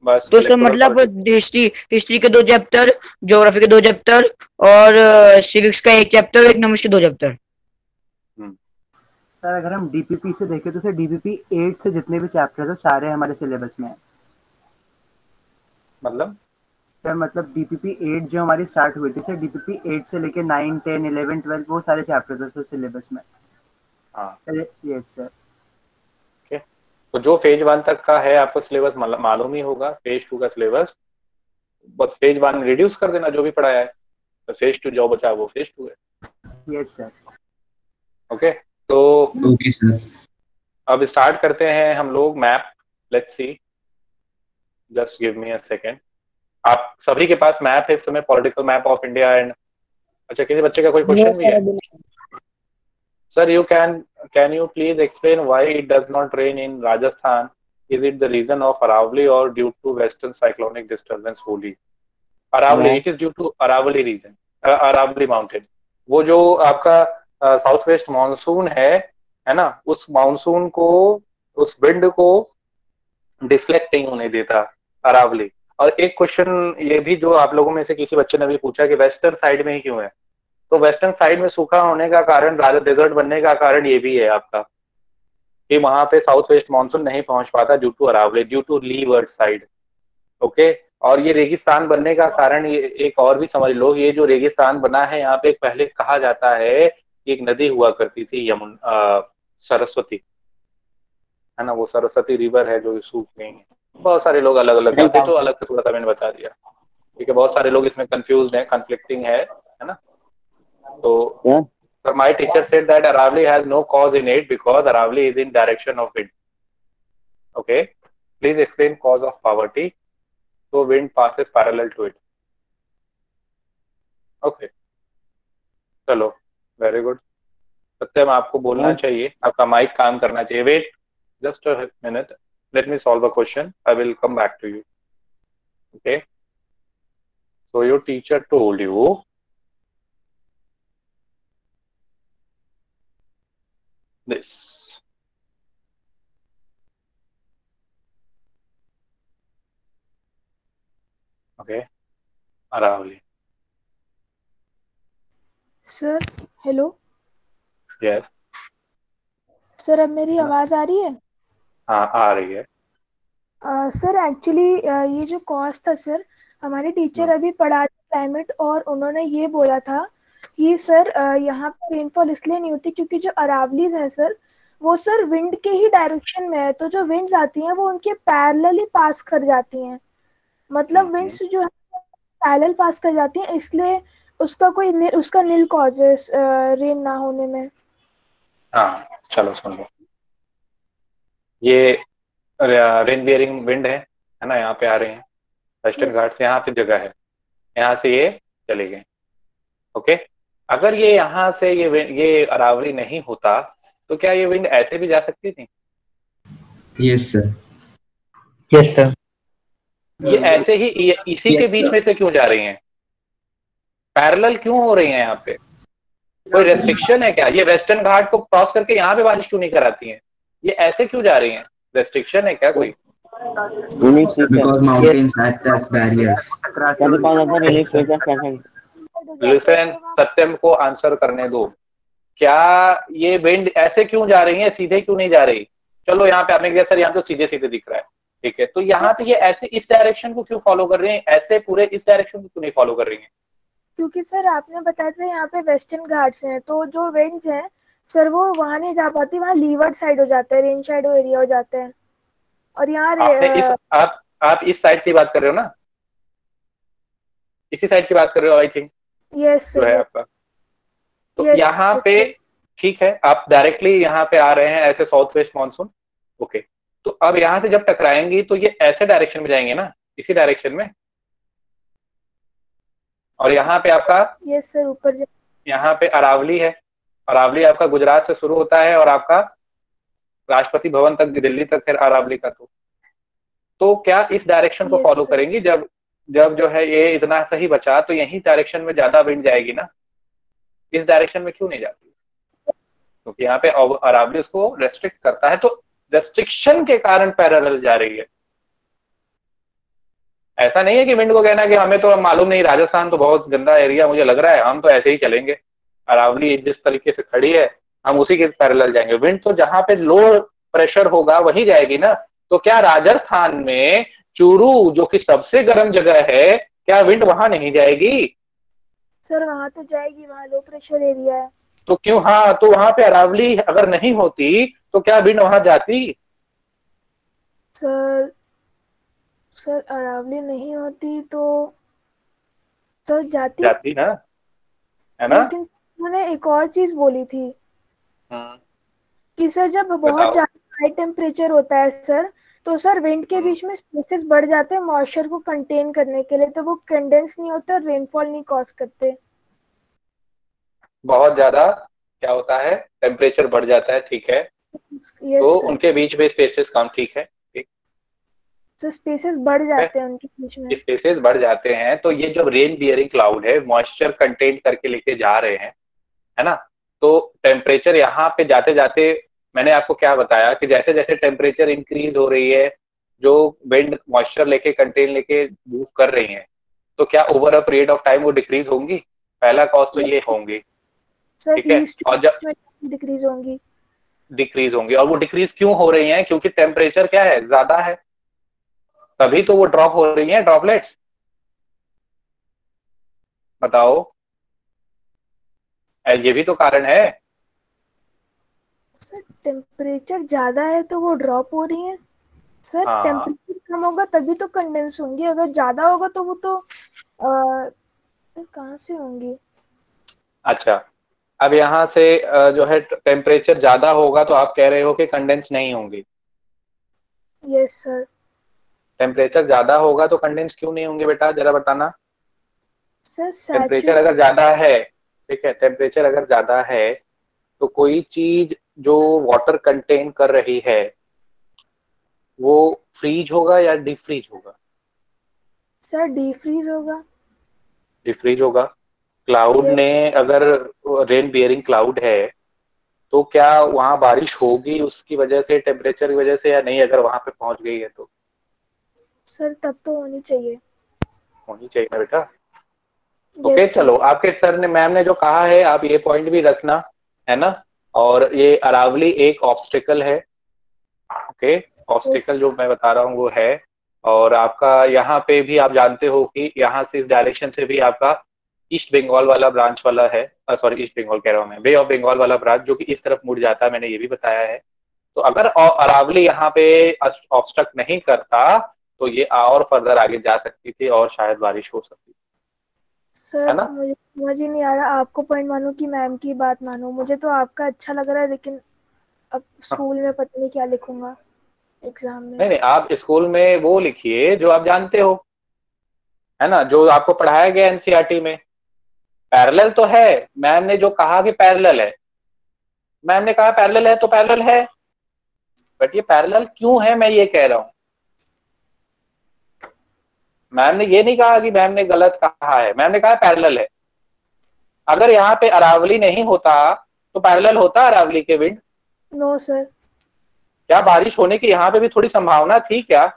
बस। तो सर मतलब हिस्ट्री के 2 चैप्टर, ज्योग्राफी के 2 चैप्टर और सिविक्स का 1 चैप्टर, इकोनॉमिक्स के 2 चैप्टर। सर अगर हम डीपीपी से देखें तो सर डीपीपी 8 से जितने भी चैप्टर्स हैं सारे हमारे सिलेबस में हैं। मतलब सर मतलब डीपीपी 8 जो हमारी स्टार्ट हुई थी सर, डीपीपी 8 से लेके 9, 10, 11, 12 वो सारे चैप्टर्स हैं सर सिलेबस में। हाँ यस सर। ओके, तो जो फेज 1 तक का है आपको सिलेबस मालूम ही होगा। फेज 2 का सिलेबस बस फेज 1 रिड्यूस कर देना जो भी पढ़ाया है, तो फेज 2 जो बचा वो फेज 2 है। Yes sir. ओके, तो ओके सर, अब स्टार्ट करते हैं हम लोग map. Let's see, just give me a second. आप सभी के पास मैप है इस समय, political map of India and. अच्छा, किसी बच्चे का कोई क्वेश्चन भी है? Sir you can you please explain why it does not rain in Rajasthan? Is it the reason of Aravalli और due to western cyclonic disturbance Holi? Aravali, it is due to Aravali region, Aravali mountain. वो जो आपका साउथ वेस्ट मानसून है ना, उस monsoon को, उस wind को डिफ्लेक्ट नहीं होने देता अरावली। और एक क्वेश्चन ये भी जो आप लोगों में से किसी बच्चे ने भी पूछा कि वेस्टर्न साइड में ही क्यों है, तो वेस्टर्न साइड में सूखा होने का कारण, राजा डेजर्ट बनने का कारण ये भी है आपका कि वहां पे साउथ वेस्ट मानसून नहीं पहुंच पाता due to Aravali, due to leeward side. Okay, और ये रेगिस्तान बनने का कारण ये एक और भी समझ लो, ये जो रेगिस्तान बना है यहाँ पे पहले कहा जाता है कि एक नदी हुआ करती थी सरस्वती, है ना। वो सरस्वती रिवर है जो सूख गई है। बहुत सारे लोग अलग अलग बातें, तो अलग से थोड़ा सा मैंने बता दिया, ठीक है। बहुत सारे लोग इसमें कंफ्यूज्ड हैं, कन्फ्लिक्टिंग है ना। तो my teacher said that Aravali has no cause in it because Aravali is in direction of wind. Okay, please explain cause of poverty. So wind passes parallel to it. Okay, चलो, very good. सत्यम आपको बोलना चाहिए, आपका mic काम करना चाहिए। Wait just a minute, let me solve a question. I will come back to you. Okay. So your teacher told you this. Okay. Aravali. Sir hello. Yes. Sir अब मेरी आवाज आ रही है? हाँ आ रही है। सर एक्चुअली ये जो कॉज था सर, हमारे टीचर अभी पढ़ा क्लाइमेट और उन्होंने ये बोला था कि सर यहाँ पर रेनफॉल इसलिए नहीं होती क्योंकि जो अरावलीज है सर वो सर विंड के ही डायरेक्शन में है, तो जो विंड्स आती हैं वो उनके पैरेलली पास कर जाती हैं। मतलब विंड्स जो है पैरेलल पास कर जाती हैं, इसलिए उसका नील कॉज है रेन ना होने में। हाँ चलो सुन लो, ये रेन बियरिंग विंड है ना, यहाँ पे आ रहे हैं वेस्टर्न घाट से, यहाँ पे जगह है, यहाँ से ये चले गए। ओके, अगर ये यहाँ से ये अरावली नहीं होता तो क्या ये विंड ऐसे भी जा सकती थी? Yes sir. Yes sir. ये ऐसे ही इसी के बीच में से क्यों जा रही हैं? पैरेलल क्यों हो रही हैं? यहाँ पे कोई रेस्ट्रिक्शन है क्या? ये वेस्टर्न घाट को क्रॉस करके यहाँ पे बारिश क्यों नहीं कराती हैं? ये ऐसे क्यों जा रही हैं? रेस्ट्रिक्शन है क्या कोई? Because mountains act as barriers. Listen, Satyam को आंसर करने दो। क्या ये विंड ऐसे क्यों जा रही है, सीधे क्यों नहीं जा रही? चलो यहाँ पे आपने कहा सर यहाँ तो सीधे सीधे दिख रहा है, ठीक है, तो यहाँ पे ये ऐसे इस डायरेक्शन को क्यों फॉलो कर रही हैं, ऐसे पूरे इस डायरेक्शन को क्यों नहीं फॉलो कर रही हैं? क्योंकि सर आपने बताया था यहाँ पे वेस्टर्न घाट्स हैं, तो जो विंड्स हैं सर वो वहां नहीं जा पाती, वहां लीवर्ड साइड हो जाता है, रेन शैडो एरिया हो जाता है। और यहाँ आप इस साइड की बात कर रहे हो ना, इसी साइड की बात कर रहे हो आई थिंक। यस जो है आपका, तो यहाँ पे ठीक है, आप डायरेक्टली यहाँ पे आ रहे हैं ऐसे साउथ वेस्ट मानसून। ओके, तो अब यहाँ से जब टकराएंगी तो ये ऐसे डायरेक्शन में जाएंगे ना, इसी डायरेक्शन में। और यहाँ पे आपका यस सर ऊपर यहाँ पे अरावली है, अरावली आपका गुजरात से शुरू होता है और आपका राष्ट्रपति भवन तक, दिल्ली तक है अरावली का। तो क्या इस डायरेक्शन को फॉलो करेंगी? जब जो है ये इतना सही बचा तो यही डायरेक्शन में ज्यादा विंड जाएगी ना, इस डायरेक्शन में क्यों नहीं जाती? क्योंकि यहाँ पे अरावली उसको रेस्ट्रिक्ट करता है, तो रेस्ट्रिक्शन के कारण पैरेलल जा रही है। ऐसा नहीं है कि विंड को कहना कि हमें तो मालूम नहीं, राजस्थान तो बहुत गंदा एरिया मुझे लग रहा है, हम तो ऐसे ही चलेंगे, अरावली जिस तरीके से खड़ी है हम उसी के पैरेलल जाएंगे। विंड तो जहां पे लो प्रेशर होगा वही जाएगी ना। तो क्या राजस्थान में चूरू जो कि सबसे गर्म जगह है, क्या विंड वहां नहीं जाएगी? सर वहां तो जाएगी, वहां लो प्रेशर एरिया है। तो क्यों? हाँ, तो वहां पे अरावली अगर नहीं होती तो क्या विंड वहां जाती? सर अरावली नहीं होती तो सर जाती ना, है ना? लेकिन मैंने एक और चीज बोली थी कि सर जब बहुत ज्यादा हाई टेम्परेचर होता है सर, तो सर विंड के बीच में स्पेसेस बढ़ जाते हैं मॉइस्चर को कंटेन करने के लिए, तो वो कंडेंस नहीं होते और रेनफॉल नहीं कॉज करते। बहुत ज्यादा क्या होता है, टेम्परेचर बढ़ जाता है, ठीक है, तो उनके बीच में स्पेसेस कम, ठीक है, ठीक, तो स्पेसेस बढ़ जाते हैं उनके बीच में, स्पेसेस बढ़ जाते हैं। तो ये जब रेन बियरिंग क्लाउड है, मॉइस्चर कंटेन करके लेके जा रहे हैं, है ना, तो टेम्परेचर यहाँ पे जाते जाते मैंने आपको क्या बताया कि जैसे जैसे टेम्परेचर इंक्रीज हो रही है, जो विंड मॉइस्चर लेके कंटेन लेके मूव कर रही है, तो क्या over a period of time वो डिक्रीज होंगी? पहला कॉज तो ये होंगी, ठीक है, और जब डिक्रीज होंगी, और वो डिक्रीज क्यों हो रही है? क्योंकि टेम्परेचर क्या है, ज्यादा है, तभी तो वो ड्रॉप हो रही है ड्रॉपलेट्स। बताओ, ये भी तो कारण है। सर टेम्परेचर ज्यादा है तो वो ड्रॉप हो रही है सर। हाँ। टेम्परेचर कम होगा तभी तो कंडेंस होंगी, अगर ज्यादा होगा तो वो तो कहाँ से होंगी? अच्छा, अब यहाँ से जो है टेम्परेचर ज्यादा होगा तो आप कह रहे हो कि कंडेंस नहीं होंगी? Yes sir. टेम्परेचर ज्यादा होगा तो कंडेंस क्यों नहीं होंगे बेटा, जरा बताना। सर टेम्परेचर अगर ज्यादा है, ठीक है, टेम्परेचर अगर ज्यादा है तो कोई चीज जो वाटर कंटेन कर रही है वो फ्रीज होगा या डीप फ्रीज होगा? सर डी फ्रीज होगा। डीप फ्रीज होगा। क्लाउड ये ने अगर रेन बियरिंग क्लाउड है तो क्या वहां बारिश होगी उसकी वजह से, टेम्परेचर की वजह से, या नहीं? अगर वहां पे पहुंच गई है तो सर तब तो होनी चाहिए। होनी चाहिए ना बेटा। Okay yes sir. चलो, आपके सर ने, मैम ने जो कहा है आप ये पॉइंट भी रखना, है ना। और ये अरावली एक ऑब्स्टिकल है। ओके, यस ऑब्स्टिकल जो मैं बता रहा हूँ वो है। और आपका यहाँ पे भी आप जानते हो कि यहाँ से इस डायरेक्शन से भी आपका ईस्ट बंगाल वाला ब्रांच वाला है, सॉरी ईस्ट बंगाल कह रहा हूँ मैं, बे ऑफ बंगाल वाला ब्रांच जो कि इस तरफ मुड़ जाता है, मैंने ये भी बताया है। तो अगर अरावली यहाँ पे ऑब्स्ट्रक्ट नहीं करता तो ये और फर्दर आगे जा सकती थी और शायद बारिश हो सकती थी, है सर ना। मुझे समझ ही नहीं आ रहा, आपको पॉइंट मानो कि मैम की बात मानो। मुझे तो आपका अच्छा लग रहा है, लेकिन अब स्कूल में पता नहीं क्या लिखूंगा एग्जाम में। नहीं नहीं, आप स्कूल में वो लिखिए जो आप जानते हो, है ना, जो आपको पढ़ाया गया एनसीईआरटी में। पैरेलल तो है, मैम ने जो कहा कि पैरेलल है, मैम ने कहा पैरेलल है तो पैरेलल है, बट ये पैरेलल क्यों है मैं ये कह रहा हूं। मैम ने ये नहीं कहा कि मैम ने गलत कहा है, मैम ने कहा पैरेलल है। अगर यहाँ पे अरावली नहीं होता तो पैरेलल होता अरावली के विंड? No sir. क्या बारिश होने की यहाँ पे भी थोड़ी संभावना थी क्या?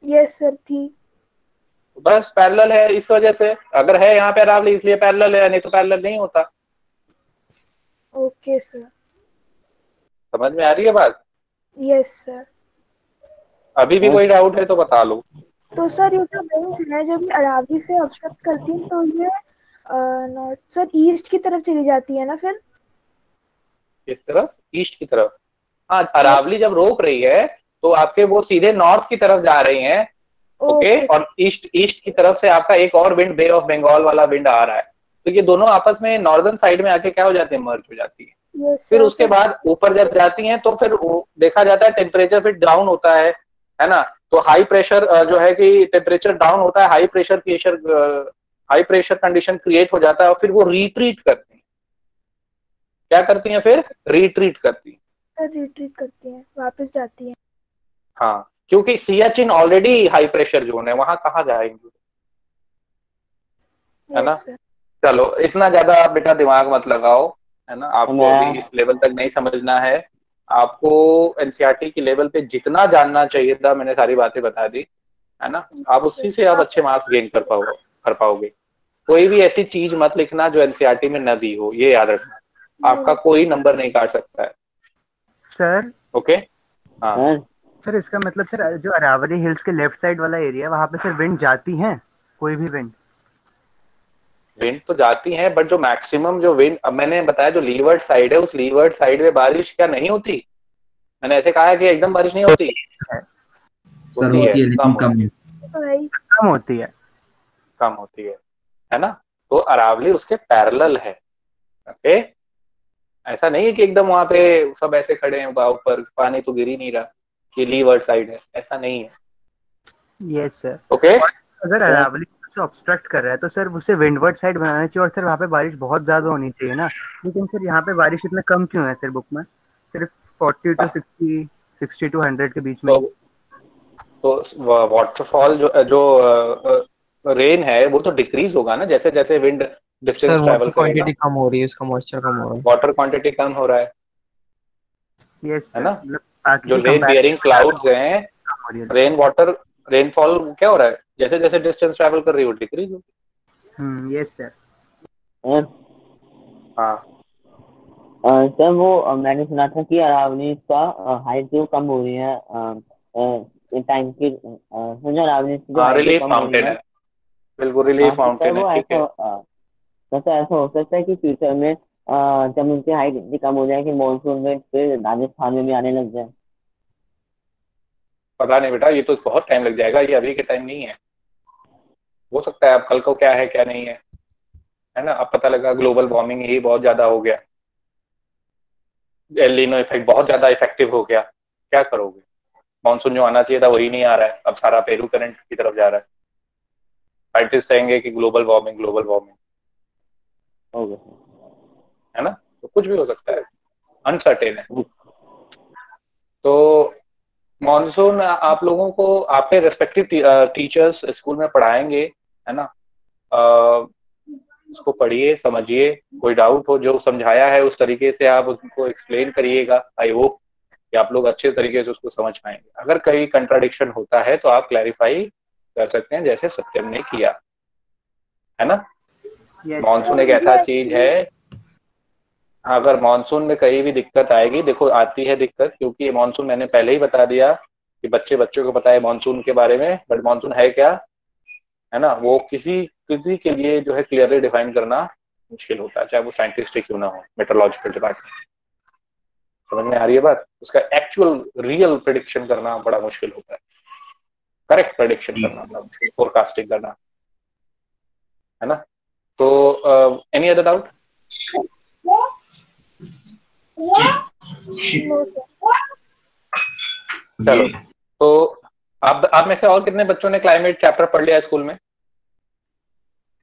यस सर थी। बस पैरेलल है इस वजह से, अगर है यहाँ पे अरावली इसलिए पैरेलल है, नहीं तो पैरेलल नहीं होता। Okay sir. समझ में आ रही है बात? Yes sir. अभी भी कोई डाउट है तो बता लो। तो सर ये जो विंड्स हैं जब ये अरावली से ऑब्स्ट्रक्ट करती हैं तो ये नॉर्थ सर ईस्ट की तरफ चली जाती है ना फिर? किस तरफ? ईस्ट की तरफ। हाँ, अरावली जब रोक रही है तो आपके वो सीधे नॉर्थ की तरफ जा रही हैं। ओके, और ईस्ट ईस्ट की तरफ से आपका एक और विंड, बे ऑफ बंगाल वाला विंड आ रहा है, तो ये दोनों आपस में नॉर्दर्न साइड में आके क्या हो जाती है, मर्ज हो जाती है। फिर उसके बाद ऊपर जब जाती हैं तो फिर देखा जाता है टेम्परेचर फिर डाउन होता है ना। तो हाई प्रेशर जो है कि टेम्परेचर डाउन होता है, हाई प्रेशर कंडीशन क्रिएट हो जाता है और फिर वो रिट्रीट करती है। क्या करती हैं फिर? रिट्रीट करती है। सर रिट्रीट करती हैं, वापस जाती हैं। हाँ, क्योंकि Siachen already high pressure zone है, वहां कहाँ जाएंगे, है ना। चलो इतना ज्यादा आप बेटा दिमाग मत लगाओ, है ना। आपको अभी इस लेवल तक नहीं समझना है। आपको एनसीईआरटी की लेवल पे जितना जानना चाहिए था मैंने सारी बातें बता दी, है ना। आप उसी से आप अच्छे मार्क्स गेन कर पाओगे। कोई भी ऐसी चीज मत लिखना जो एनसीईआरटी में न दी हो, ये याद रखना। आपका कोई नंबर नहीं काट सकता है सर। ओके हाँ सर इसका मतलब सर जो अरावली हिल्स के लेफ्ट साइड वाला एरिया वहां पे सर विंड जाती हैं, कोई भी विंड तो जाती हैं, बट जो मैक्सिमम जो विंड, अब मैंने बताया जो लीवर्ड साइड है, उस लीवर्ड साइड में बारिश क्या नहीं होती? मैंने ऐसे कहा कि एकदम बारिश नहीं होती। सर होती है लेकिन कम होती है। कम होती है ना। तो अरावली उसके पैरेलल है। ओके, ऐसा नहीं है कि एकदम वहां पे सब ऐसे खड़े हैं ऊपर, पानी तो गिर ही नहीं रहा, कि लीवर्ड साइड है, ऐसा नहीं है। Yes sir. ओके, अगर अरावली से ऑब्स्ट्रक्ट कर रहा है तो सर उसे विंडवर्ड साइड बनाना चाहिए, और सर वहाँ पे बारिश बहुत ज्यादा होनी चाहिए ना। लेकिन सर यहाँ पे बारिश इतना कम क्यों है सर बुक में? सिर्फ 40 to 60, 60 to 100 के बीच में। तो वाटरफॉल जो रेन है वो तो डिक्रीज होगा ना जैसे जैसे विंड डिस्टेंस ट्रैवल करेगा। क्वांटिटी कम हो रही है, उसका मॉइस्चर कम हो रहा है, वाटर क्वांटिटी कम हो रहा है। यस है ना। जो रेन बियरिंग क्लाउड्स हैं, रेनफॉल क्या हो रहा है, जैसे जैसे डिस्टेंस ट्रैवल कर रही हो डिक्रीज होगी। Yes sir. हाँ सर वो मैंने सुना था कि अरावली का हाइट जो कम हो रही है टाइम की, समझो अरावली की जो हाइट रिलीफ कम हो रही माउंटेन है, है, बिल्कुल रिलीफ माउंटेन है, ठीक है। तो ऐसा हो सकता है कि फ्यूचर में जब उनकी हाइट इतनी कम हो जाए कि मानसून में फिर राजस्थान में भी आने लग जाए। पता नहीं बेटा, ये तो बहुत टाइम लग जाएगा, ये अभी के टाइम नहीं है। हो सकता है अब कल को क्या है क्या नहीं है ना। अब पता लगा ग्लोबल वार्मिंग ही बहुत ज्यादा हो गया, एल नीनो इफेक्ट बहुत ज्यादा इफेक्टिव हो गया, क्या करोगे? मानसून जो आना चाहिए था वही नहीं आ रहा है, अब सारा पेरू करंट की तरफ जा रहा है। साइंटिस्ट कहेंगे कि ग्लोबल वार्मिंग है ना। तो कुछ भी हो सकता है, अनसर्टेन है। तो मॉनसून आप लोगों को आपके रेस्पेक्टिव टीचर्स स्कूल में पढ़ाएंगे, है ना। उसको पढ़िए, समझिए, कोई डाउट हो जो समझाया है उस तरीके से आप उनको एक्सप्लेन करिएगा। आई होप कि आप लोग अच्छे तरीके से उसको समझ पाएंगे। अगर कहीं कंट्राडिक्शन होता है तो आप क्लैरिफाई कर सकते हैं, जैसे सत्यम ने किया, है ना। मॉनसून एक ऐसा चीज है, अगर मॉनसून में कहीं भी दिक्कत आएगी, देखो आती है दिक्कत, क्योंकि ये मॉनसून मैंने पहले ही बता दिया कि बच्चों को पता है मॉनसून के बारे में, बट मॉनसून है क्या, है ना, वो किसी किसी के लिए जो है क्लियरली डिफाइन करना मुश्किल होता है, चाहे वो साइंटिस्ट क्यों ना हो, मेट्रोलॉजिकल डिपार्टमेंट। समझ में आ रही है बात। उसका एक्चुअल रियल प्रेडिक्शन करना बड़ा मुश्किल होता है, करेक्ट प्रेडिक्शन करना बड़ा मुश्किल, फोरकास्टिंग करना, है ना। तो एनी अदर डाउट? चलो, तो आप में से और कितने बच्चों ने क्लाइमेट चैप्टर पढ़ लिया स्कूल में?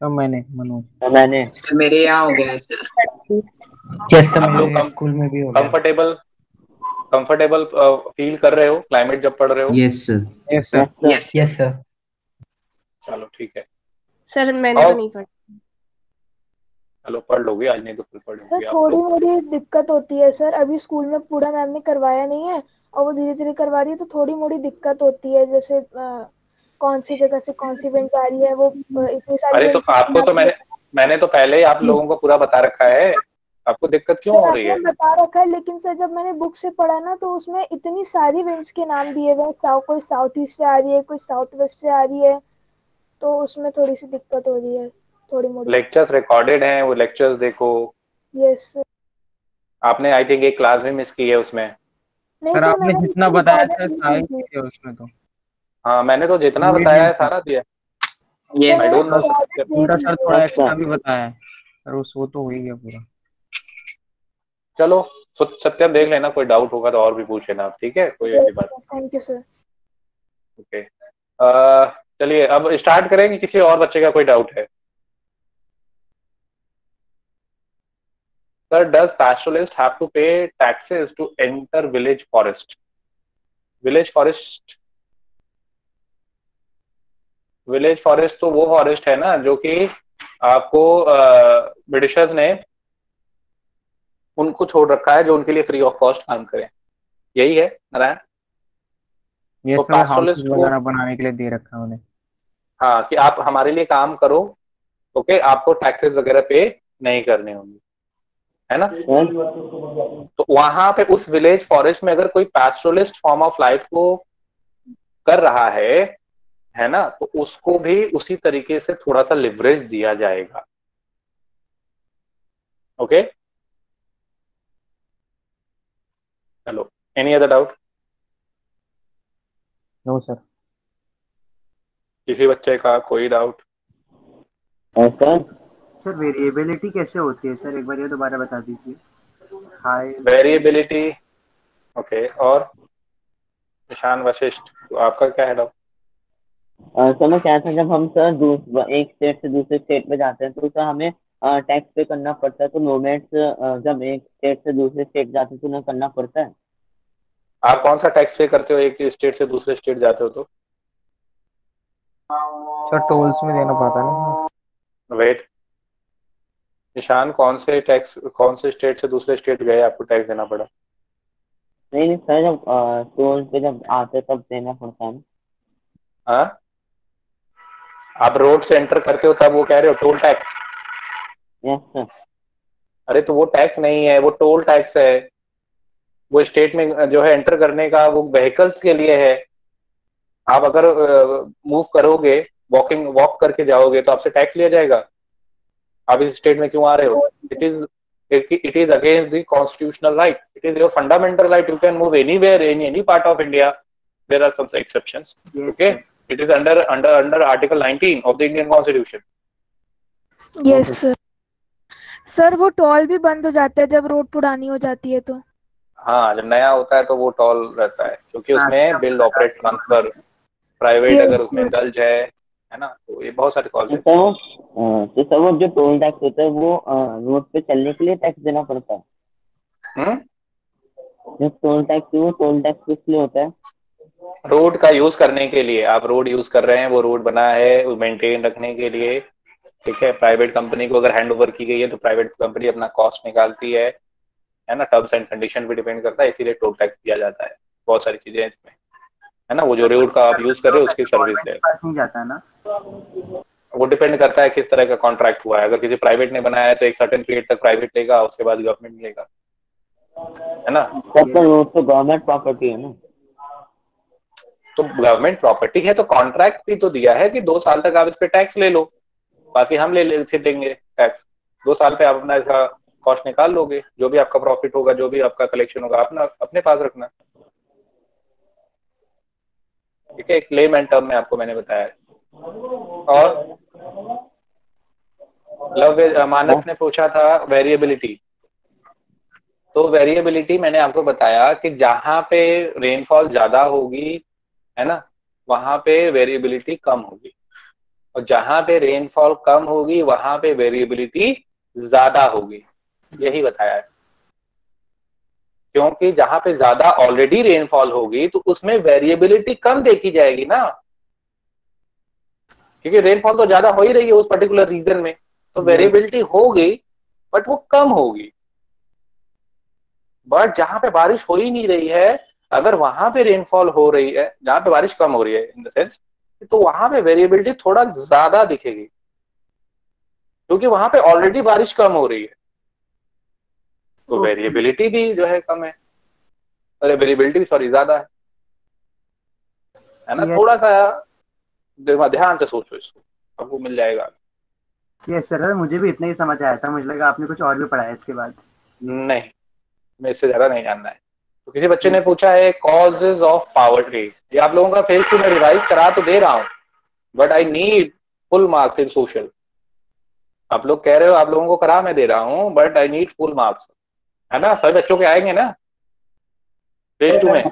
मैंने मेरे यहाँ हो गया है सर। आप लोग स्कूल में भी हो गया। कंफर्टेबल फील कर रहे हो क्लाइमेट जब पढ़ रहे हो? Yes sir. Yes sir. चलो ठीक है सर, मैंने तो नहीं पढ़ा। चलो पढ़ लोगे आज, नहीं तो फिर पढ़ लोगे। थोड़ी मोड़ी दिक्कत होती है सर, अभी स्कूल में पूरा मैम ने करवाया नहीं है और वो धीरे धीरे करवा रही है, तो थोड़ी मोड़ी दिक्कत होती है, जैसे कौन सी जगह से कौन सी वेंट आ रही है, वो इतनी सारी। अरे तो आपको तो मैंने तो पहले ही आप लोगों को पूरा बता रखा है, आपको दिक्कत क्यों हो रही है? बता रखा है, लेकिन सर जब मैंने बुक से पढ़ा ना तो उसमें इतनी सारी विंड्स के नाम दिए हुए हैं, कोई साउथ ईस्ट से आ रही है, कोई साउथ वेस्ट से आ रही है, तो उसमें थोड़ी सी दिक्कत हो रही है, थोड़ी मोड़ी। लेक्चर्स रिकॉर्डेड हैं, वो लेक्चर्स देखो। यस आपने आई थिंक एक क्लास भी मिस की है उसमें। सर आपने जितना बताया सर सारे थे उसमें तो। हाँ मैंने तो जितना बताया है सारा दिया। यस उल्टा सर थोड़ा एक्स्ट्रा भी बताया है सर, वो तो हो ही गया पूरा। चलो सत्यम देख लेना, कोई डाउट होगा तो और भी पूछ लेना, ठीक है, कोई ऐसी बात। Thank you sir. ओके, चलिए अब स्टार्ट करेंगे। किसी और बच्चे का कोई डाउट है? Sir, does pastoralist have to pay taxes to enter village forest? Village forest तो वो फॉरेस्ट है ना जो कि आपको ब्रिटिशर्स ने उनको छोड़ रखा है, जो उनके लिए फ्री ऑफ कॉस्ट काम करें, यही है नारायण। ये सब हाउस वगैरह बनाने के लिए दे रखा है उन्हें। हाँ, कि आप हमारे लिए काम करो, ओके, आपको टैक्सेस वगैरह पे नहीं करने होंगे, है ना। तो वहां पे उस विलेज फॉरेस्ट में अगर कोई पैस्टोरलिस्ट फॉर्म ऑफ लाइफ को कर रहा है ना, तो उसको भी उसी तरीके से थोड़ा सा लिवरेज दिया जाएगा। ओके, चलो, any other doubt? No sir. किसी बच्चे का कोई डाउट? सर वेरिएबिलिटी कैसे होती है सर, एक बार ये दोबारा बता दीजिए। High variability, okay. और निशान वशिष्ठ, तो आपका क्या है डाउट? सर मैं क्या था, जब हम सर एक स्टेट से दूसरे स्टेट में जाते हैं तो सर हमें टैक्स पे करना पड़ता है, तो नोमैड्स जब एक स्टेट से दूसरे स्टेट जाते हैं तो उन्हें करना पड़ता है। आप कौन सा टैक्स पे करते हो एक स्टेट से दूसरे स्टेट जाते हो तो? सर टोल्स में देना पड़ता है ना। वेट, निशान कौन से स्टेट से दूसरे स्टेट गए आपको टैक्स देना पड़ा? नहीं सर, जब टोल पे जब आते तब देना पड़ता है। हाँ, आप रोड से एंटर करते हो तब वो कह रहे हो टोल टैक्स? Yes sir. अरे तो वो टैक्स नहीं है, वो टोल टैक्स है। वो स्टेट में जो है एंटर करने का, वो व्हीकल्स के लिए है। आप अगर मूव करोगे, वॉक करके जाओगे तो आपसे टैक्स लिया जाएगा। आप इस स्टेट में क्यों आ रहे हो? it is against the constitutional right. It is your fundamental right. You can move anywhere in any part of India. There are some exceptions. Yes, okay, sir. it is under Article 19 of the Indian Constitution. Yes sir. Sir वो toll भी बंद हो जाता है जब road पुरानी हो जाती है तो? हाँ, जब नया होता है तो वो टॉल रहता है, क्योंकि उसमें बिल्ड, ऑपरेट, ट्रांसफर, प्राइवेट अगर उसमें इंडल्ज है ना, तो ये बहुत सारे कॉल्स हैं। तो सर वो जो टोल टैक्स होता है वो रोड पे चलने के लिए टैक्स देना पड़ता है। जो टोल टैक्स है वो टोल टैक्स किस लिए होता है? रोड का यूज करने के लिए, आप रोड यूज कर रहे हैं, वो रोड बना है वो मेंटेन रखने के लिए, ठीक है। प्राइवेट कंपनी को अगर हैंड ओवर की गई है तो प्राइवेट कंपनी अपना कॉस्ट निकालती है ना, टर्म्स एंड कंडीशन पे डिपेंड करता है, इसीलिए टोल टैक्स दिया जाता है। बहुत सारी चीजें हैं इसमें, है ना। वो जो रोड का आप यूज कर रहे हो उसकी सर्विस है, पास नहीं जाता है ना। वो डिपेंड करता है किस तरह का कॉन्ट्रैक्ट हुआ है। अगर किसी प्राइवेट ने बनाया है तो एक सर्टेन पीरियड तक प्राइवेट लेगा, उसके बाद गवर्नमेंट लेगा, है ना। रोड तो गवर्नमेंट प्रॉपर्टी है ना। तो गवर्नमेंट प्रॉपर्टी है तो कॉन्ट्रैक्ट भी तो दिया है कि 2 साल तक आप इस पे टैक्स ले लो, बाकी हम ले देंगे टैक्स। 2 साल पे आप अपना इसका कॉस्ट निकाल लोगे, जो भी आपका प्रॉफिट होगा, जो भी आपका कलेक्शन होगा, अपना अपने पास रखना, ठीक है। एक लेमैन टर्म में आपको मैंने बताया है। और मानस ने पूछा था वेरिएबिलिटी, तो वेरिएबिलिटी मैंने आपको बताया कि जहां पे रेनफॉल ज्यादा होगी, है ना, वहां पे वेरिएबिलिटी कम होगी, और जहां पे रेनफॉल कम होगी वहां पे वेरिएबिलिटी ज्यादा होगी, यही बताया है। क्योंकि जहां पे ज्यादा ऑलरेडी रेनफॉल होगी तो उसमें वेरिएबिलिटी कम देखी जाएगी ना, क्योंकि रेनफॉल तो ज्यादा हो ही रही है उस पर्टिकुलर रीजन में, तो वेरिएबिलिटी होगी बट वो कम होगी। बट जहां पे बारिश हो ही नहीं रही है, अगर वहां पे रेनफॉल हो रही है, जहां पे बारिश कम हो रही है इन द सेंस, तो वहां पे वेरिएबिलिटी थोड़ा ज्यादा दिखेगी, क्योंकि वहां पे ऑलरेडी बारिश कम हो रही है, तो वेरिएबिलिटी भी जो है कम है, अरे वेरिएबिलिटी सॉरी ज्यादा है ना। थोड़ा सा ध्यान से सोचो इसको, आपको मिल जाएगा। यस सर, मुझे भी इतना ही समझ आया था, मुझे लगा आपने कुछ और भी पढ़ाया इसके बाद। नहीं, मैं इससे ज्यादा नहीं जानना है। तो किसी बच्चे ने पूछा है कॉजेज ऑफ पॉवर्टी, ये आप लोगों का फेज 2 में रिवाइज करा तो दे रहा हूँ, but I need full marks in social. आप लोग कह रहे हो आप लोगों को करा मैं दे रहा हूँ, but I need full marks, है ना। सभी बच्चों के आएंगे ना फेज 2 में?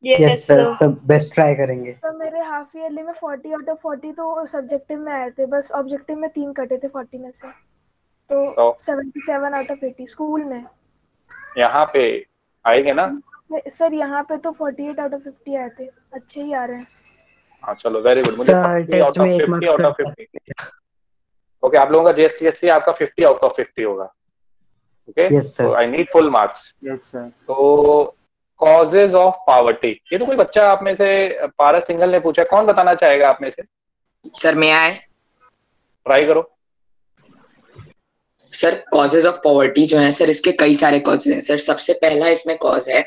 यस सर, सब बेस्ट ट्राई करेंगे। तो मेरे हाफ ईयरली में 40 आउट ऑफ 40 तो सब्जेक्टिव में आए थे, बस ऑब्जेक्टिव में 3 कटे थे 40 में से, तो 77 आउट ऑफ 80 स्कूल में। यहाँ पे आएंगे ना सर? यहाँ पे तो 48 आउट ऑफ 50 आए थे, अच्छे ही आ रहे हैं। हाँ चलो वेरी गुड। मुझे 50 out of 50 out of 50। Okay, आप लोगों का जीएसटीएससी आपका 50 आउट ऑफ 50 होगा, ओके। तो I need full marks. Yes sir. तो कॉजेज ऑफ पॉवर्टी, ये तो कोई बच्चा आप में से, पारस सिंघल ने पूछा, कौन बताना चाहेगा आप में से? सर मैं आए ट्राई करो सर। कॉजेज ऑफ पॉवर्टी जो है सर, इसके कई सारे कॉजेज हैं सर। सबसे पहला इसमें कॉज है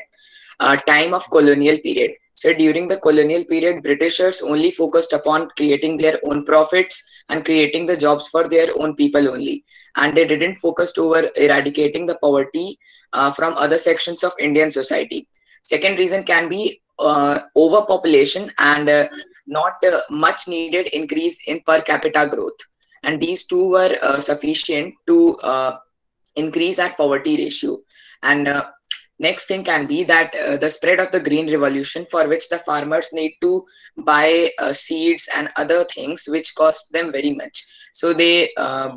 time of colonial period. So during the colonial period, Britishers only focused upon creating their own profits and creating the jobs for their own people only, and they didn't focus over eradicating the poverty from other sections of Indian society. Second reason can be overpopulation and not much needed increase in per capita growth, and these two were sufficient to increase our poverty ratio. And next thing can be that the spread of the green revolution, for which the farmers need to buy seeds and other things which cost them very much. So they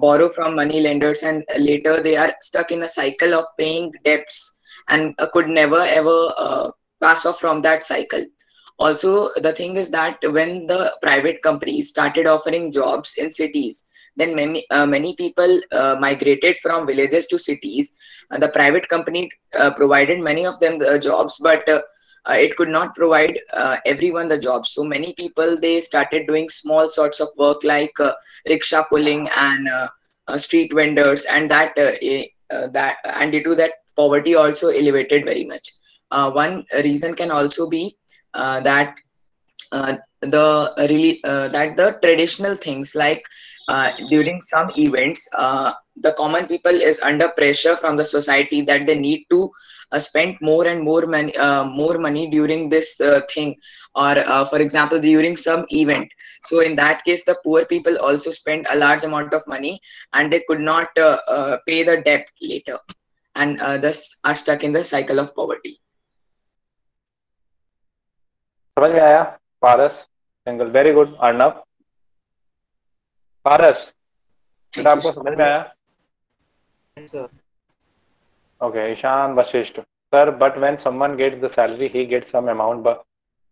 borrow from money lenders, and later they are stuck in a cycle of paying debts and could never ever pass off from that cycle. Also, the thing is that when the private companies started offering jobs in cities, then many people migrated from villages to cities. The private company provided many of them the jobs, but it could not provide everyone the jobs. So many people, they started doing small sorts of work like rickshaw pulling and street vendors, and that and due to that, poverty also elevated very much. One reason can also be that the traditional things like during some events, the common people is under pressure from the society that they need to spend more and more money during this thing, or for example during some event. So in that case, the poor people also spend a large amount of money, and they could not pay the debt later, and thus are stuck in the cycle of poverty. समझ में आया Paras Singhal? Very good. Arnav, Paras बेटा आपको समझ में आया? Sir. Okay, Ishaan Vashishth Sir, but when someone gets the salary, he gets some amount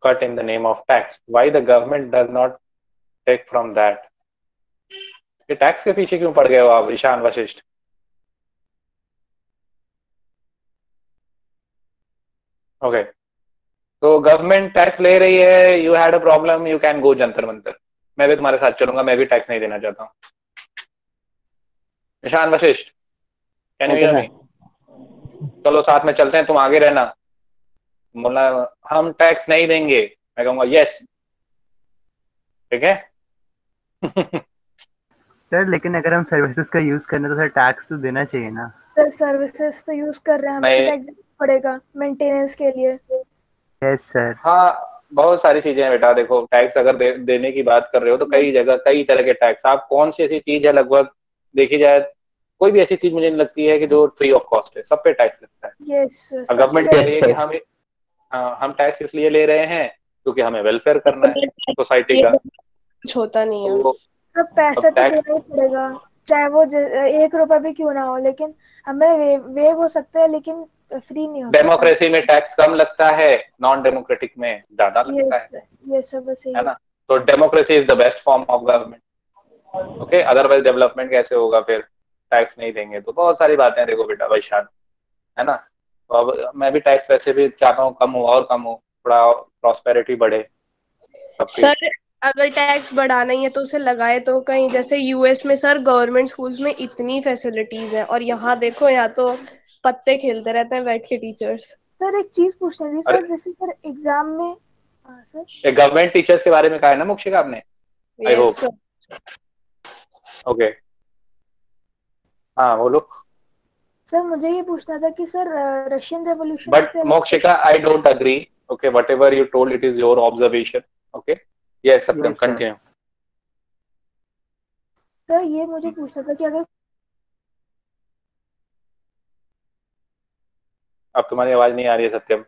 cut in the name of tax. Why the government does not take from that? ये tax के पीछे क्यों पड़ गए हो आप, ईशान वशिष्ठ? ओके, तो गवर्नमेंट टैक्स ले रही है, you had a problem, you can go Jantar Mantar. मैं भी तुम्हारे साथ चलूंगा, मैं भी टैक्स नहीं देना चाहता हूँ. Ishan Vashisht, can you hear me? चलो साथ में चलते हैं, तुम आगे रहना. बोला हम टैक्स नहीं देंगे, मैं कहूंगा यस, ठीक है. सर लेकिन अगर हम सर्विसेज का यूज करने तो सर टैक्स तो देना चाहिए ना. सर सर्विसेज तो यूज कर रहे हैं, हमें टैक्स देना पड़ेगा मेंटेनेंस के लिए. Yes sir. हाँ, बहुत सारी चीजें हैं बेटा. देखो टैक्स अगर देने की बात कर रहे हो तो कई जगह कई तरह के टैक्स. आप कौन सी ऐसी चीज है, लगभग देखी जाए कोई भी ऐसी चीज मुझे नहीं लगती है कि जो फ्री ऑफ कॉस्ट है. सब पे टैक्स लगता है. यस, गवर्नमेंट कह रही है कि हम टैक्स इसलिए ले रहे हैं क्योंकि हमें वेलफेयर करना है सोसाइटी का. कुछ होता नहीं है. सब पैसा तो देना ही पड़ेगा, चाहे वो 1 रुपया भी क्यों ना हो, लेकिन हमें वेव हो सकता है लेकिन फ्री नहीं हो. डेमोक्रेसी में टैक्स कम लगता है, नॉन डेमोक्रेटिक में ज्यादा लगता है. ये सब सही है ना. तो democracy is the best form of government. Okay, otherwise development कैसे होगा फिर, टैक्स नहीं देंगे तो. बहुत सारी बातें देखो बेटा वैशाल, है ना. तो अब मैं भी टैक्स वैसे भी चाहता हूँ कम हो और कम हो, थोड़ा प्रॉस्पेरिटी बढ़े. सर अगर टैक्स बढ़ाना ही है तो उसे लगाए तो कहीं, जैसे यूएस में सर गवर्नमेंट स्कूल्स में इतनी फैसिलिटीज हैं, और यहाँ देखो यहाँ तो पत्ते खेलते रहते हैं बैठ के टीचर्स. सर एक चीज पूछनी थी सर, जैसे सर एग्जाम में सर गवर्नमेंट टीचर्स के बारे में कहा है ना मोक्षिका आपने? I hope. ओके, हाँ बोलो. सर मुझे ये पूछना था कि sir Russian revolution but Mokshika I don't agree. Okay, whatever you told it is your observation. Okay, yes Satyam, continue. Sir ये मुझे पूछना था कि अगर अब तुम्हारी आवाज नहीं आ रही है सत्यम.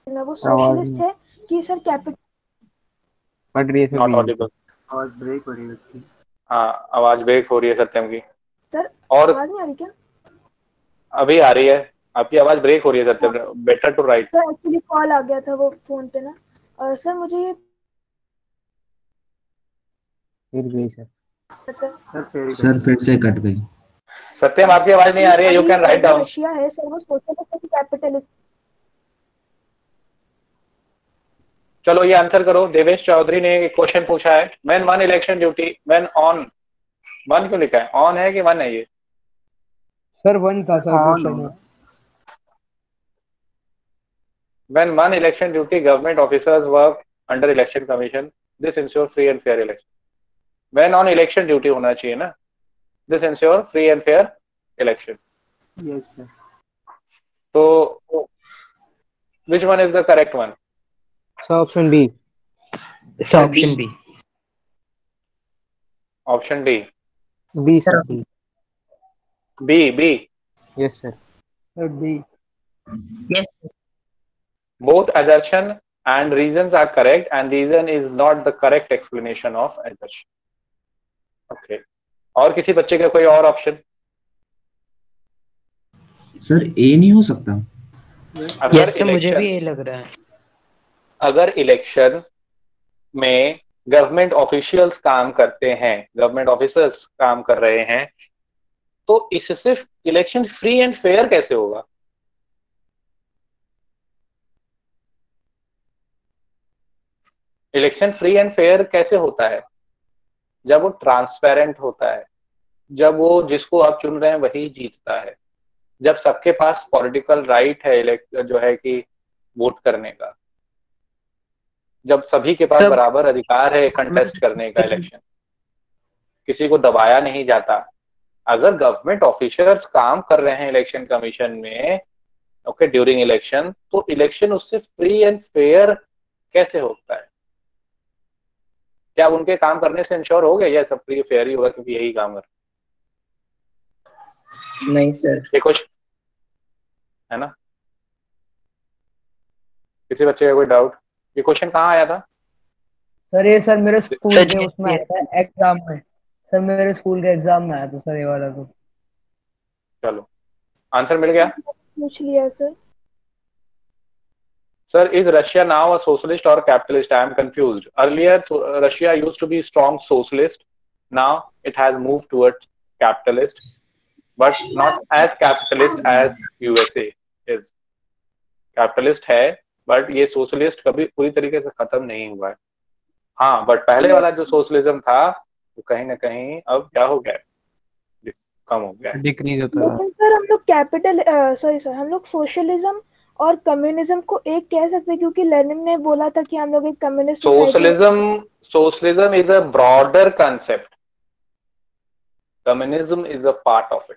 वो सोशलिस्ट है कि सर कैपिटल पढ़ रही है सर. Not Audible. आवाज ब्रेक हो रही है उसकी. हाँ, आवाज ब्रेक हो रही है सत्यम की. सर और आवाज नहीं आ रही क्या? अभी आ रही है, आपकी आवाज ब्रेक हो रही है Satyam. Better to write. Sir actually call आ गया था वो फोन पे ना. सर मुझे ये फिर गई सर. सर फिर से कट गई. सत्यम आपकी आवाज नहीं आ रही है. You can write down. Russia है सर वो सोशलिस्ट कैपिटलिस्ट. चलो ये आंसर करो. देवेश चौधरी ने एक क्वेश्चन पूछा है, when one election duty, when on. One क्यों लिखा है, ऑन है कि वन है? ये सर वन था sir question. When one election duty, government officers work under election commission. This ensure free and fair election. When on election duty होना चाहिए ना. This ensure free and fair election. Yes sir. So which one is the correct one? So option B. So option B. Option D. B sir. B. B. Yes sir. Sir B. Yes sir. Both assertion and reasons are correct, and reason is not the correct explanation of assertion. Okay. और किसी बच्चे का कोई और option? Sir ए नहीं हो सकता? Yes sir, मुझे भी ये लग रहा है. अगर इलेक्शन में गवर्नमेंट ऑफिशियल्स काम करते हैं, गवर्नमेंट ऑफिसर्स काम कर रहे हैं, तो इससे इलेक्शन फ्री एंड फेयर कैसे होगा? इलेक्शन फ्री एंड फेयर कैसे होता है? जब वो ट्रांसपेरेंट होता है, जब वो जिसको आप चुन रहे हैं वही जीतता है, जब सबके पास पॉलिटिकल राइट है जो है कि वोट करने का, जब सभी के पास बराबर अधिकार है कंटेस्ट करने का इलेक्शन, किसी को दबाया नहीं जाता. अगर गवर्नमेंट ऑफिसर्स काम कर रहे हैं इलेक्शन कमीशन में, ओके, ड्यूरिंग इलेक्शन, तो इलेक्शन उससे फ्री एंड फेयर कैसे होता है? क्या उनके काम करने से इंश्योर हो गया या सब फ्री फेयर ही होगा क्योंकि यही काम कर? नहीं सर. ये कुछ है ना. किसी बच्चे का कोई डाउट? ये क्वेश्चन कहाँ आया था सर? ये सर मेरे स्कूल के उसमें आया था एग्जाम में. सर मेरे स्कूल के एग्जाम में आया था सर ये वाला. तो चलो आंसर मिल गया. पूछ लिया sir. Sir, is Russia now a socialist or capitalist? I am confused. Earlier, Russia used to be strong socialist. Now it has moved towards capitalist, but not as capitalist as USA is. Capitalist है, but ये socialist कभी पूरी तरीके से खत्म नहीं हुआ है। हाँ, बट पहले वाला जो सोशलिज्म था वो कहीं ना कहीं अब क्या हो गया, कम हो गया, डिक्रीज होता है। लेकिन सर हम लोग कैपिटल सॉरी सर, हम लोग सोशलिज्म और कम्युनिज्म को एक कह सकते हैं, क्योंकि लेनिन ने बोला था कि हम लोग एक communist socialism is a broader concept, communism is a part of it.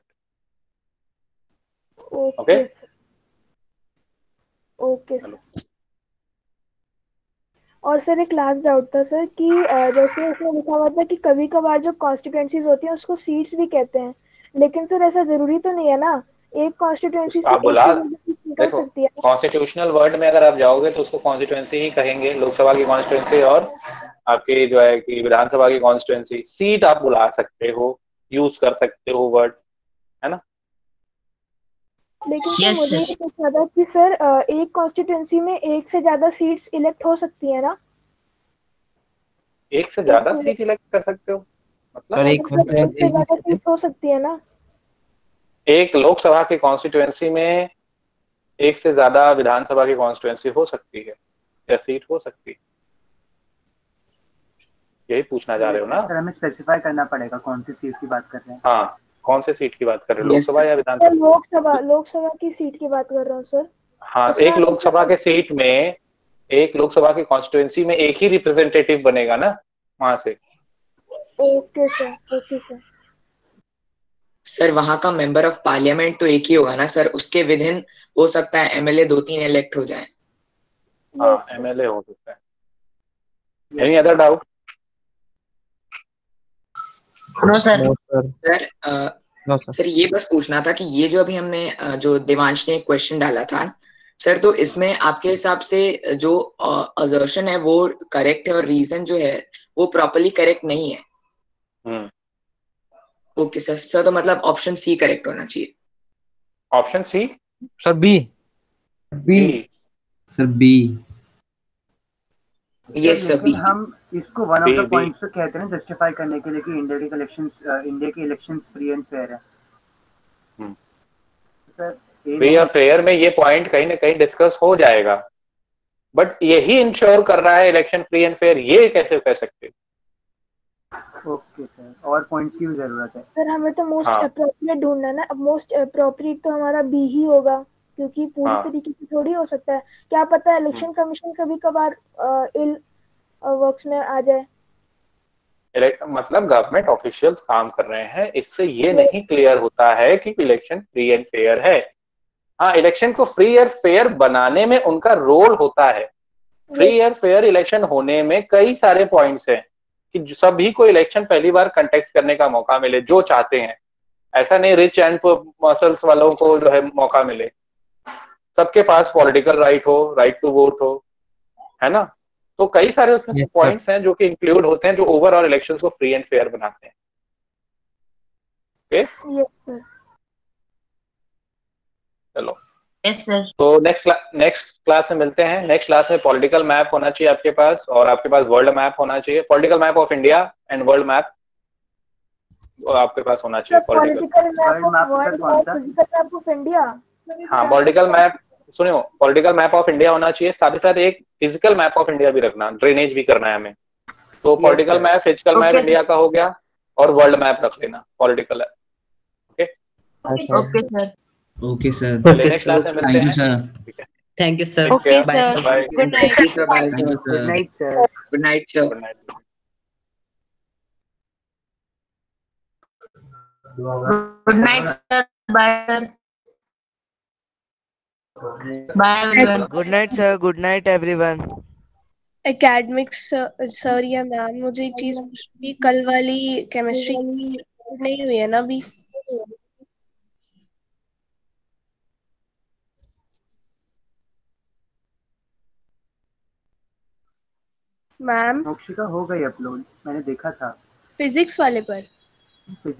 Okay okay sir. और सर एक लास्ट डाउट था सर कि जैसे उसमें लिखा हुआ था कि कभी कभार जो कॉन्स्टिट्यूएंसीज होती हैं उसको सीट्स भी कहते हैं, लेकिन सर ऐसा जरूरी तो नहीं है ना, एक कॉन्स्टिट्यूएंसी से आप बोला, निकल देखो सकती है। कॉन्स्टिट्यूशनल वर्ड में अगर आप जाओगे तो उसको कॉन्स्टिट्यूएंसी ही कहेंगे, लोकसभा की कॉन्स्टिट्यूएंसी और आपकी जो है कि विधानसभा की कॉन्स्टिट्यूएंसी। सीट आप बुला सकते हो, यूज कर सकते हो वर्ड, है ना। लेकिन सर मुझे ये पूछना था कि सर एक कॉन्स्टिट्यूएंसी में एक से ज्यादा सीट्स इलेक्ट हो सकती है ना? एक से ज्यादा सीट इलेक्ट कर सकते हो मतलब सर एक से ज्यादा सीट्स हो सकती है ना? एक लोकसभा की कॉन्स्टिट्यूएंसी में एक से ज्यादा विधानसभा की कॉन्स्टिट्यूएंसी हो सकती है या सीट हो सकती है, यही पूछना चाह रहे हो ना? सर हमें स्पेसिफाई करना पड़ेगा कौन सी सीट की बात कर रहे हैं। हाँ, कौन से सीट की बात कर रहे हो, लोकसभा या विधानसभा? लोकसभा की सीट की बात कर रहा हूँ सर। हाँ, एक लोकसभा के सीट में, एक लोकसभा की कॉन्स्टिट्यूएंसी में एक ही रिप्रेजेंटेटिव बनेगा ना वहां से। Okay sir, okay sir. Sir वहां का मेंबर ऑफ पार्लियामेंट तो एक ही होगा ना सर, उसके विदिन हो सकता है एमएलए 2-3 इलेक्ट हो जाए। हाँ, एमएलए हो सकता है। Any other doubt? No sir. Sir ये बस पूछना था कि ये जो अभी हमने जो देवांश ने क्वेश्चन डाला था सर, तो इसमें आपके हिसाब से जो असर्शन है वो करेक्ट है और रीजन जो है वो प्रॉपर्ली करेक्ट नहीं है। Okay sir. सर तो मतलब ऑप्शन सी करेक्ट होना चाहिए। Option C? Sir B. Sir B. Yes sir B. हम इसको वन ऑफ द पॉइंट्स पे कहते हैं जस्टिफाई करने के लिए कि इंडिया के इलेक्शंस फ्री एंड फेयर है। सर फ्री और फेयर में ये पॉइंट कहीं ना कहीं डिस्कस हो जाएगा, बट यही इंश्योर कर रहा है इलेक्शन फ्री एंड फेयर, ये कैसे कह सकते हो? ओके सर, और पॉइंट्स की भी जरूरत है सर। हमें तो मोस्ट अप्रोप्रिएट ढूंढना है ना, अब मोस्ट अप्रोप्रिएट तो हमारा बी ही होगा, क्योंकि पूरी तरीके से थोड़ी हो सकता है, क्या पता इलेक्शन कमीशन कभी कभार इल वर्क्स में आ जाए। मतलब गवर्नमेंट ऑफिशियल्स काम कर रहे हैं, इससे ये नहीं क्लियर होता है कि इलेक्शन फ्री एंड फेयर है। हाँ, इलेक्शन को फ्री और फेयर बनाने में उनका रोल होता है। फ्री और फेयर इलेक्शन होने में कई सारे पॉइंट्स हैं कि सभी को इलेक्शन पहली बार कंटेस्ट करने का मौका मिले, जो चाहते हैं। ऐसा नहीं रिच एंड मसल्स वालों को जो है मौका मिले, सबके पास पॉलिटिकल राइट हो, राइट टू वोट हो, है ना। तो कई सारे उसमें पॉइंट्स हैं जो कि इंक्लूड होते हैं, जो ओवरऑल इलेक्शंस को फ्री एंड फेयर बनाते हैं। ओके, चलो यस सर। तो नेक्स्ट क्लास में मिलते हैं। नेक्स्ट क्लास में पॉलिटिकल मैप होना चाहिए आपके पास, और आपके पास वर्ल्ड मैप होना चाहिए, political map of India and world map आपके पास होना चाहिए। पॉलिटिकल मैप ऑफ इंडिया, हाँ पॉलिटिकल मैप, सुनियो, पॉलिटिकल मैप ऑफ इंडिया होना चाहिए, साथ ही साथ एक फिजिकल मैप ऑफ इंडिया भी रखना, ड्रेनेज भी करना है हमें। तो political map, physical map India का हो गया, और वर्ल्ड मैप रख लेना political. Okay okay sir. Okay sir, चलिए नेक्स्ट क्लास में मिलते हैं। Thank you sir. Okay sir. Bye. Good night. Good night sir. Good night sir. Good night sir. Bye sir. Bye everyone. Good night sir. Good night everyone. Academics sir या ma'am, मुझे एक चीज पूछनी थी, कल वाली केमिस्ट्री नहीं हुई है ना अभी? मैम मोक्षिका हो गई अपलोड, मैंने देखा था फिजिक्स वाले पर। फिजिक्स